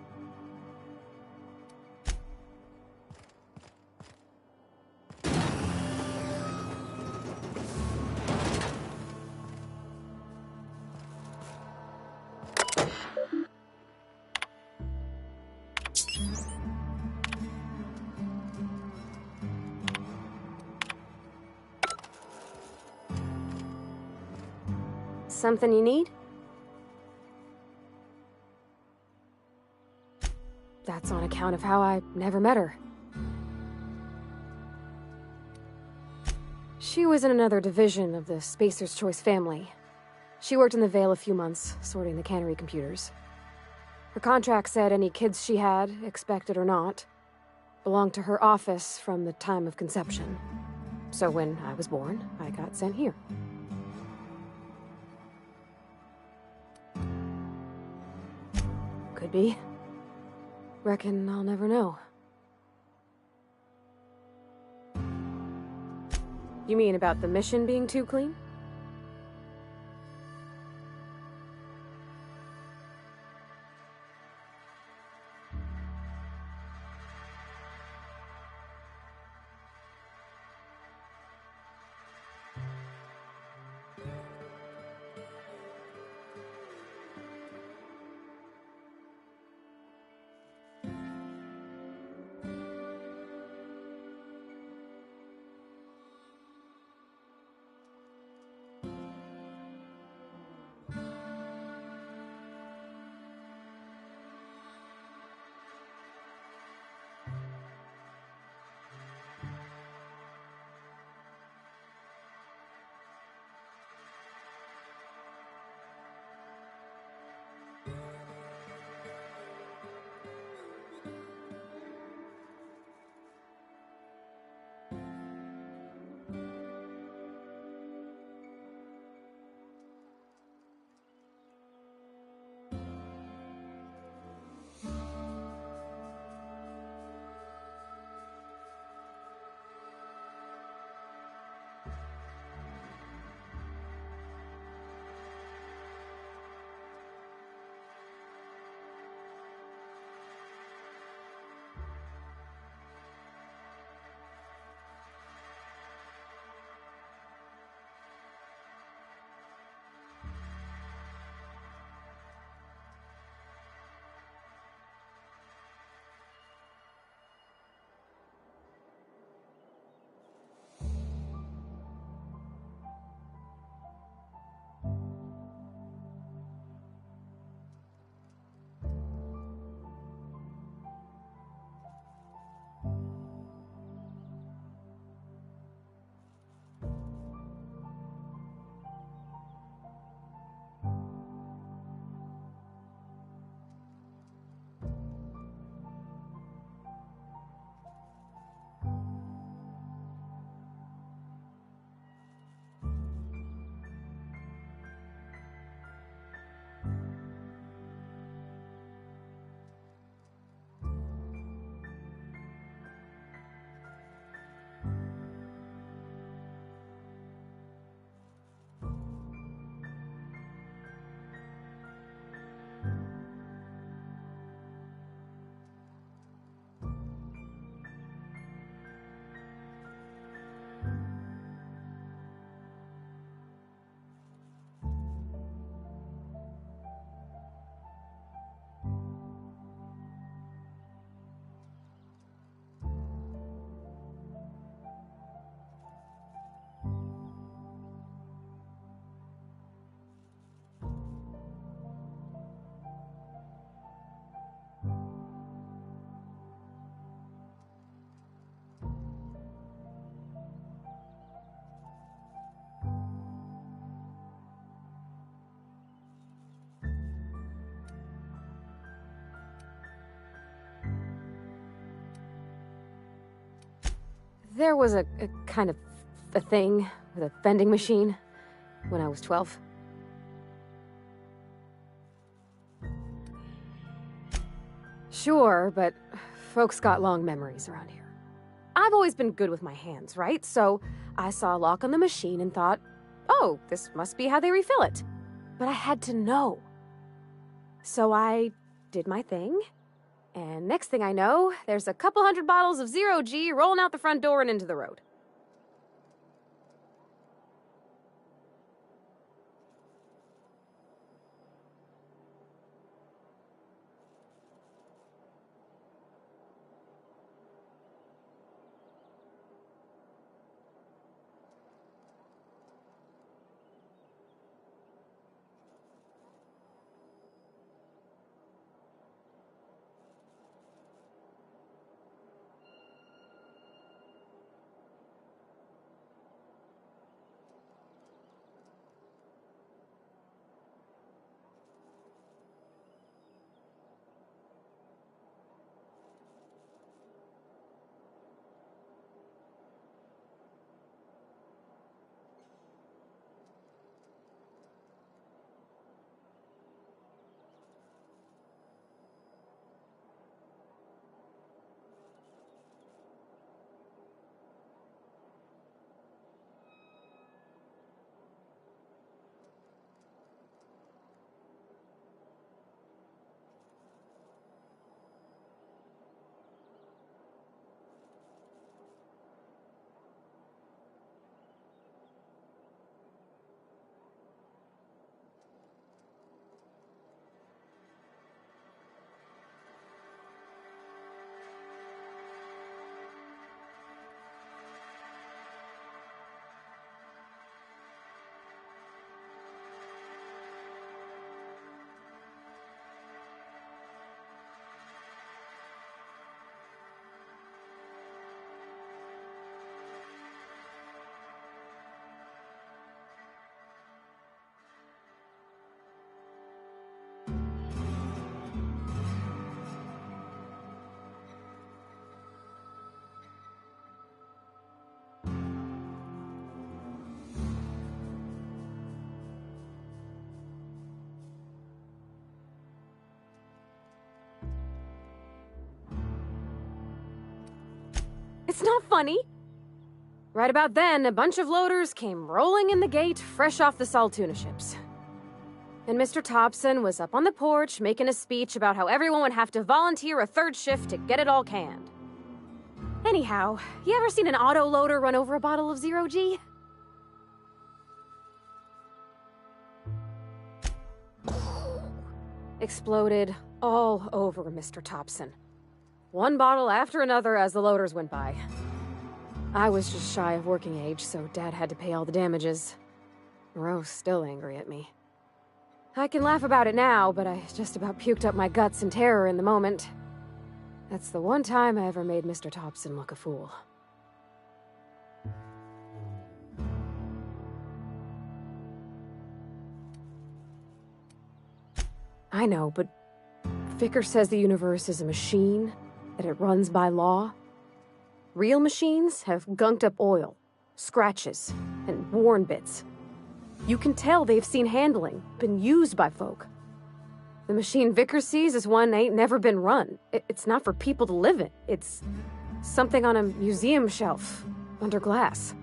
Something you need? That's on account of how I never met her. She was in another division of the Spacer's Choice family. She worked in the Vale a few months, sorting the cannery computers. Her contract said any kids she had, expected or not, belonged to her office from the time of conception. So when I was born, I got sent here. Could be. Reckon I'll never know. You mean about the mission being too clean? There was a kind of a thing with a vending machine when I was 12. Sure, but folks got long memories around here. I've always been good with my hands, right? So I saw a lock on the machine and thought, oh, this must be how they refill it. But I had to know. So I did my thing, and next thing I know, there's a couple hundred bottles of Zero G rolling out the front door and into the road. It's not funny. Right about then, a bunch of loaders came rolling in the gate, fresh off the Saltuna ships. And Mr. Thompson was up on the porch making a speech about how everyone would have to volunteer a third shift to get it all canned. Anyhow, you ever seen an auto loader run over a bottle of Zero G? Exploded all over Mr. Thompson. One bottle after another as the loaders went by. I was just shy of working age, so Dad had to pay all the damages. Moreau's still angry at me. I can laugh about it now, but I just about puked up my guts in terror in the moment. That's the one time I ever made Mr. Thompson look a fool. I know, but Vickers says the universe is a machine, that it runs by law. Real machines have gunked up oil, scratches, and worn bits. You can tell they've seen handling, been used by folk. The machine Vickers sees is one ain't never been run. It's not for people to live in. It's something on a museum shelf, under glass.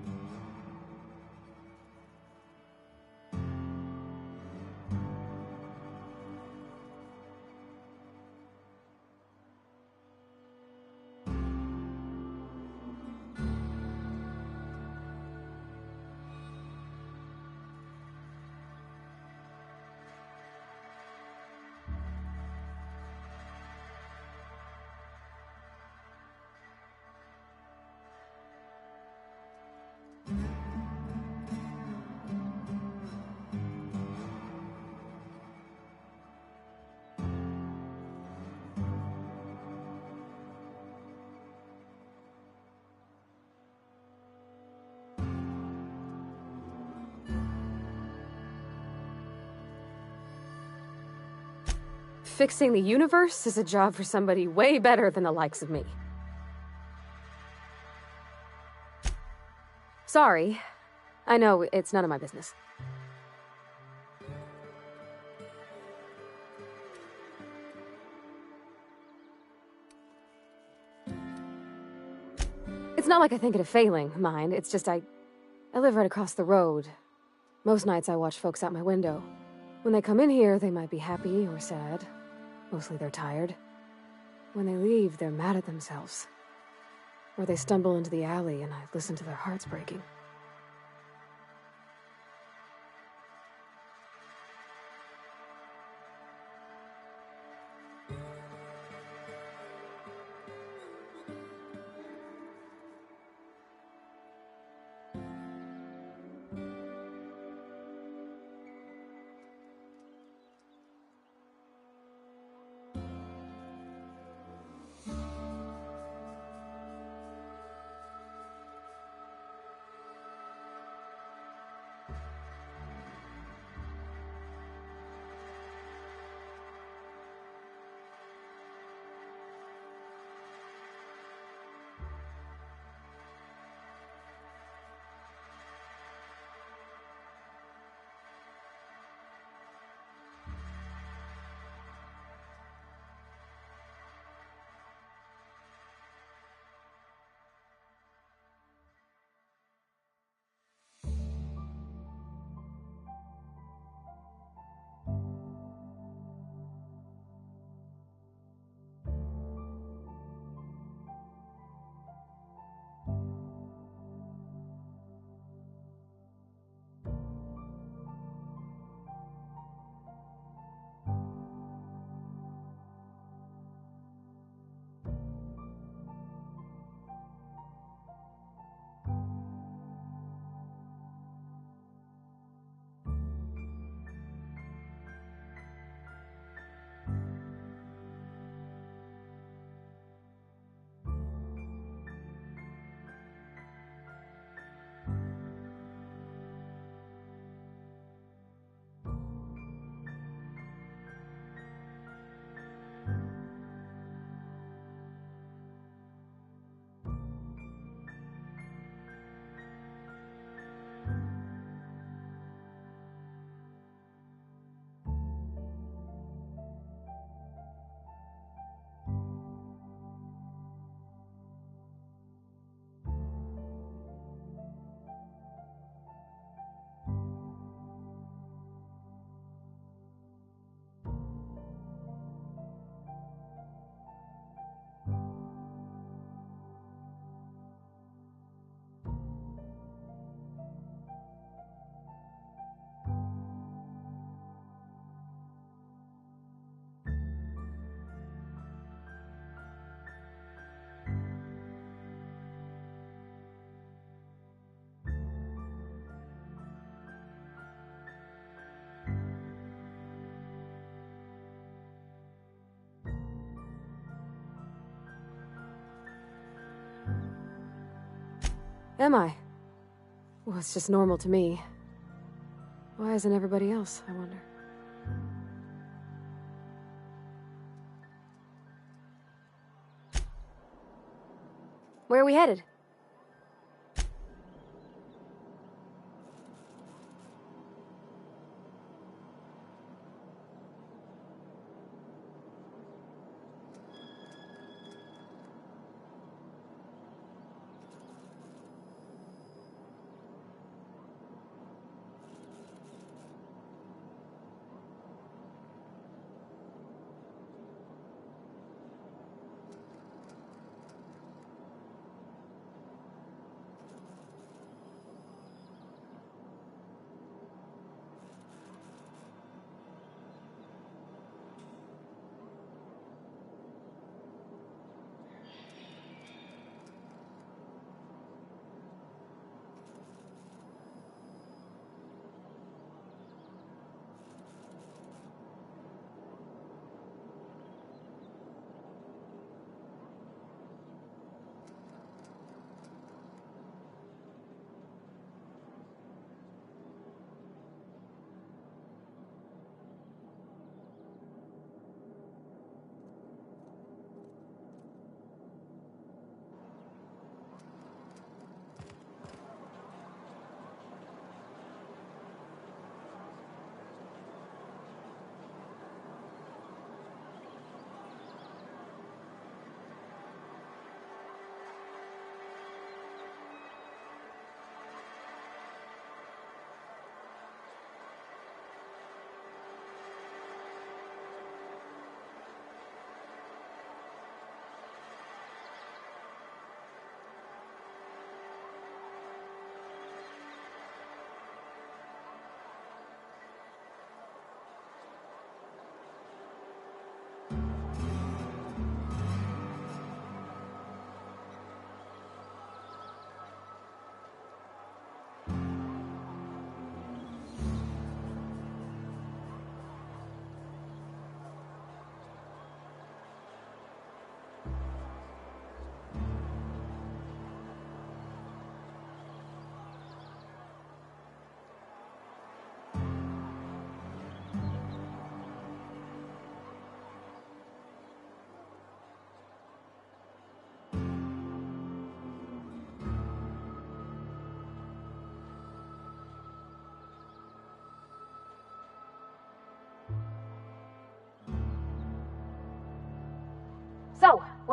Fixing the universe is a job for somebody way better than the likes of me. Sorry. I know, it's none of my business. It's not like I think it a failing, mind. It's just I live right across the road. Most nights I watch folks out my window. When they come in here, they might be happy or sad. Mostly they're tired. When they leave, they're mad at themselves. Or they stumble into the alley and I listen to their hearts breaking. Am I? Well, it's just normal to me. Why isn't everybody else, I wonder? Where are we headed?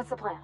What's the plan?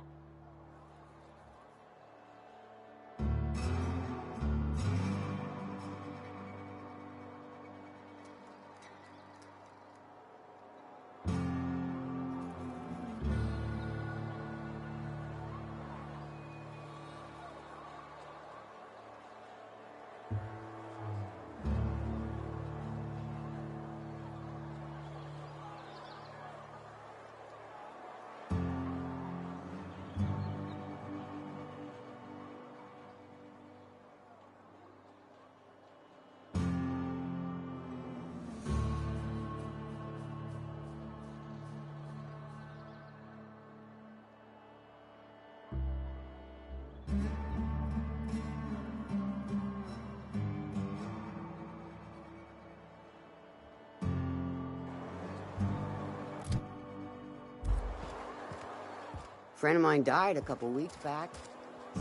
Friend of mine died a couple weeks back.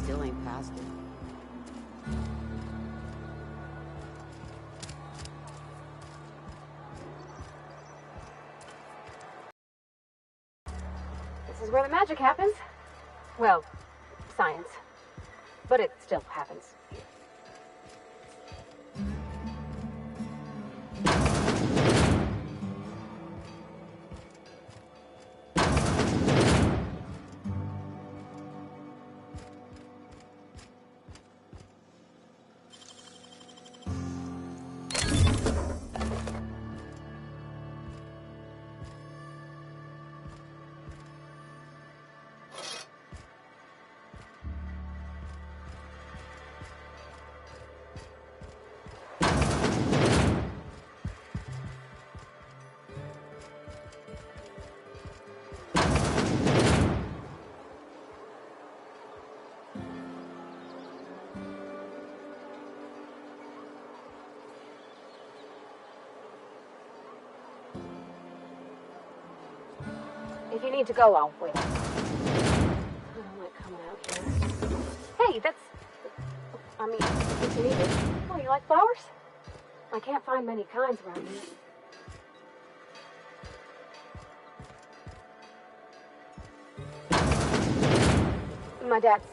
Still ain't past it. This is where the magic happens. Well, science. But it still happens. If you need to go, I'll wait. I don't like coming out here. Hey, that's... I mean, if you need it. Oh, you like flowers? I can't find many kinds around here. My dad's...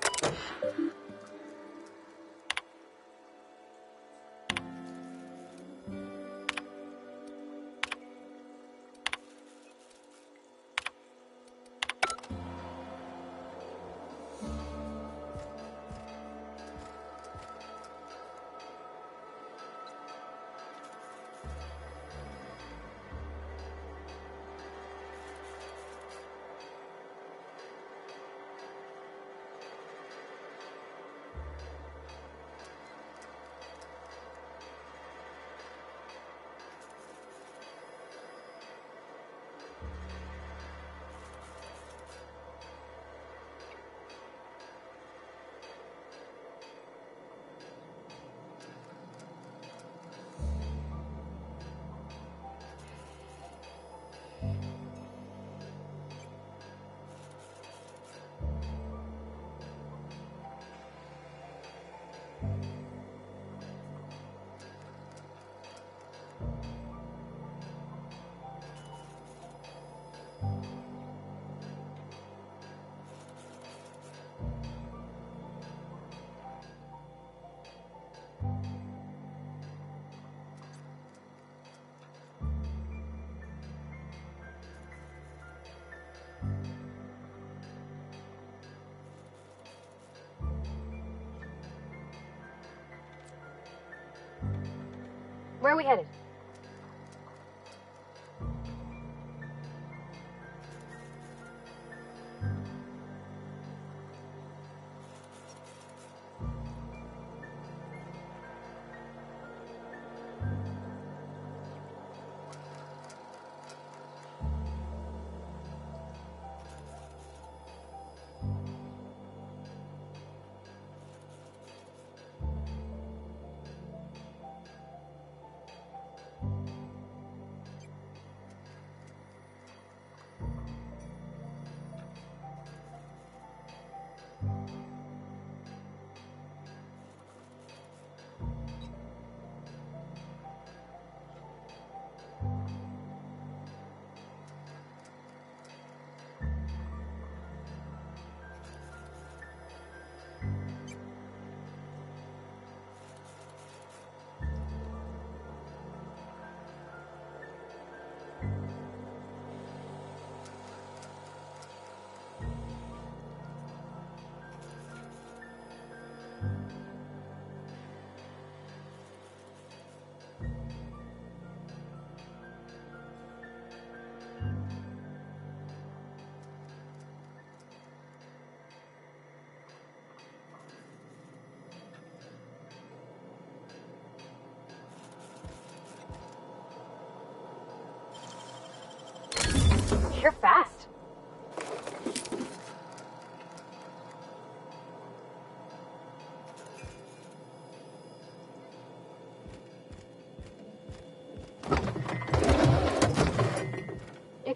Where are we headed?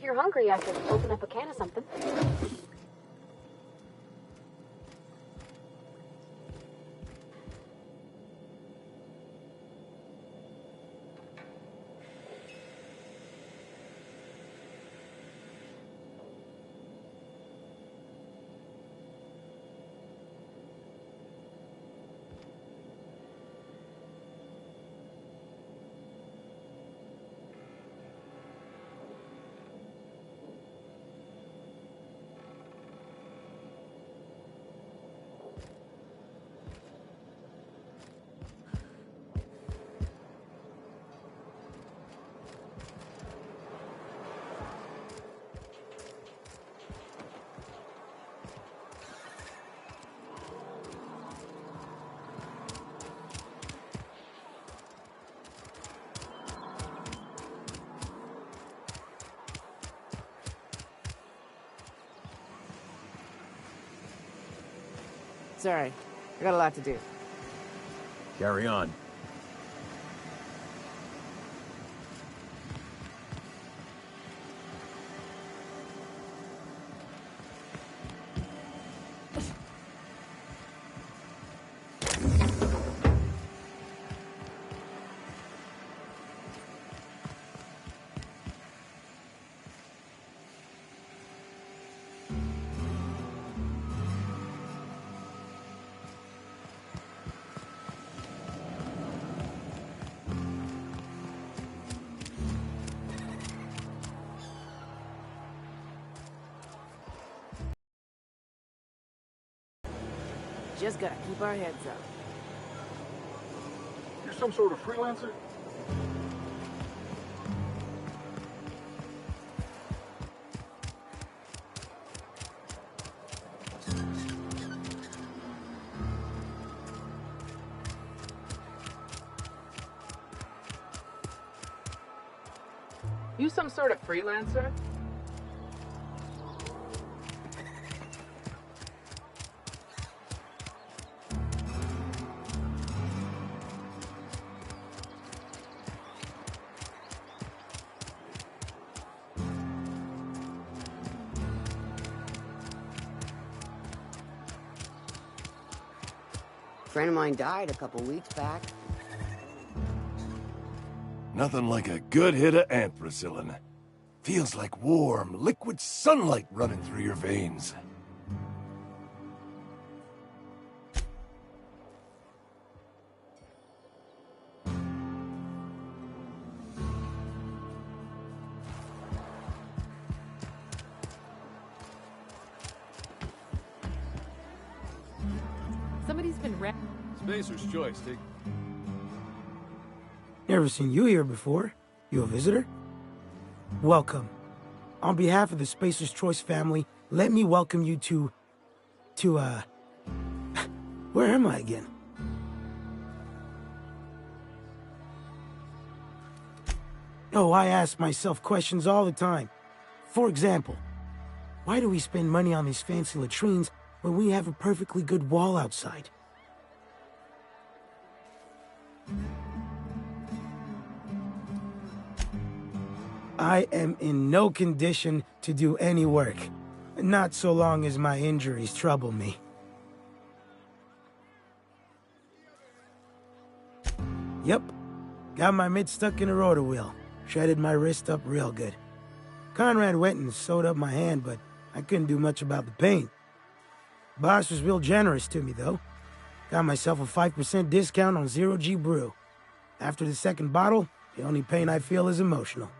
you're hungry, I could open up a can of something. Sorry, I got a lot to do. Carry on. Just gotta keep our heads up. You're some sort of freelancer? You some sort of freelancer? A friend of mine died a couple weeks back. Nothing like a good hit of ampicillin. Feels like warm, liquid sunlight running through your veins. Somebody's been wrecked. Spacer's choice. Take. Never seen you here before. You a visitor? Welcome. On behalf of the Spacer's Choice family, let me welcome you to, where am I again? Oh, I ask myself questions all the time. For example, why do we spend money on these fancy latrines when we have a perfectly good wall outside? I am in no condition to do any work. Not so long as my injuries trouble me. Yep. Got my mitt stuck in a rotor wheel. Shredded my wrist up real good. Conrad went and sewed up my hand, but I couldn't do much about the pain. Boss was real generous to me, though. Got myself a 5% discount on Zero G Brew. After the second bottle, the only pain I feel is emotional.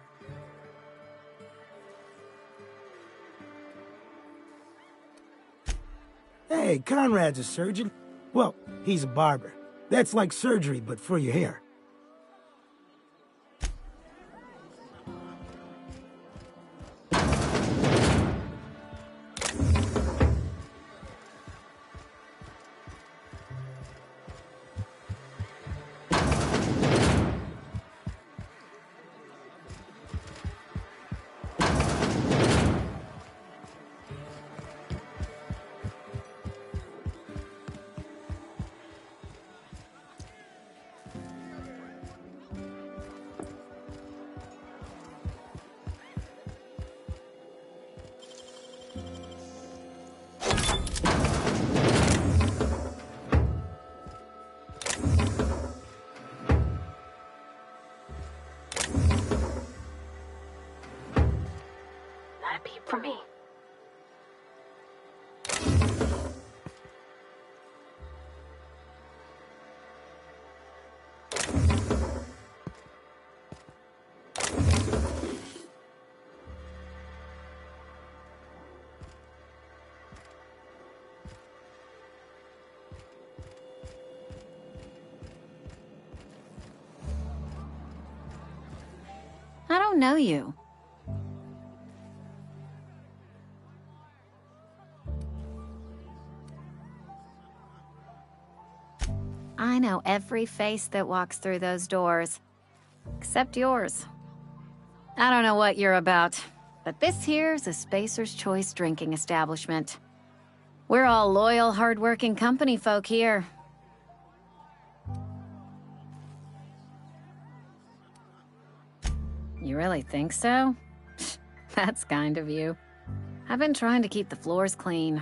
Hey, Conrad's a surgeon. Well, he's a barber. That's like surgery, but for your hair. for me. I don't know you. I know every face that walks through those doors. Except yours. I don't know what you're about, but this here's a Spacer's Choice drinking establishment. We're all loyal, hard-working company folk here. You really think so? That's kind of you. I've been trying to keep the floors clean.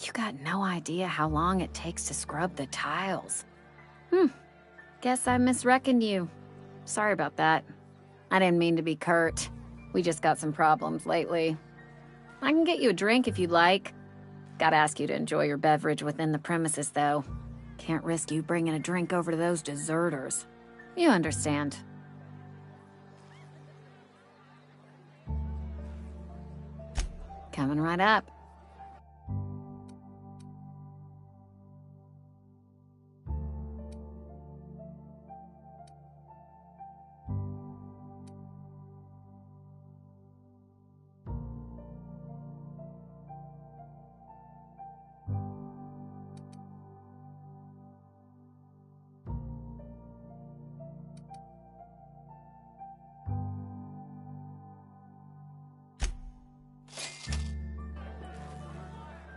You got no idea how long it takes to scrub the tiles. Guess I misreckoned you. Sorry about that. I didn't mean to be curt. We just got some problems lately. I can get you a drink if you'd like. Gotta ask you to enjoy your beverage within the premises, though. Can't risk you bringing a drink over to those deserters. You understand. Coming right up.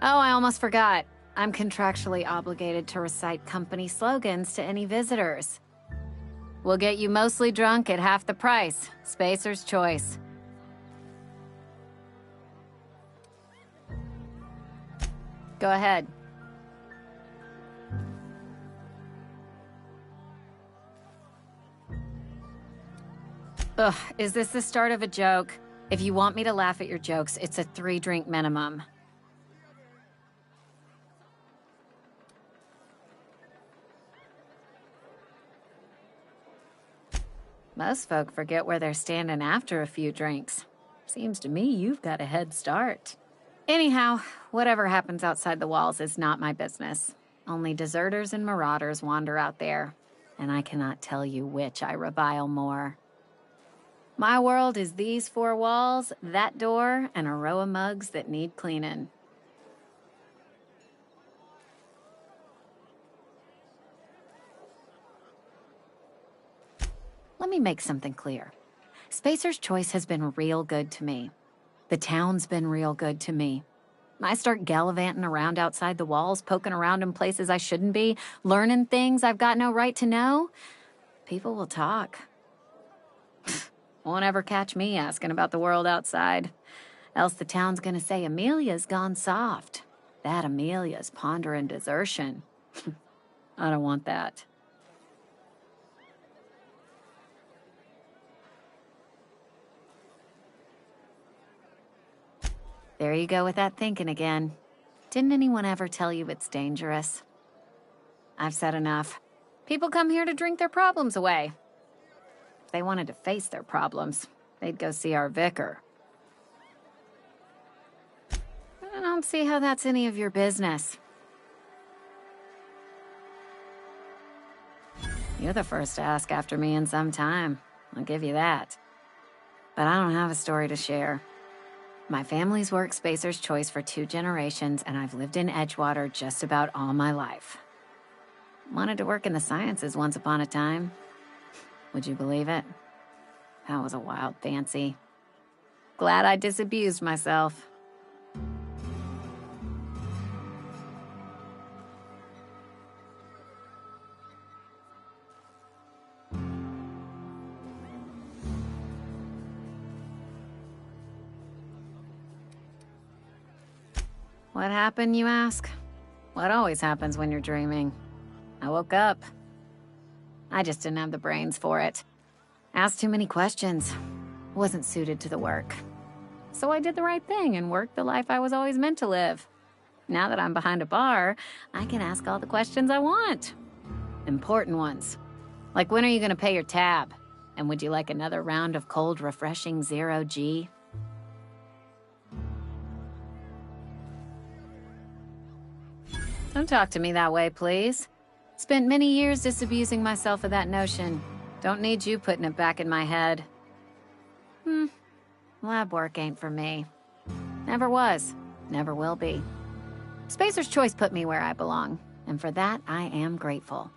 Oh, I almost forgot. I'm contractually obligated to recite company slogans to any visitors. We'll get you mostly drunk at half the price. Spacer's Choice. Go ahead. Ugh, is this the start of a joke? If you want me to laugh at your jokes, it's a 3-drink minimum. Most folk forget where they're standing after a few drinks. Seems to me you've got a head start. Anyhow, whatever happens outside the walls is not my business. Only deserters and marauders wander out there, and I cannot tell you which I revile more. My world is these 4 walls, that door, and a row of mugs that need cleaning. Let me make something clear. Spacer's Choice has been real good to me. The town's been real good to me. I start gallivanting around outside the walls, poking around in places I shouldn't be, learning things I've got no right to know. People will talk. Won't ever catch me asking about the world outside. Else the town's gonna say Amelia's gone soft. That Amelia's pondering desertion. I don't want that. There you go with that thinking again. Didn't anyone ever tell you it's dangerous? I've said enough. People come here to drink their problems away. If they wanted to face their problems, they'd go see our vicar. I don't see how that's any of your business. You're the first to ask after me in some time. I'll give you that. But I don't have a story to share. My family's worked Spacer's Choice for 2 generations, and I've lived in Edgewater just about all my life. Wanted to work in the sciences once upon a time. Would you believe it? That was a wild fancy. Glad I disabused myself. What happened, you ask? What always happens when you're dreaming. I woke up. I just didn't have the brains for it. Asked too many questions. Wasn't suited to the work. So I did the right thing and worked the life I was always meant to live. Now that I'm behind a bar, I can ask all the questions I want. Important ones. Like, when are you going to pay your tab? And would you like another round of cold, refreshing Zero G? Don't talk to me that way, please. Spent many years disabusing myself of that notion. Don't need you putting it back in my head. Lab work ain't for me. Never was. Never will be. Spacer's Choice put me where I belong, and for that, I am grateful.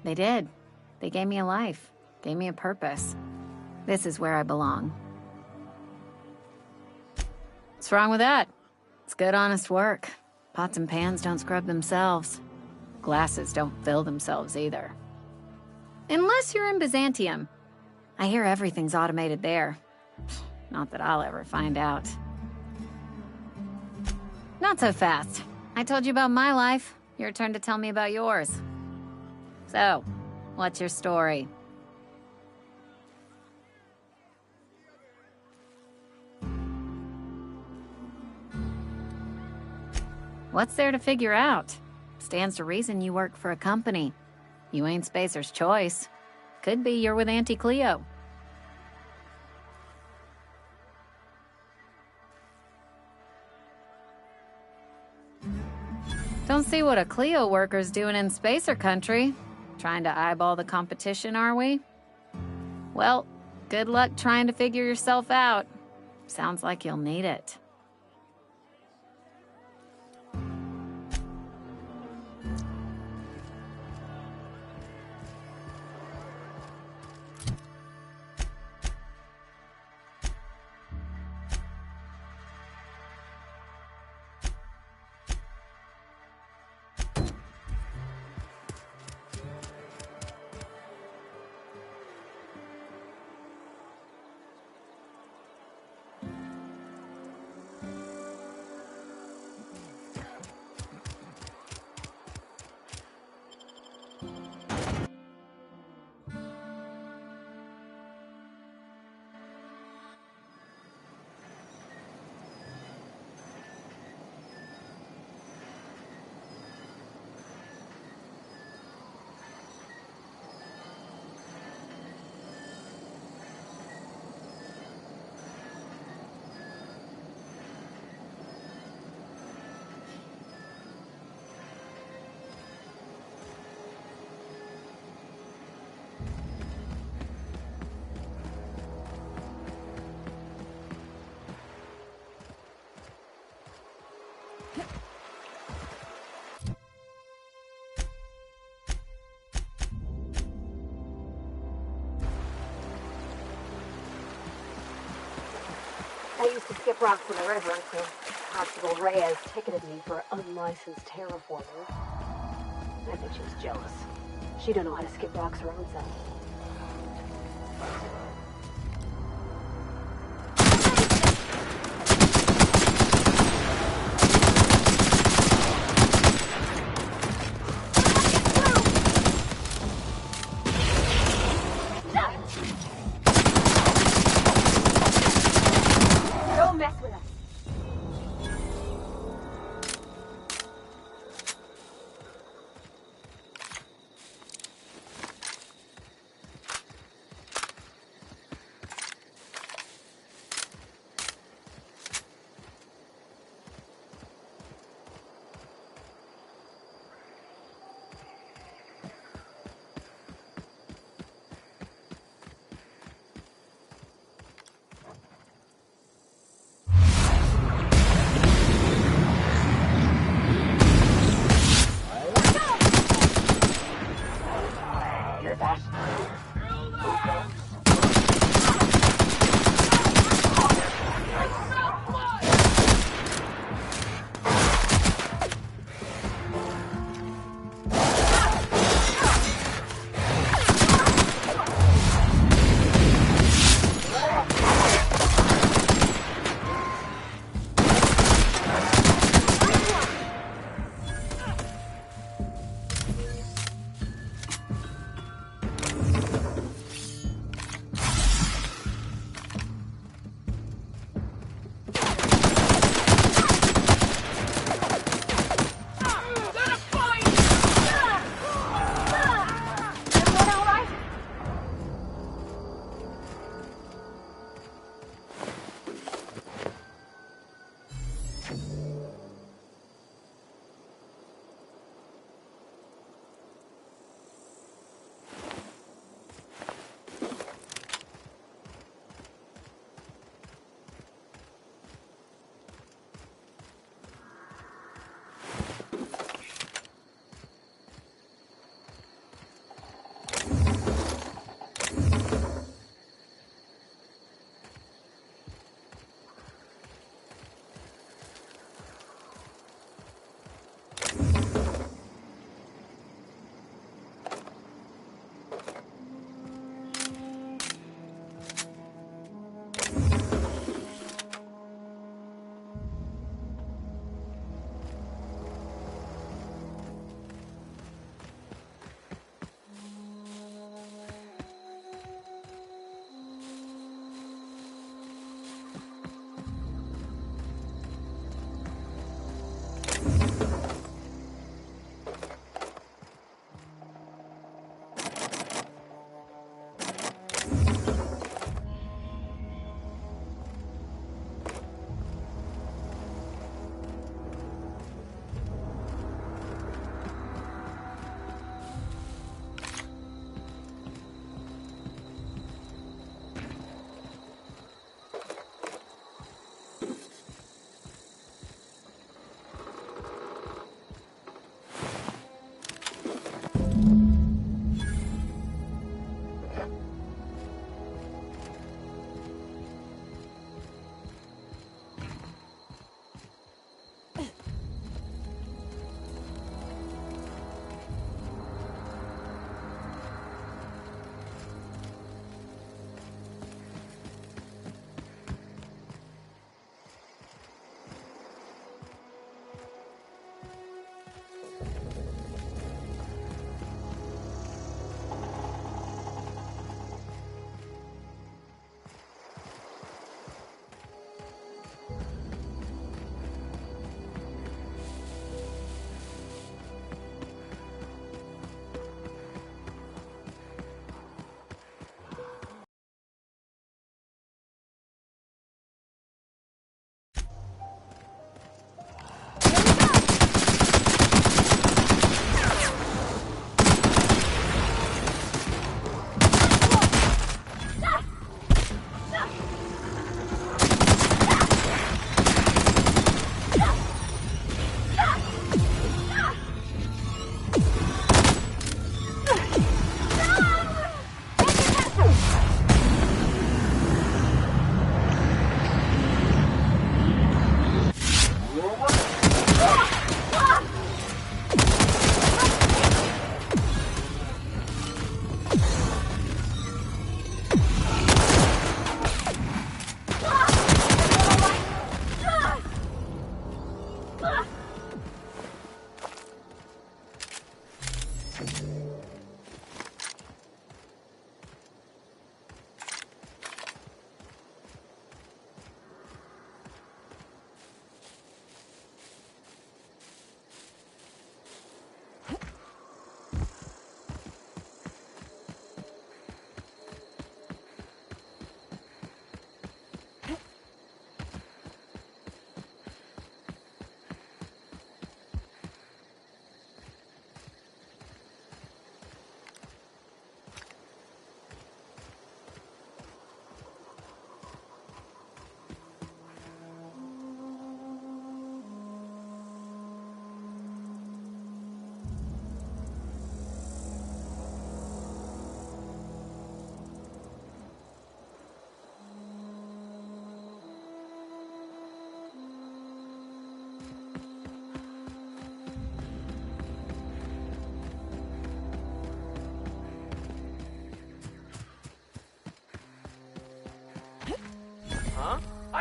They did. They gave me a life, gave me a purpose. This is where I belong. What's wrong with that? It's good, honest work. Pots and pans don't scrub themselves. Glasses don't fill themselves either. Unless you're in Byzantium. I hear everything's automated there. Not that I'll ever find out. Not so fast. I told you about my life. Your turn to tell me about yours. So, what's your story? What's there to figure out? Stands to reason you work for a company. You ain't Spacer's Choice. Could be you're with Auntie Cleo. Don't see what a Cleo worker's doing in Spacer country. Trying to eyeball the competition, are we? Well, good luck trying to figure yourself out. Sounds like you'll need it. I used to skip rocks in the river until Constable Reyes ticketed me for unlicensed terraforming. I think she was jealous. She don't know how to skip rocks her own self. Don't mess with us.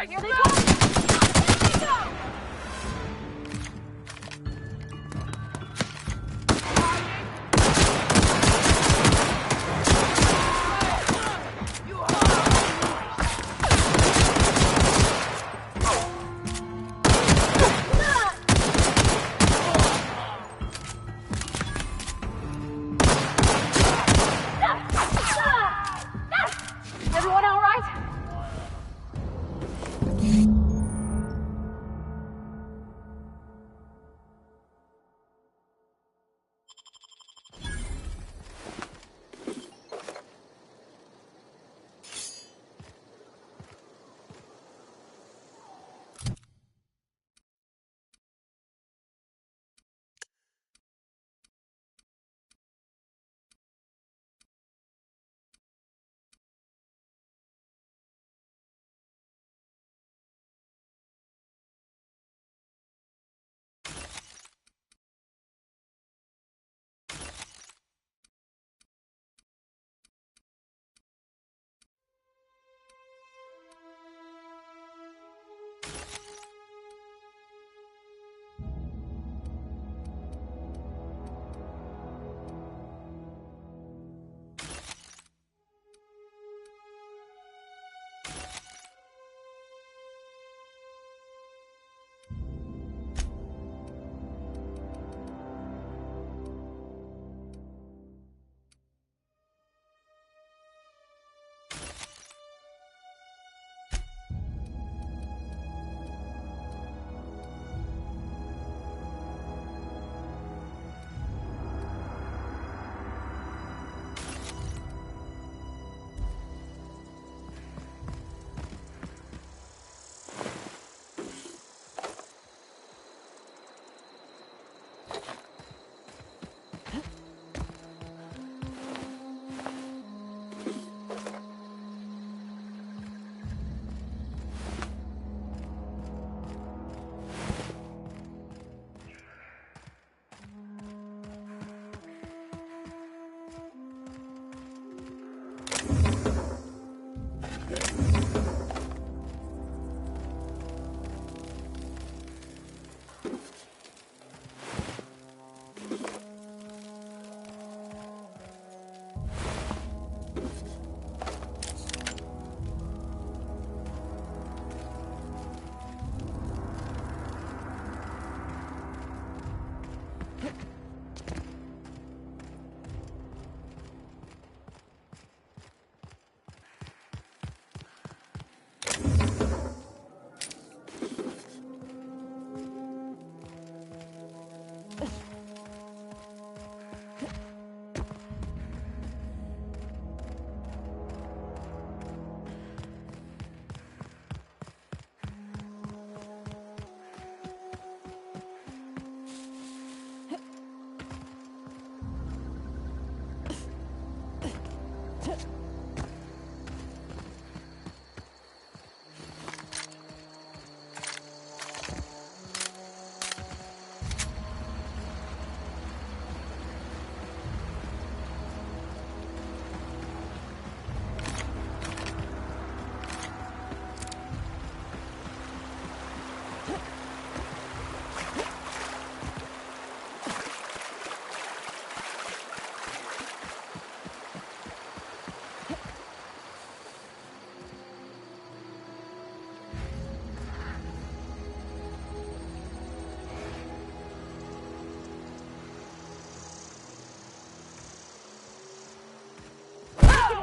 Here they go! Here they go! Everyone all right?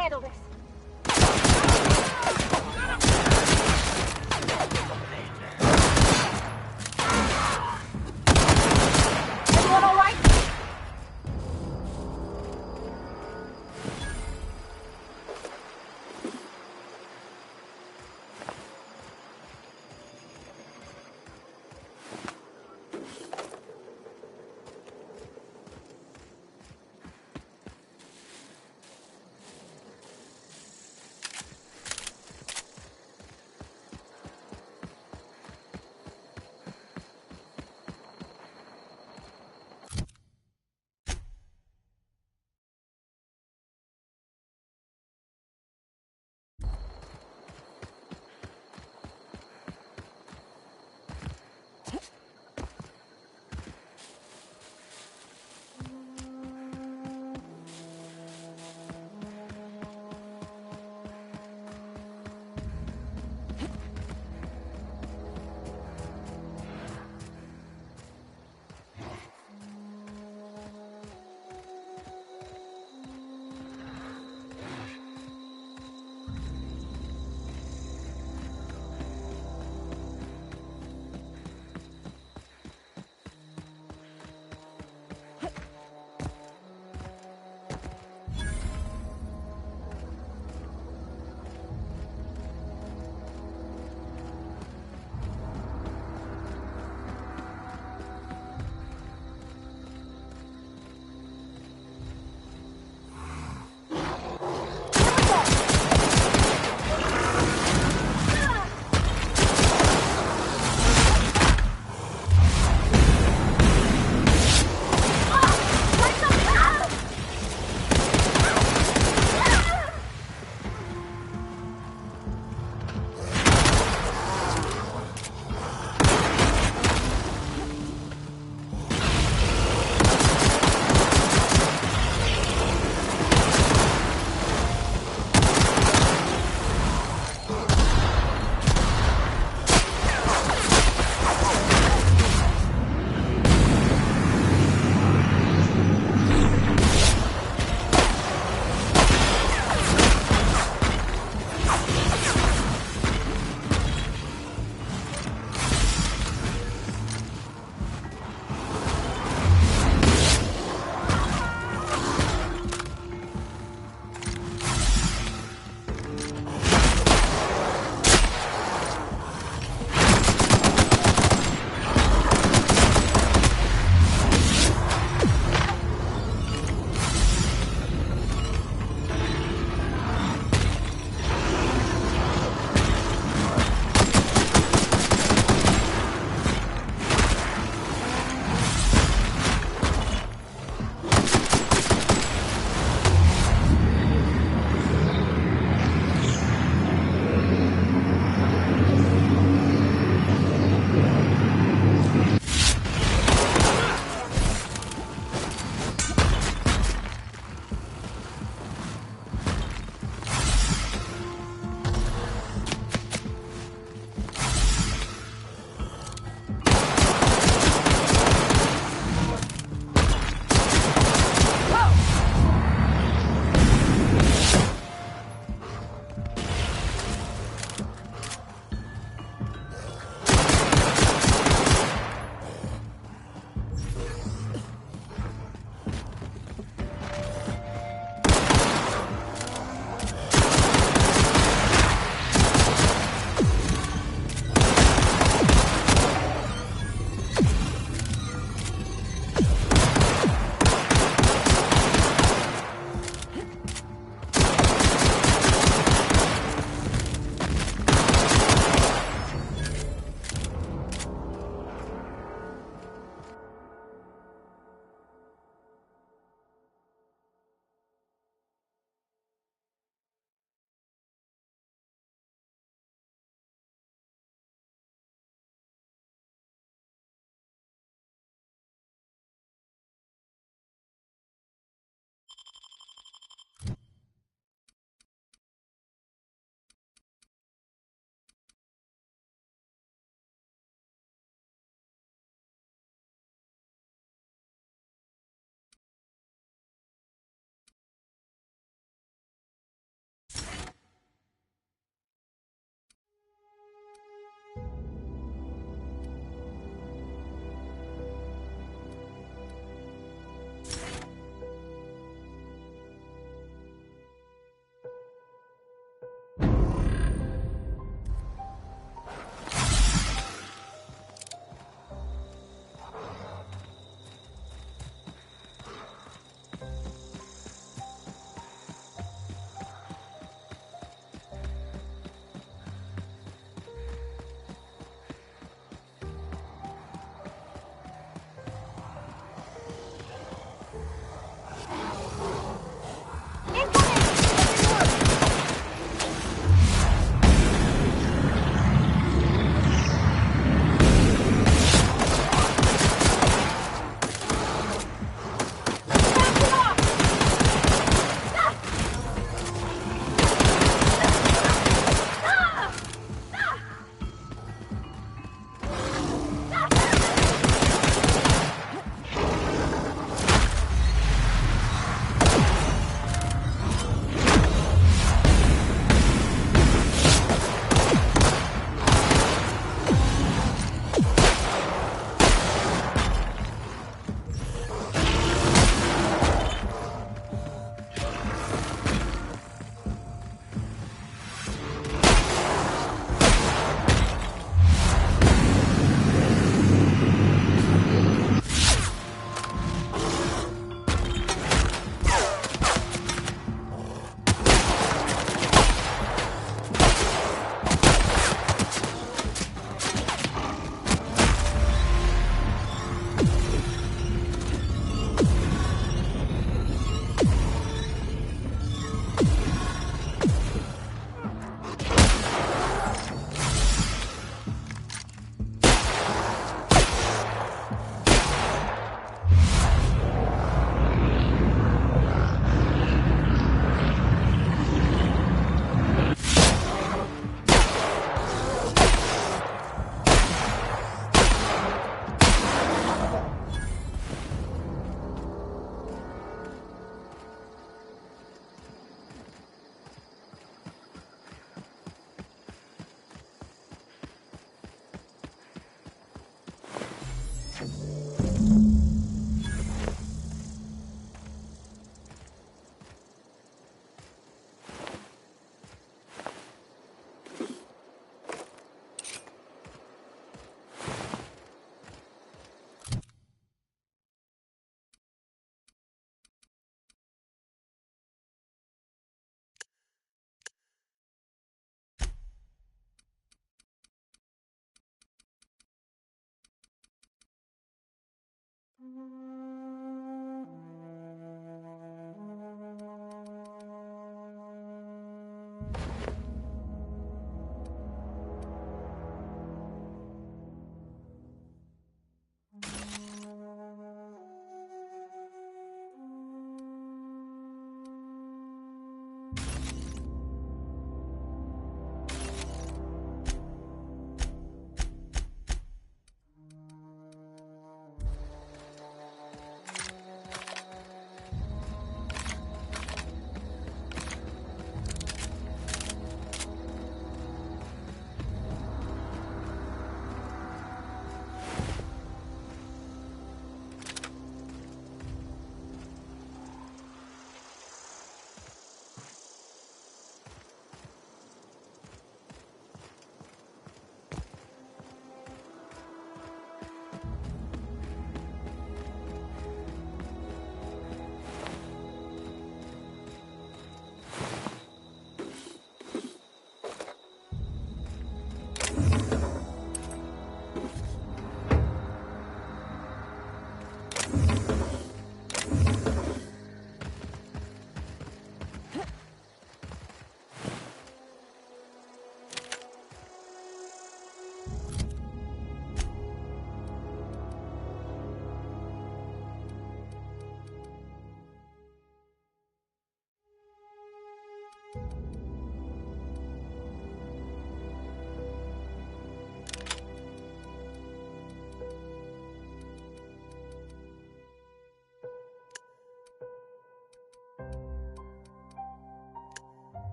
handle this. Everyone all right?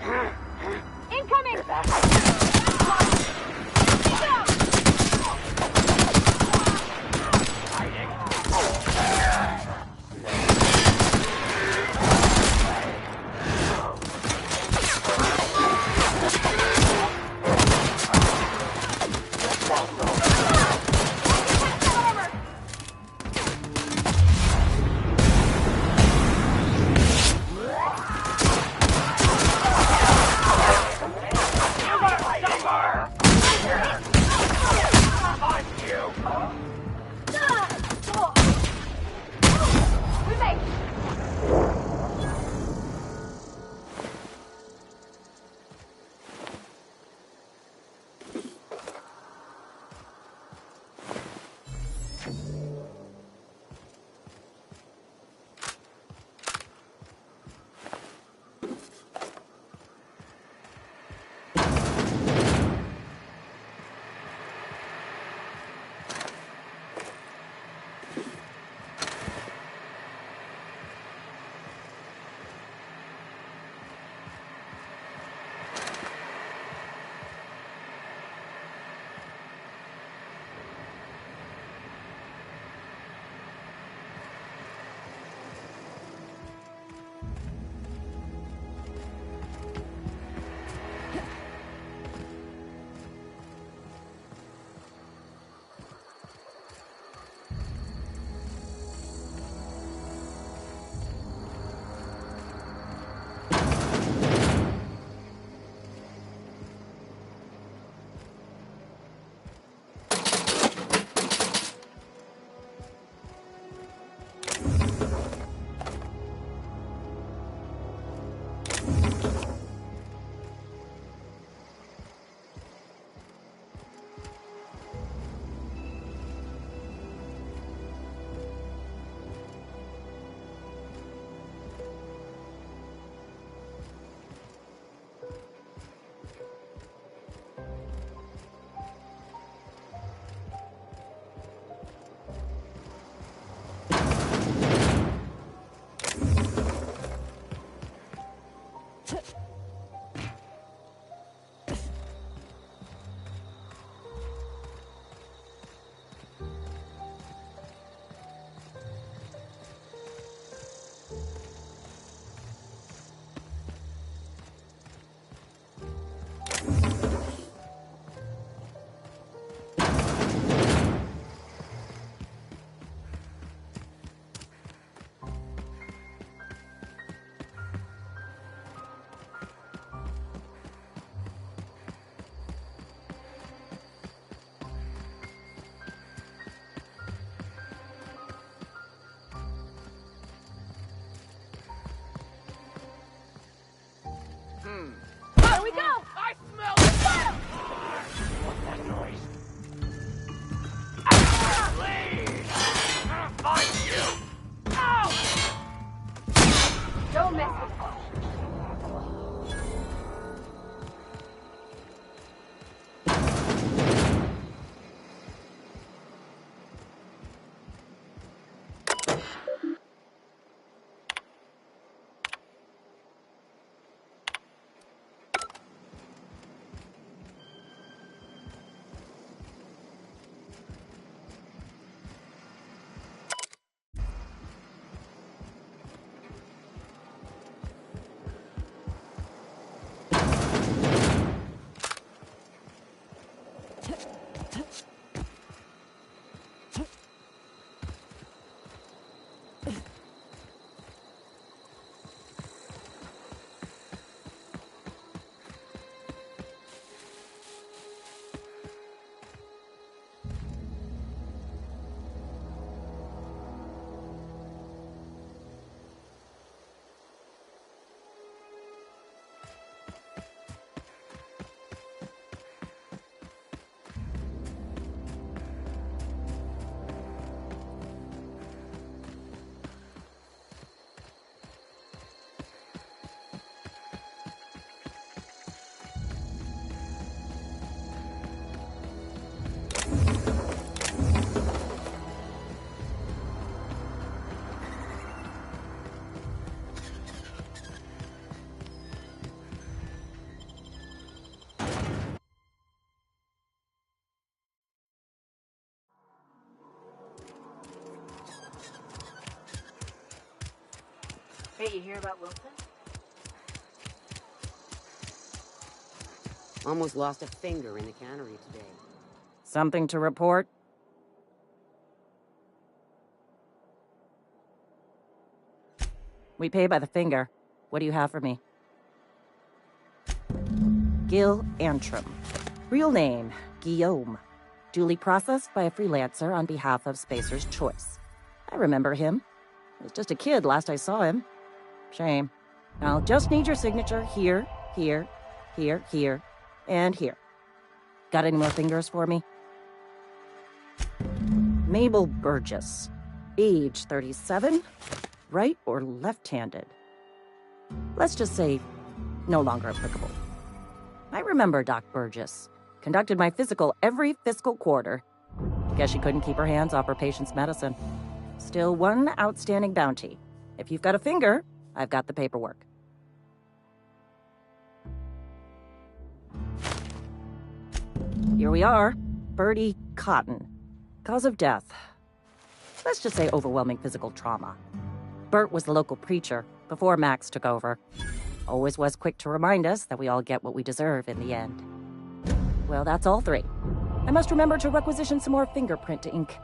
Incoming! you hear about Wilson? Almost lost a finger in the cannery today. Something to report? We pay by the finger. What do you have for me? Gil Antrim. Real name, Guillaume. Duly processed by a freelancer on behalf of Spacer's Choice. I remember him. I was just a kid last I saw him. Shame. I'll just need your signature here, here, here, here, and here. Got any more fingers for me? Mabel Burgess. Age 37. Right or left-handed? Let's just say no longer applicable. I remember Doc Burgess. Conducted my physical every fiscal quarter. Guess she couldn't keep her hands off her patient's medicine. Still one outstanding bounty. If you've got a finger, I've got the paperwork. Here we are. Bertie Cotton. Cause of death. Let's just say overwhelming physical trauma. Bert was the local preacher before Max took over. Always was quick to remind us that we all get what we deserve in the end. Well, that's all three. I must remember to requisition some more fingerprint ink.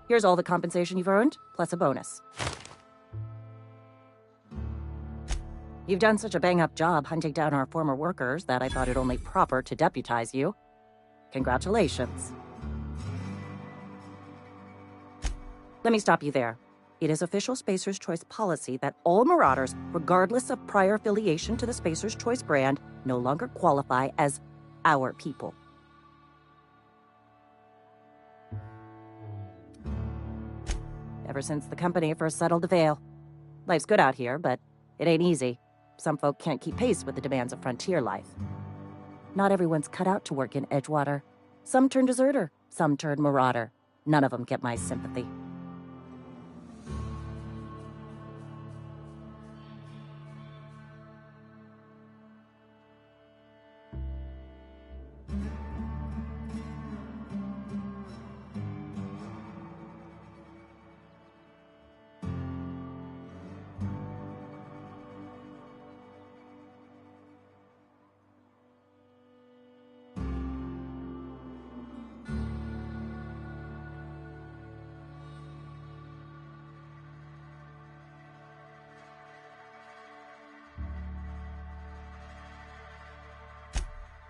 Here's all the compensation you've earned, plus a bonus. You've done such a bang-up job hunting down our former workers that I thought it only proper to deputize you. Congratulations. Let me stop you there. It is official Spacer's Choice policy that all Marauders, regardless of prior affiliation to the Spacer's Choice brand, no longer qualify as our people. Ever since the company first settled the Vale. Life's good out here, but it ain't easy. Some folk can't keep pace with the demands of frontier life. Not everyone's cut out to work in Edgewater. Some turn deserter, some turn marauder. None of them get my sympathy.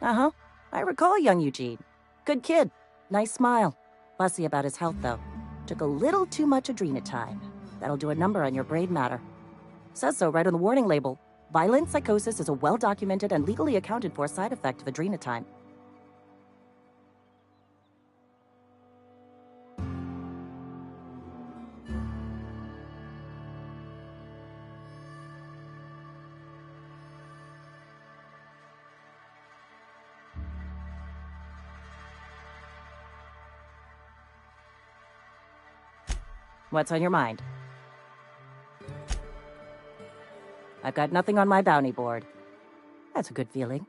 Uh-huh. I recall young Eugene. Good kid. Nice smile. Fussy about his health, though. Took a little too much adrenatime. That'll do a number on your brain matter. Says so right on the warning label. Violent psychosis is a well-documented and legally accounted for side effect of adrenatime. What's on your mind? I've got nothing on my bounty board. That's a good feeling.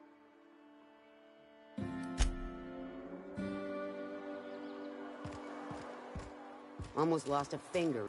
Almost lost a finger.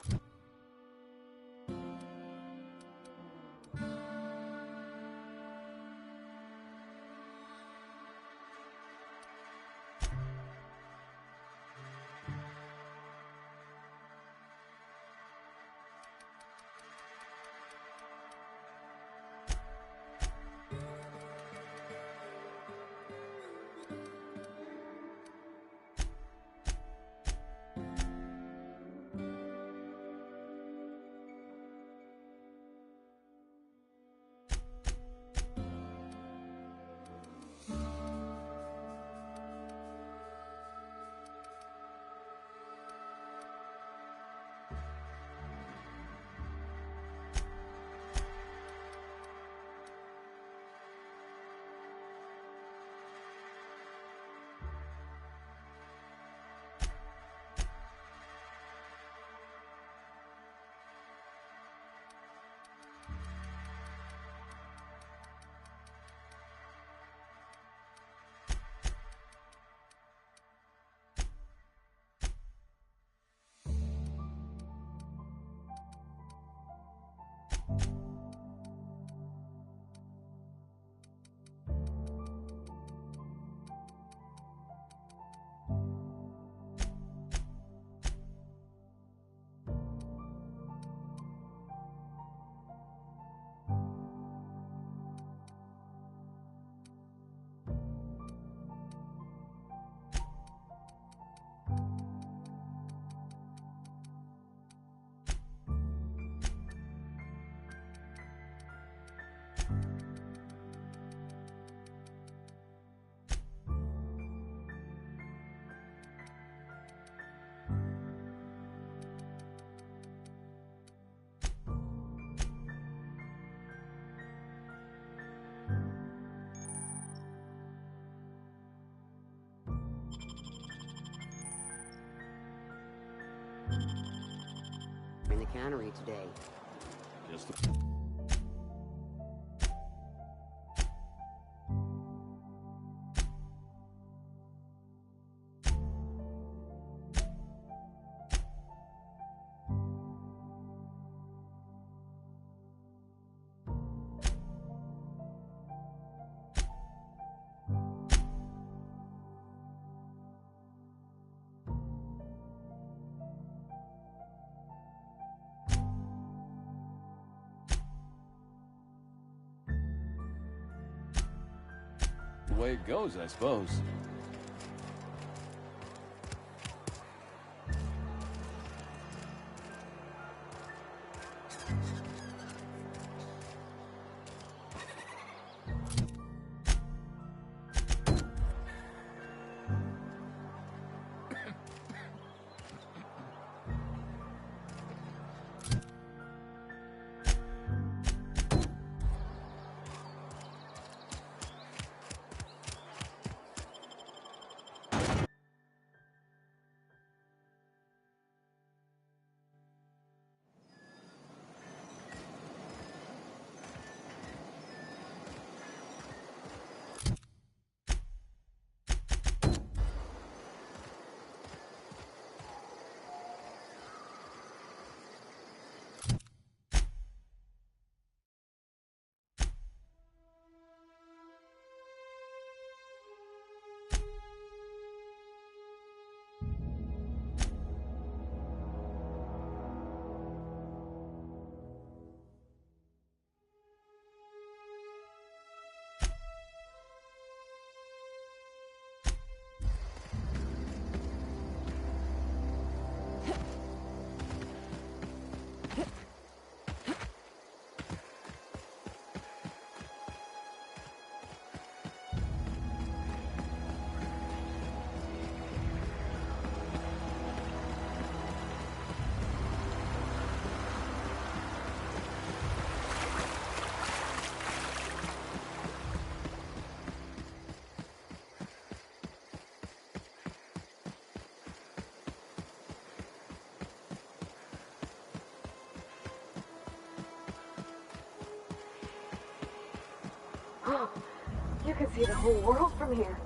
in the cannery today. Just the way it goes, I suppose. You can see the whole world from here.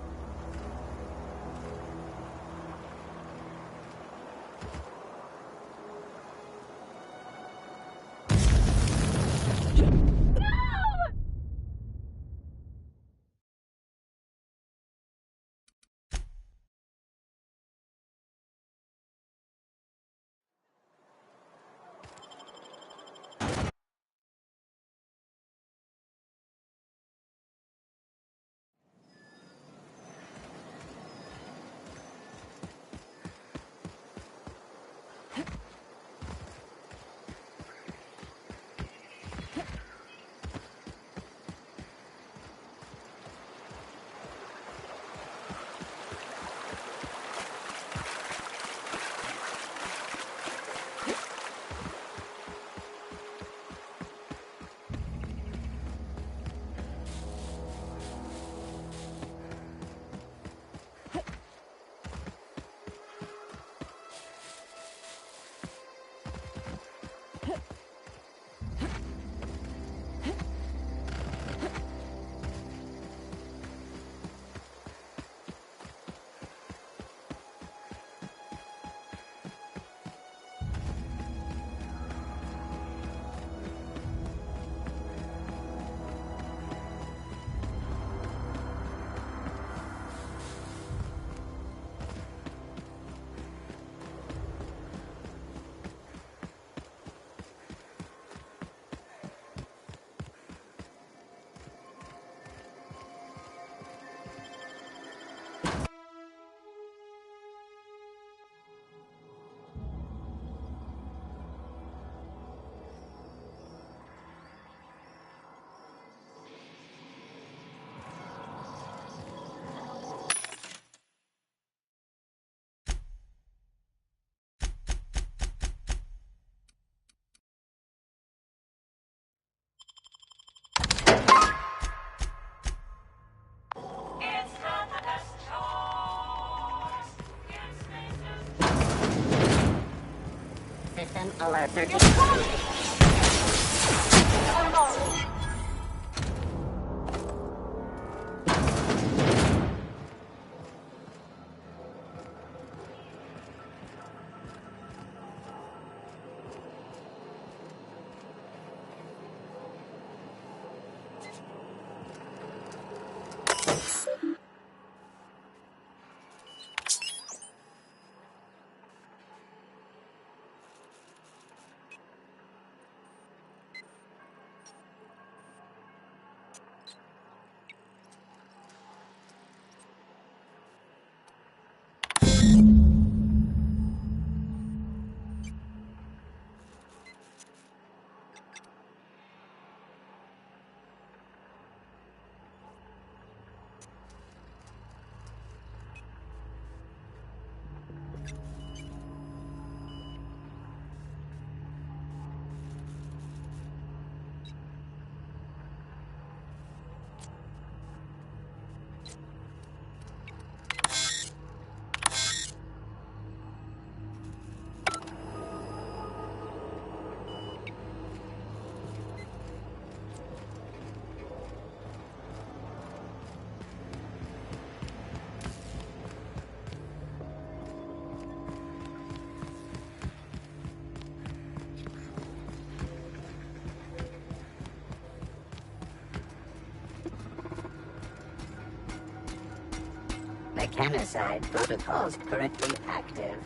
Mechanicide protocols currently active.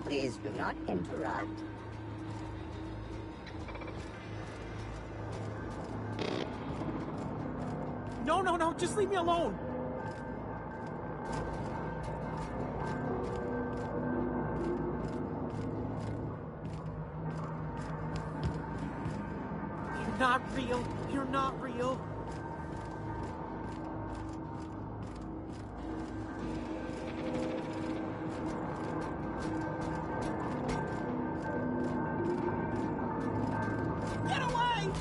Please do not interrupt. No, just leave me alone! You're not real! You're not real! Get away!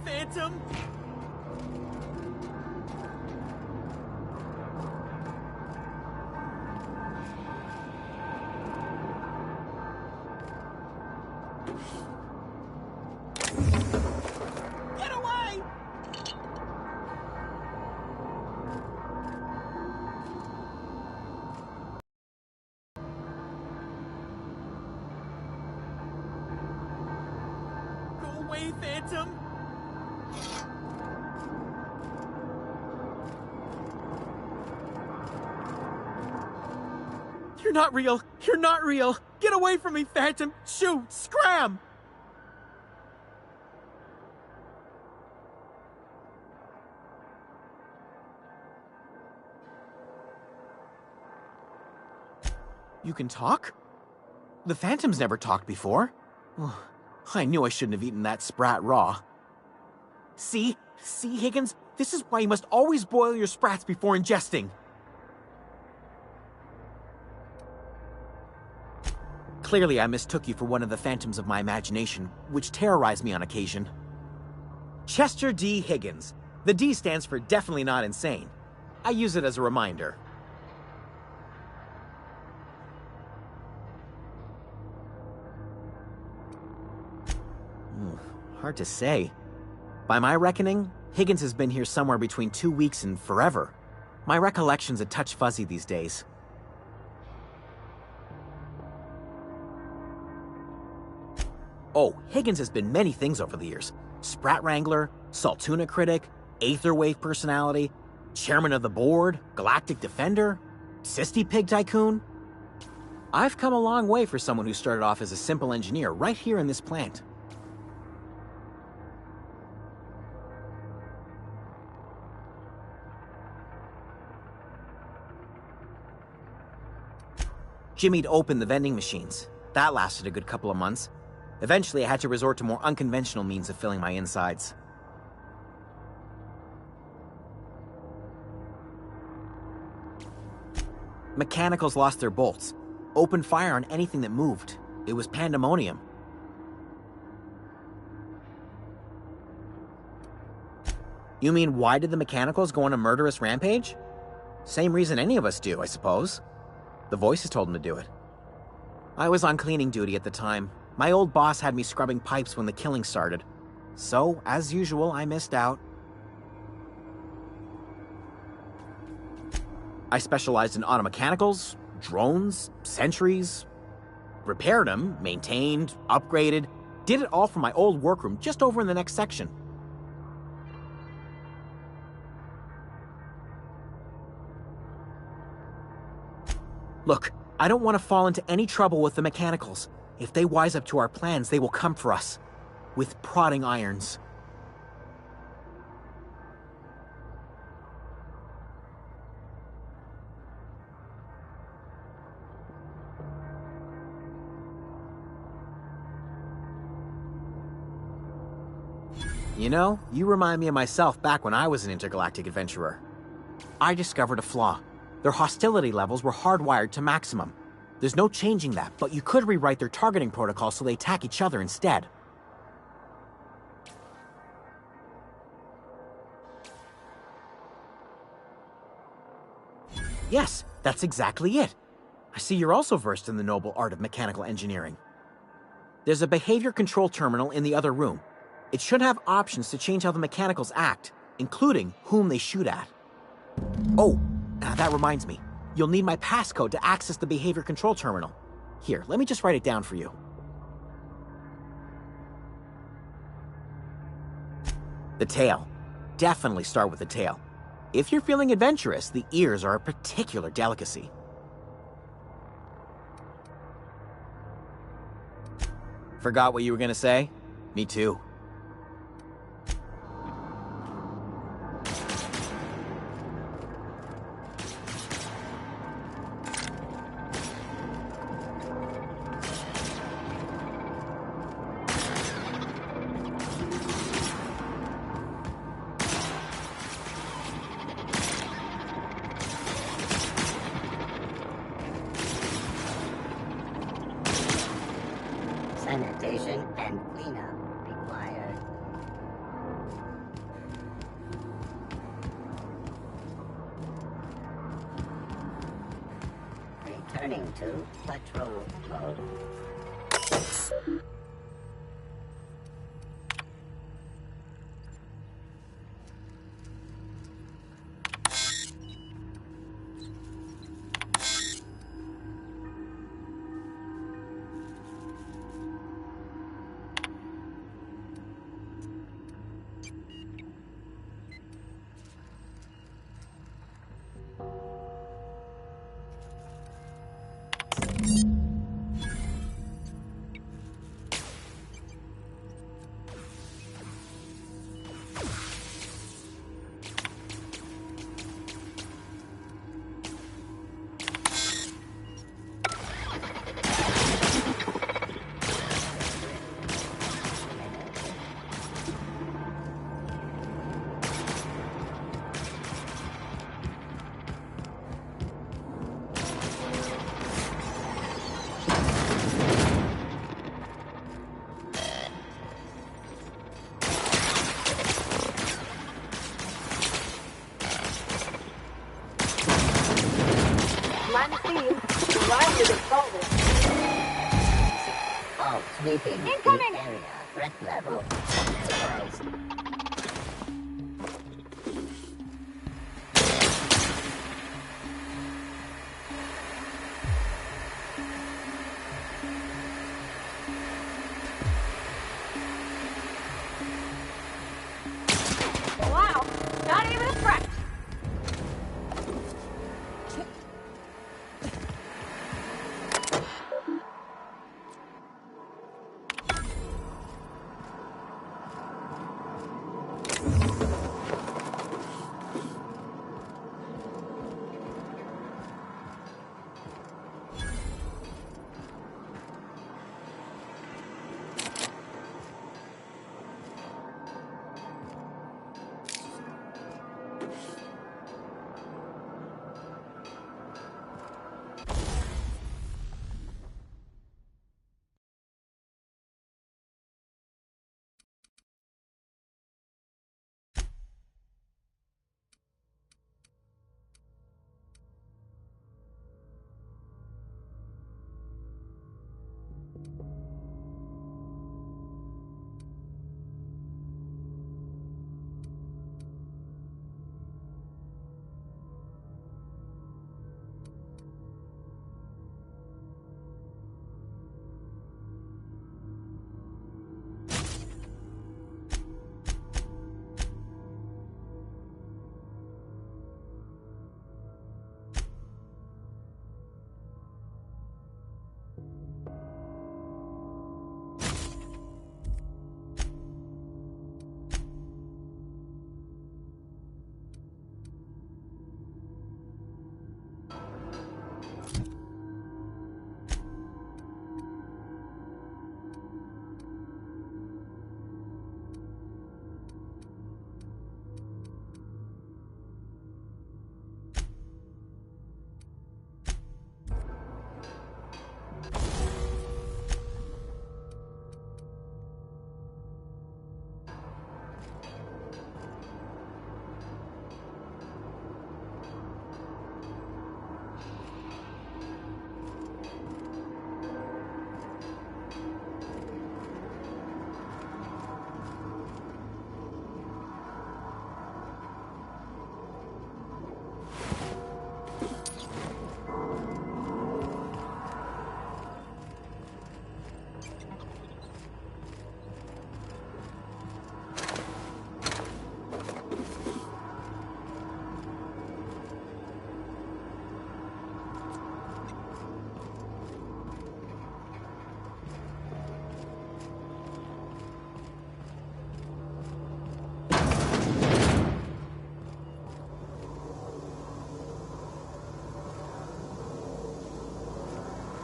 Phantom! Get away! Go away, Phantom! You're not real! You're not real! Get away from me, Phantom! Shoot! Scram! You can talk? The Phantom's never talked before. I knew I shouldn't have eaten that sprat raw. See, Higgins? This is why you must always boil your sprats before ingesting. Clearly, I mistook you for one of the phantoms of my imagination, which terrorized me on occasion. Chester D. Higgins. The D stands for definitely not insane. I use it as a reminder. Hard to say. By my reckoning, Higgins has been here somewhere between 2 weeks and forever. My recollection's a touch fuzzy these days. Oh, Higgins has been many things over the years. Sprat Wrangler, Saltuna critic, Aetherwave personality, chairman of the board, galactic defender, Sisty Pig tycoon. I've come a long way for someone who started off as a simple engineer right here in this plant. Jimmy'd opened the vending machines. That lasted a good couple of months. Eventually, I had to resort to more unconventional means of filling my insides. Mechanicals lost their bolts, opened fire on anything that moved. It was pandemonium. You mean, why did the Mechanicals go on a murderous rampage? Same reason any of us do, I suppose. The voices told them to do it. I was on cleaning duty at the time. My old boss had me scrubbing pipes when the killing started. So, as usual, I missed out. I specialized in automechanicals, drones, sentries. Repaired them, maintained, upgraded. Did it all from my old workroom just over in the next section. Look, I don't want to fall into any trouble with the Mechanicals. If they wise up to our plans, they will come for us. With prodding irons. You know, you remind me of myself back when I was an intergalactic adventurer. I discovered a flaw. Their hostility levels were hardwired to maximum. There's no changing that, but you could rewrite their targeting protocol so they attack each other instead. Yes, that's exactly it. I see you're also versed in the noble art of mechanical engineering. There's a behavior control terminal in the other room. It should have options to change how the Mechanicals act, including whom they shoot at. Oh, that reminds me. You'll need my passcode to access the behavior control terminal. Here, let me just write it down for you. The tail. Definitely start with the tail. If you're feeling adventurous, the ears are a particular delicacy. Forgot what you were gonna say? Me too. Sanitation and cleanup required. Returning to patrol mode. Sweeping incoming! The area. Threat level. Wow, not even a threat.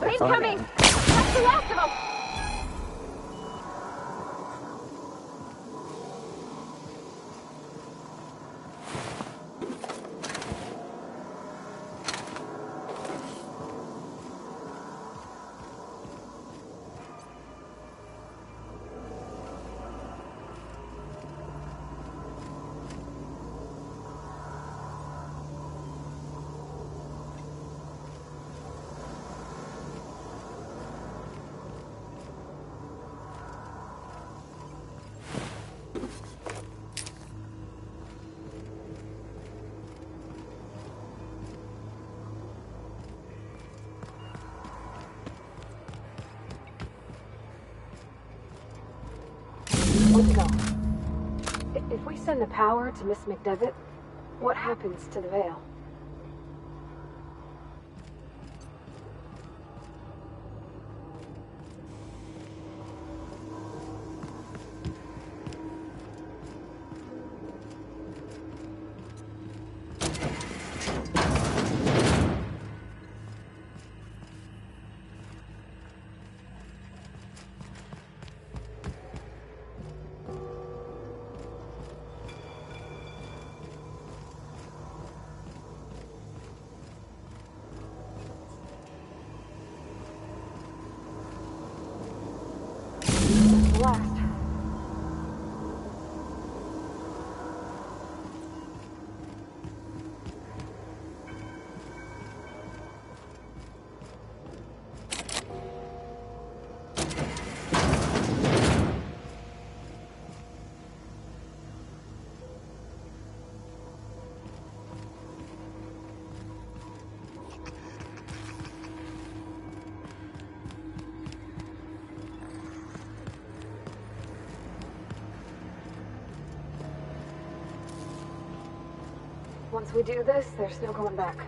performing. That's the last of them! Let's go. If we send the power to Miss McDevitt, what happens to the Veil? Last. Once we do this, there's no going back.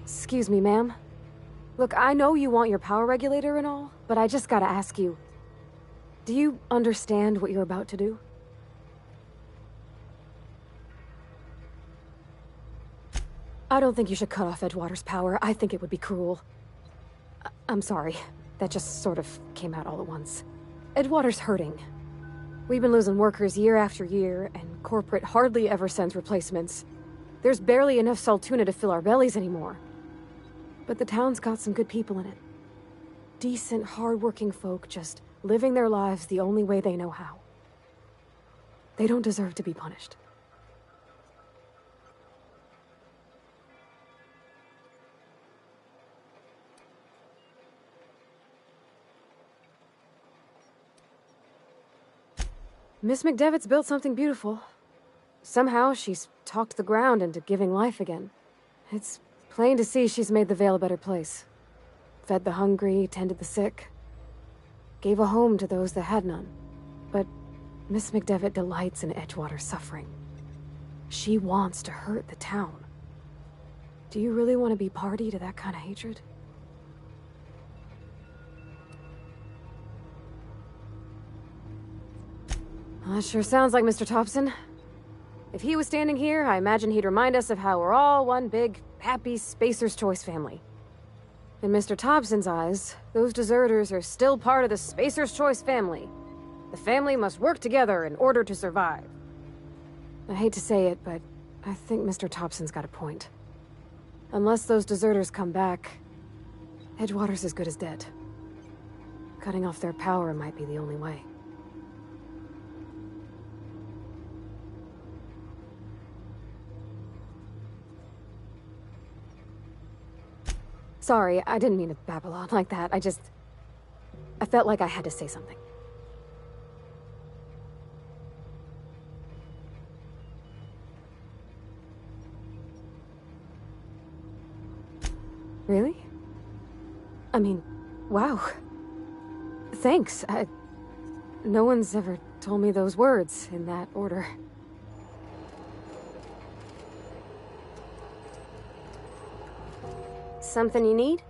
Excuse me, ma'am. Look, I know you want your power regulator and all, but I just gotta ask you. Do you understand what you're about to do? I don't think you should cut off Edgewater's power. I think it would be cruel. I'm sorry. That just sort of came out all at once. Edgewater's hurting. We've been losing workers year after year, and corporate hardly ever sends replacements. There's barely enough Saltuna to fill our bellies anymore. But the town's got some good people in it. Decent, hard-working folk just living their lives the only way they know how. They don't deserve to be punished. Miss McDevitt's built something beautiful. Somehow she's talked the ground into giving life again. It's plain to see she's made the Vale a better place. Fed the hungry, tended the sick. Gave a home to those that had none. But Miss McDevitt delights in Edgewater's suffering. She wants to hurt the town. Do you really want to be party to that kind of hatred? That sure sounds like Mr. Thompson. If he was standing here, I imagine he'd remind us of how we're all one big, happy Spacer's Choice family. In Mr. Thompson's eyes, those deserters are still part of the Spacer's Choice family. The family must work together in order to survive. I hate to say it, but I think Mr. Thompson's got a point. Unless those deserters come back, Edgewater's as good as dead. Cutting off their power might be the only way. Sorry, I didn't mean to babble on like that. I felt like I had to say something. Really? I mean, wow. Thanks. No one's ever told me those words in that order. Something you need?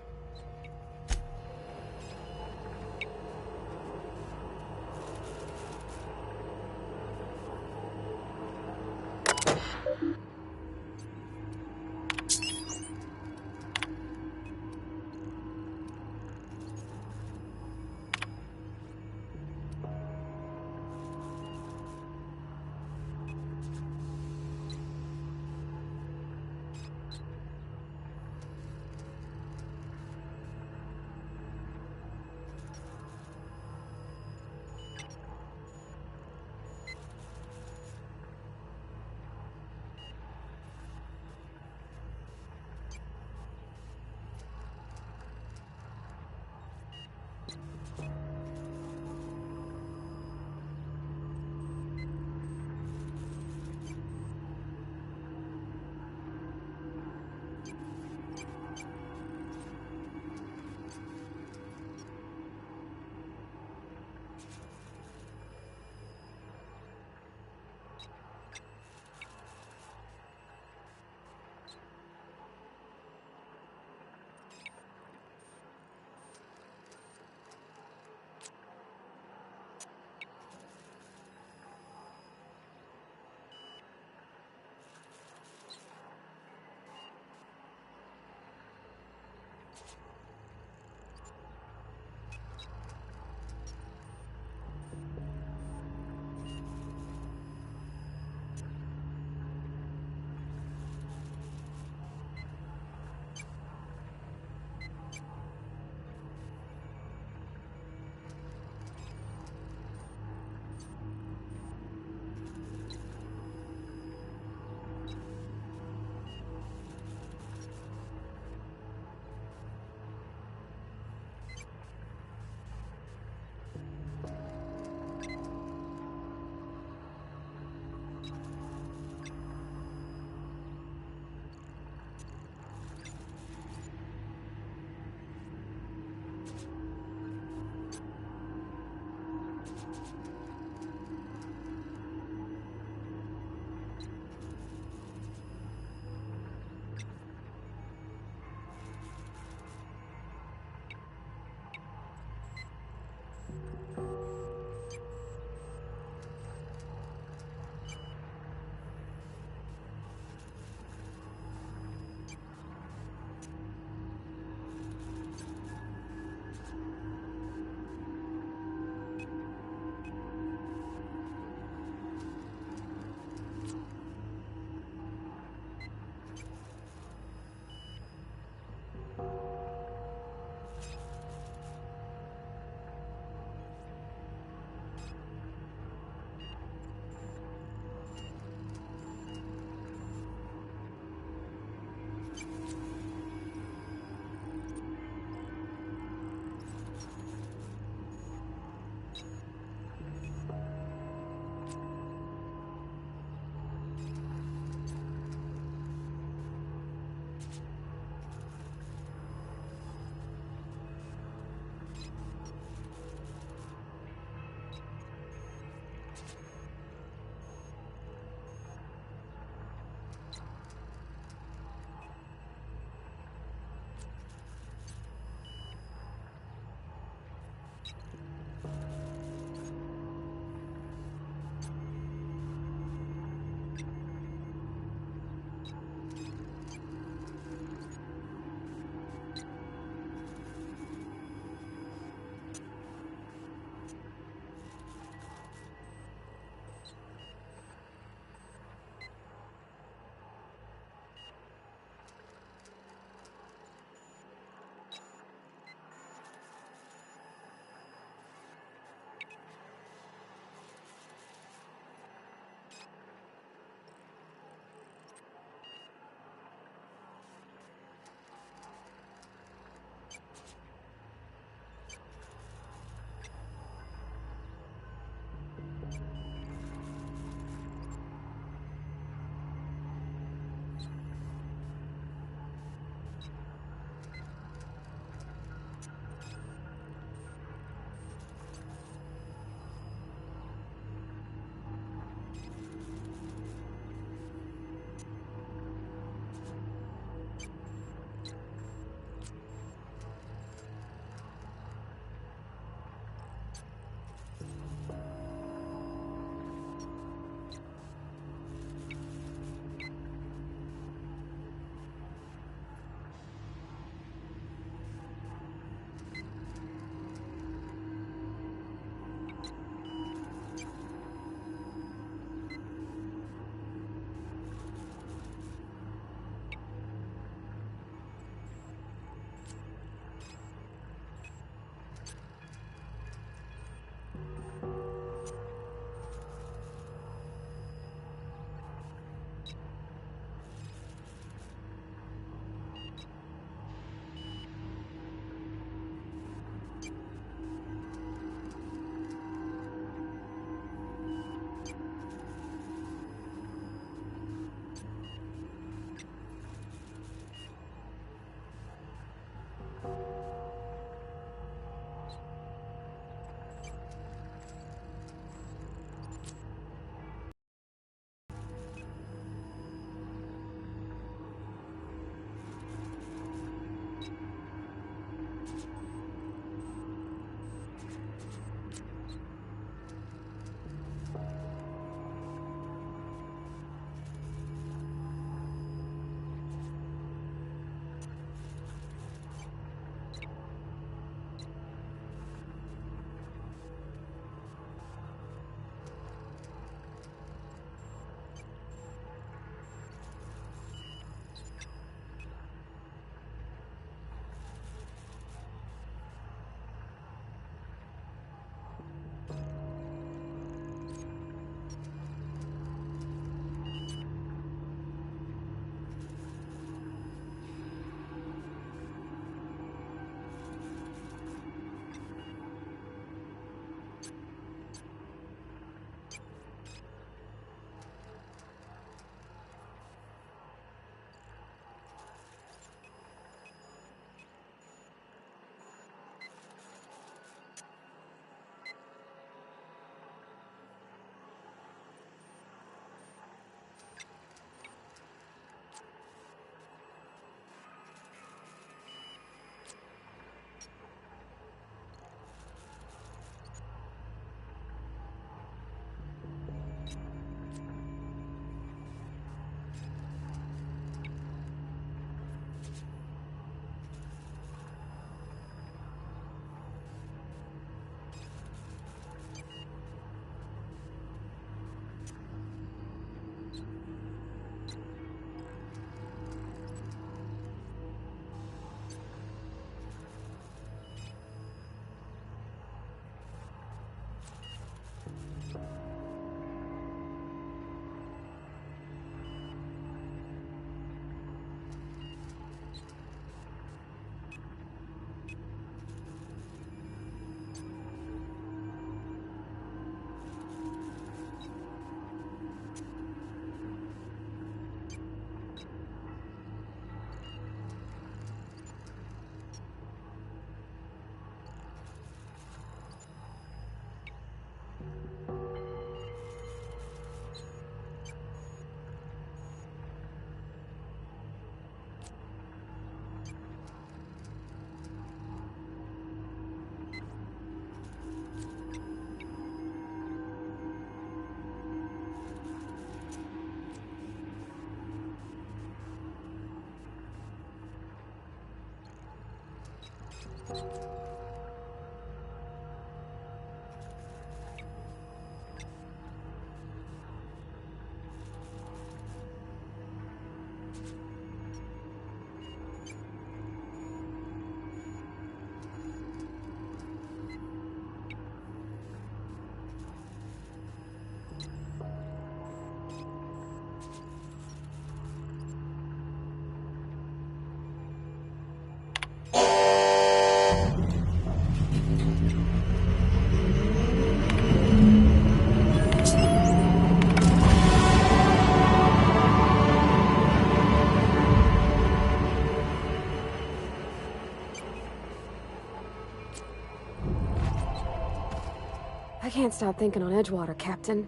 I can't stop thinking on Edgewater, Captain.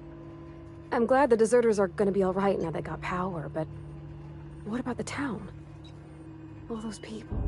I'm glad the deserters are gonna be alright now they got power, but what about the town? All those people.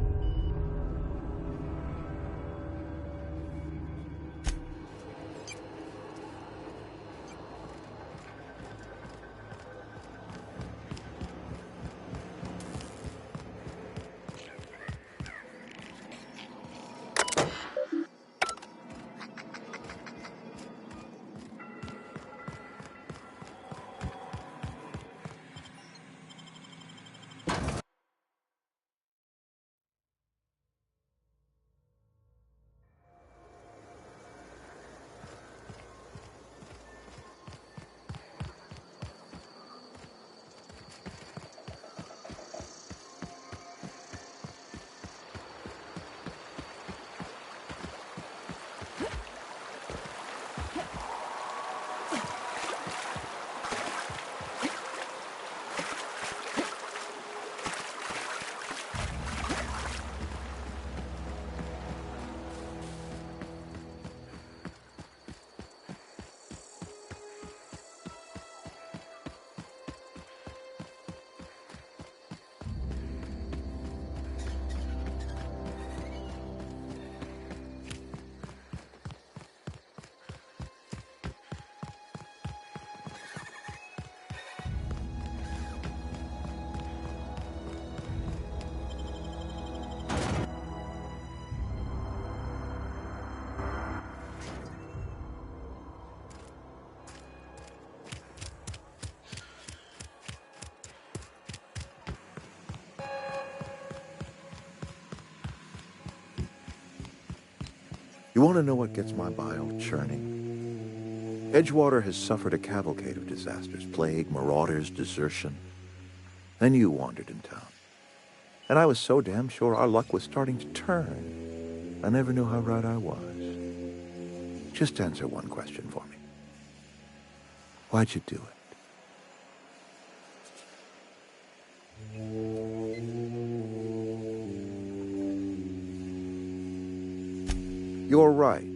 You want to know what gets my bile churning? Edgewater has suffered a cavalcade of disasters, plague, marauders, desertion. Then you wandered in town. And I was so damn sure our luck was starting to turn. I never knew how right I was. Just answer one question for me. Why'd you do it? You're right.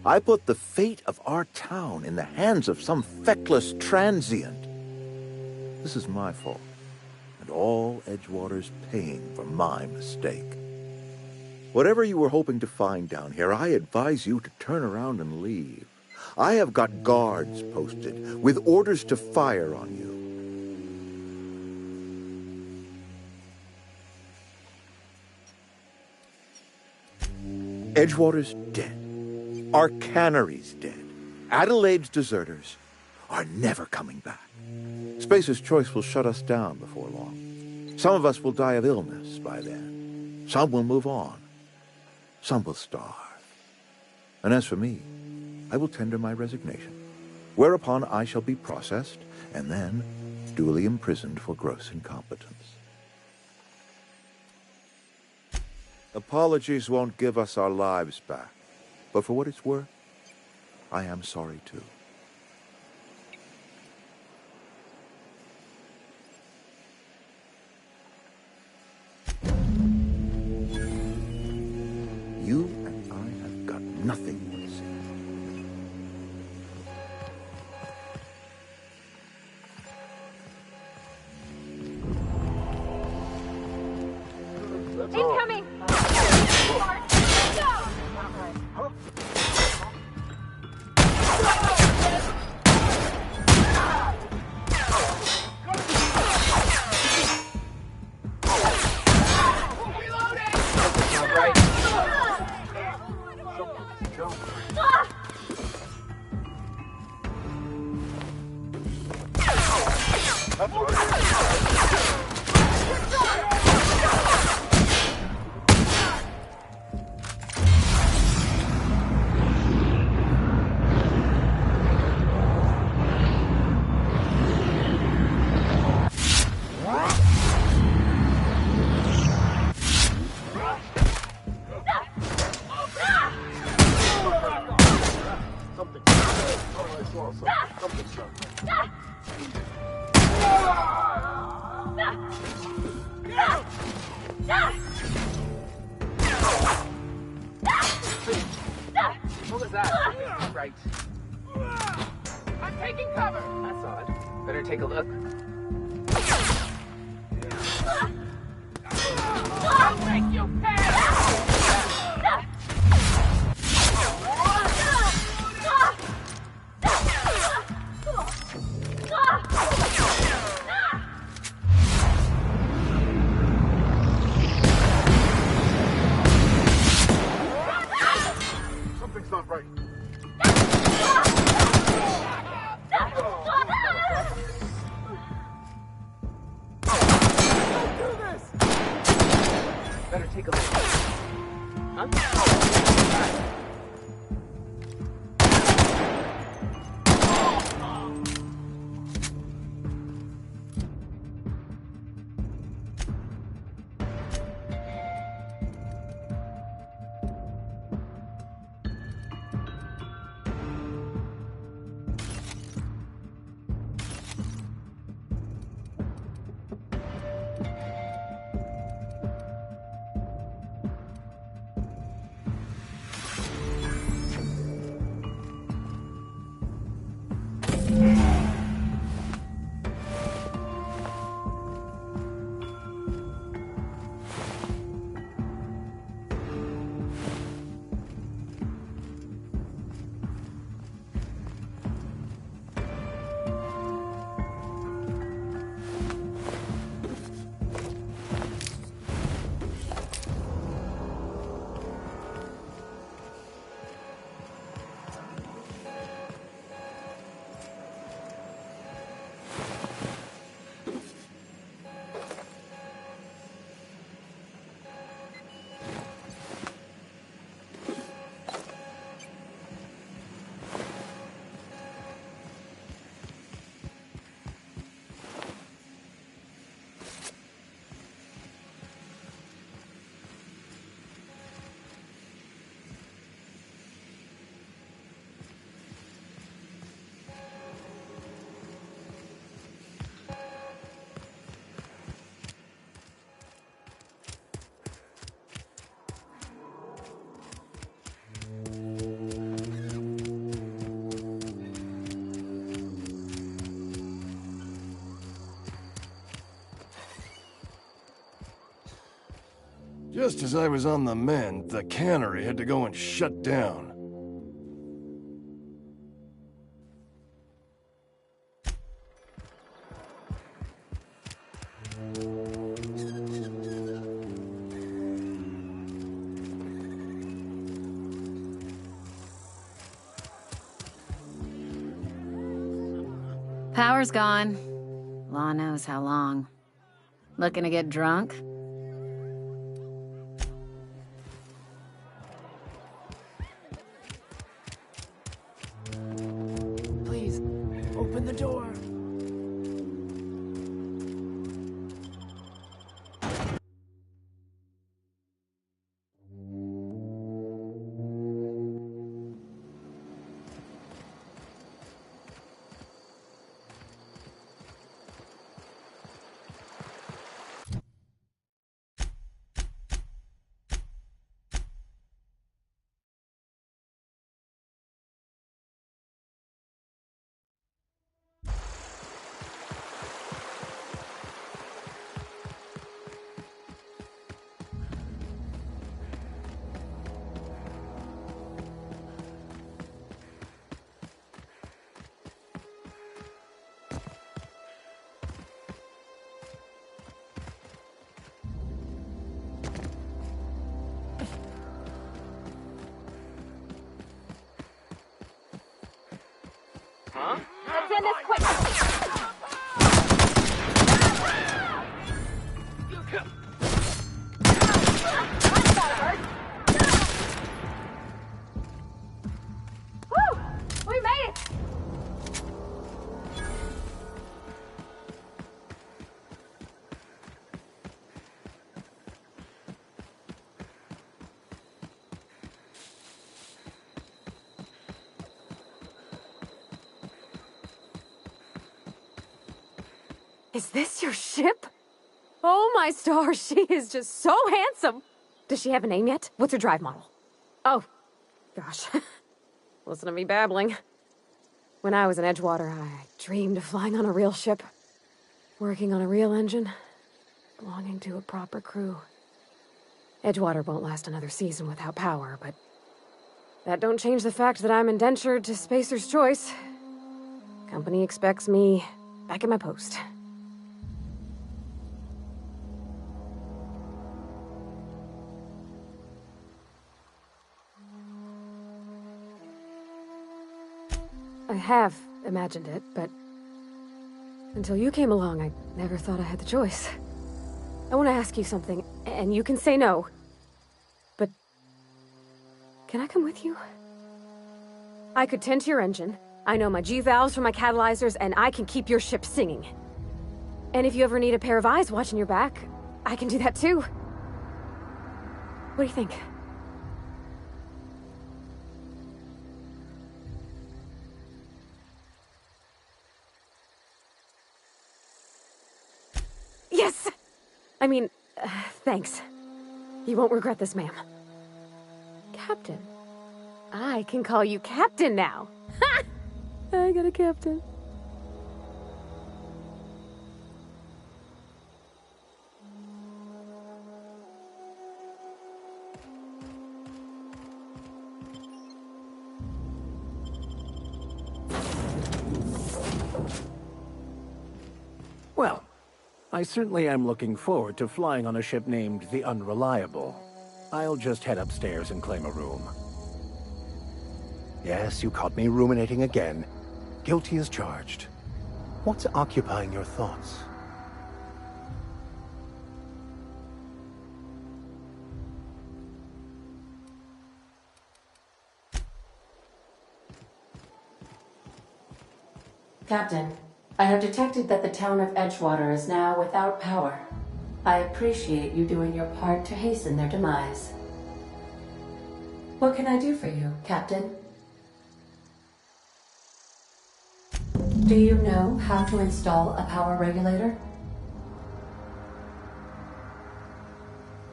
I put the fate of our town in the hands of some feckless transient. This is my fault, and all Edgewater's paying for my mistake. Whatever you were hoping to find down here, I advise you to turn around and leave. I have got guards posted with orders to fire on you. Edgewater's dead. Our cannery's dead. Adelaide's deserters are never coming back. Spacer's Choice will shut us down before long. Some of us will die of illness by then. Some will move on. Some will starve. And as for me, I will tender my resignation, whereupon I shall be processed and then duly imprisoned for gross incompetence. Apologies won't give us our lives back, but for what it's worth, I am sorry too. You and I have got nothing more to say. Incoming! What was that? Right. I'm taking cover! That's odd. Better take a look. I'll make you pay! Something's not right. Better take a look. Huh? Just as I was on the mend, the cannery had to go and shut down. Power's gone. Law knows how long. Looking to get drunk? Please, open the door. Huh? Let's end this quick! Is this your ship? Oh my stars, she is just so handsome. Does she have a name yet? What's her drive model? Oh, gosh. Listen to me babbling. When I was in Edgewater, I dreamed of flying on a real ship, working on a real engine, belonging to a proper crew. Edgewater won't last another season without power, but that don't change the fact that I'm indentured to Spacer's Choice. Company expects me back at my post. I have imagined it, but until you came along, I never thought I had the choice. I want to ask you something, and you can say no. But can I come with you? I could tend to your engine. I know my G-valves for my catalyzers, and I can keep your ship singing. And if you ever need a pair of eyes watching your back, I can do that too. What do you think? Yes! I mean, thanks. You won't regret this, ma'am. Captain. I can call you Captain now. Ha! I got a captain. Well, I certainly am looking forward to flying on a ship named the Unreliable. I'll just head upstairs and claim a room. Yes, you caught me ruminating again. Guilty as charged. What's occupying your thoughts? Captain, I have detected that the town of Edgewater is now without power. I appreciate you doing your part to hasten their demise. What can I do for you, Captain? Do you know how to install a power regulator?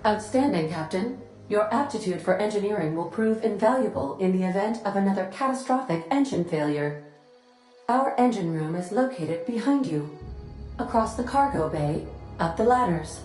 Outstanding, Captain. Your aptitude for engineering will prove invaluable in the event of another catastrophic engine failure. Our engine room is located behind you, across the cargo bay, up the ladders.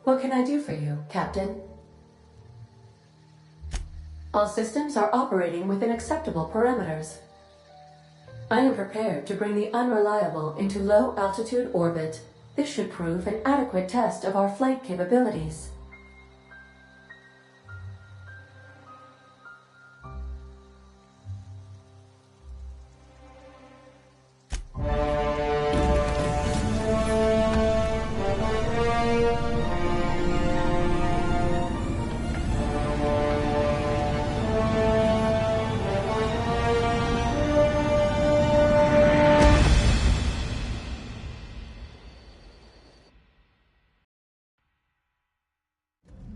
What can I do for you, Captain? All systems are operating within acceptable parameters. I am prepared to bring the Unreliable into low-altitude orbit. This should prove an adequate test of our flight capabilities.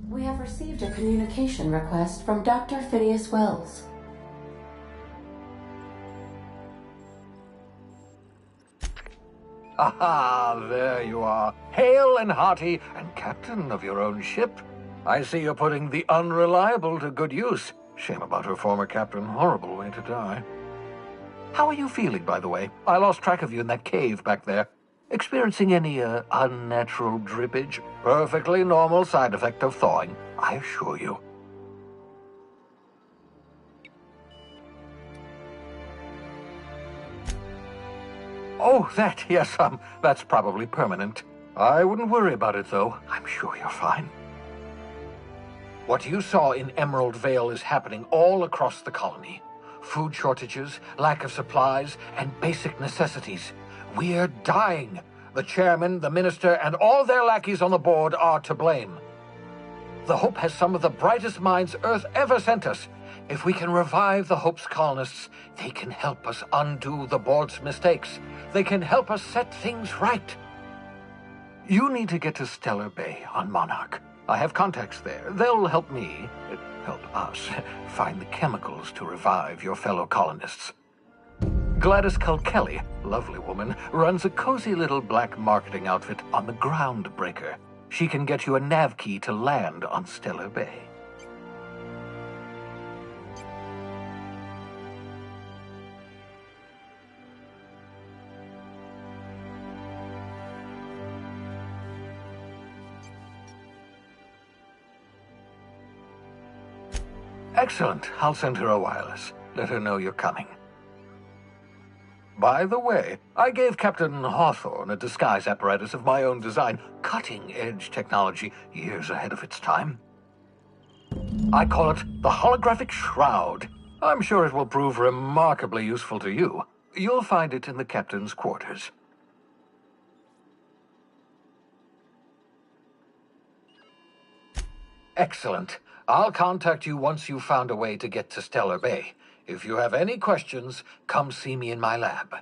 We have received a communication request from Dr. Phineas Wells. Aha, there you are, hale and hearty, and captain of your own ship. I see you're putting the Unreliable to good use. Shame about her former captain, horrible way to die. How are you feeling, by the way? I lost track of you in that cave back there. Experiencing any, unnatural drippage? Perfectly normal side effect of thawing, I assure you. Oh, yes, that's probably permanent. I wouldn't worry about it, though. I'm sure you're fine. What you saw in Emerald Vale is happening all across the colony. Food shortages, lack of supplies, and basic necessities. We're dying. The chairman, the minister, and all their lackeys on the board are to blame. The Hope has some of the brightest minds Earth ever sent us. If we can revive the Hope's colonists, they can help us undo the board's mistakes. They can help us set things right. You need to get to Stellar Bay on Monarch. I have contacts there. They'll help us, find the chemicals to revive your fellow colonists. Gladys Culkelly, lovely woman, runs a cozy little black marketing outfit on the Groundbreaker. She can get you a nav key to land on Stellar Bay. Excellent. I'll send her a wireless. Let her know you're coming. By the way, I gave Captain Hawthorne a disguise apparatus of my own design, cutting-edge technology years ahead of its time. I call it the Holographic Shroud. I'm sure it will prove remarkably useful to you. You'll find it in the captain's quarters. Excellent. I'll contact you once you've found a way to get to Stellar Bay. If you have any questions, come see me in my lab.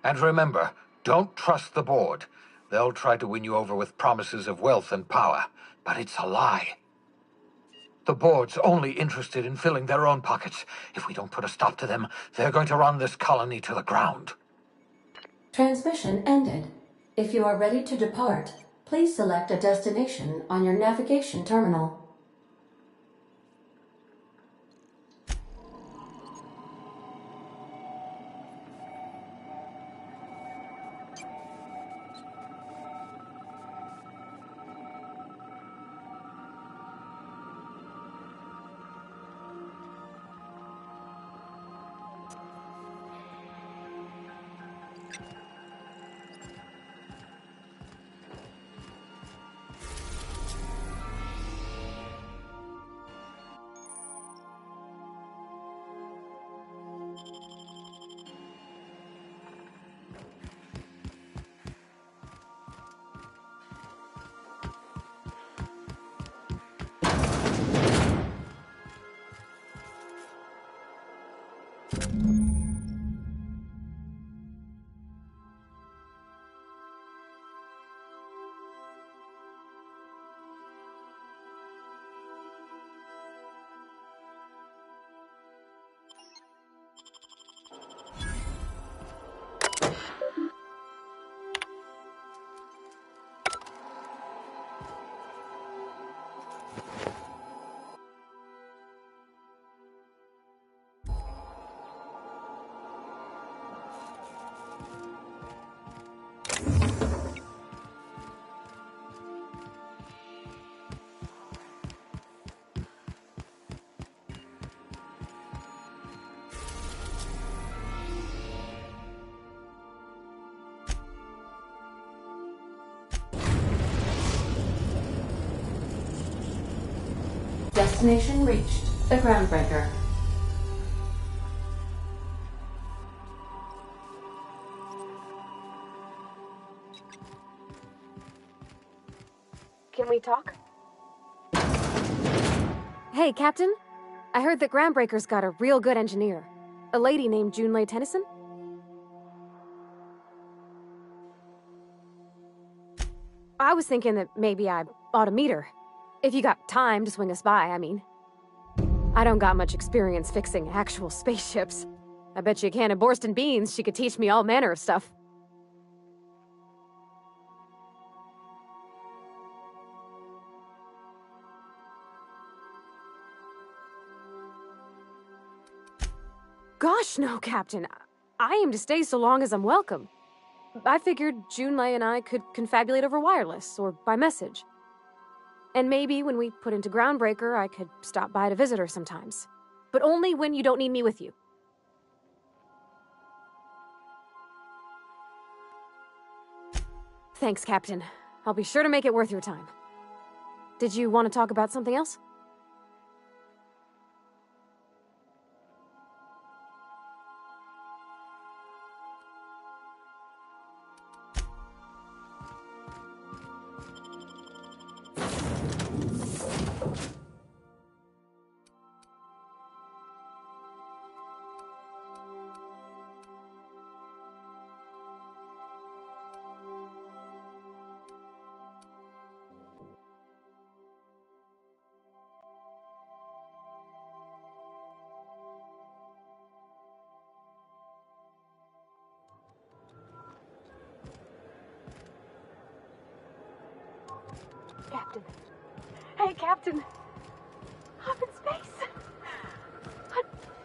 And remember, don't trust the board. They'll try to win you over with promises of wealth and power, but it's a lie. The board's only interested in filling their own pockets. If we don't put a stop to them, they're going to run this colony to the ground. Transmission ended. If you are ready to depart, please select a destination on your navigation terminal. Destination reached. The Groundbreaker. Can we talk? Hey, Captain. I heard that Groundbreaker's got a real good engineer. A lady named Junlei Tennyson? I was thinking that maybe I ought to meet her. If you got time to swing us by, I mean. I don't got much experience fixing actual spaceships. I bet you a can of Borston beans she could teach me all manner of stuff. Gosh, no, Captain. I aim to stay so long as I'm welcome. I figured Junlei and I could confabulate over wireless or by message. And maybe when we put into Groundbreaker, I could stop by to visit her sometimes. But only when you don't need me with you. Thanks, Captain. I'll be sure to make it worth your time. Did you want to talk about something else? Captain. Hey, Captain. I'm in space.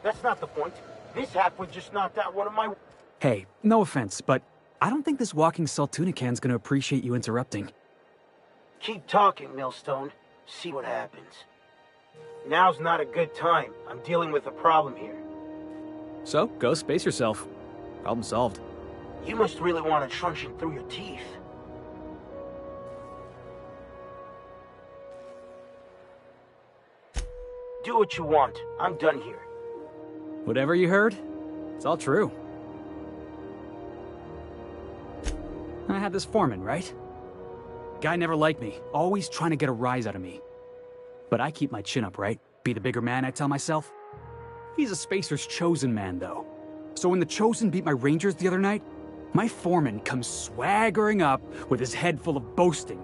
That's not the point. This halfway just knocked out one of my... Hey, no offense, but I don't think this walking Saltunican's gonna appreciate you interrupting. Keep talking, Millstone. See what happens. Now's not a good time. I'm dealing with a problem here. So, go space yourself. Problem solved. You must really want to truncheon through your teeth. Do what you want. I'm done here. Whatever you heard, it's all true. I had this foreman, right? Guy never liked me, always trying to get a rise out of me. But I keep my chin up, right? Be the bigger man, I tell myself. He's a Spacer's chosen man, though. So when the Chosen beat my Rangers the other night, my foreman comes swaggering up with his head full of boasting.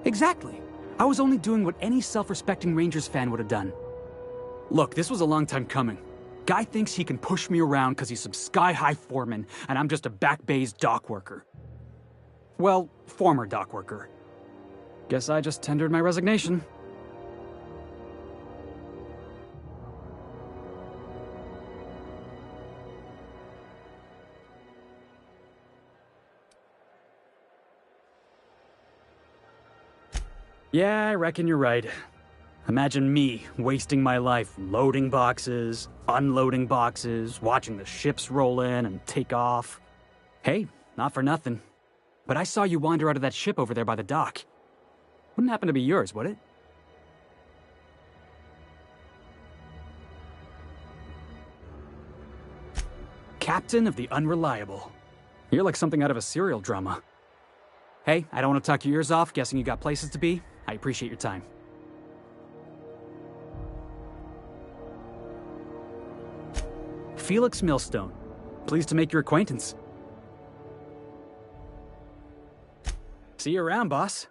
Exactly. I was only doing what any self-respecting Rangers fan would have done. Look, this was a long time coming. Guy thinks he can push me around because he's some sky-high foreman, and I'm just a back bay's dock worker. Well, former dock worker. Guess I just tendered my resignation. Yeah, I reckon you're right. Imagine me wasting my life loading boxes, unloading boxes, watching the ships roll in and take off. Hey, not for nothing. But I saw you wander out of that ship over there by the dock. Wouldn't happen to be yours, would it? Captain of the Unreliable. You're like something out of a serial drama. Hey, I don't want to talk your ears off, guessing you got places to be. I appreciate your time. Felix Millstone. Pleased to make your acquaintance. See you around, boss.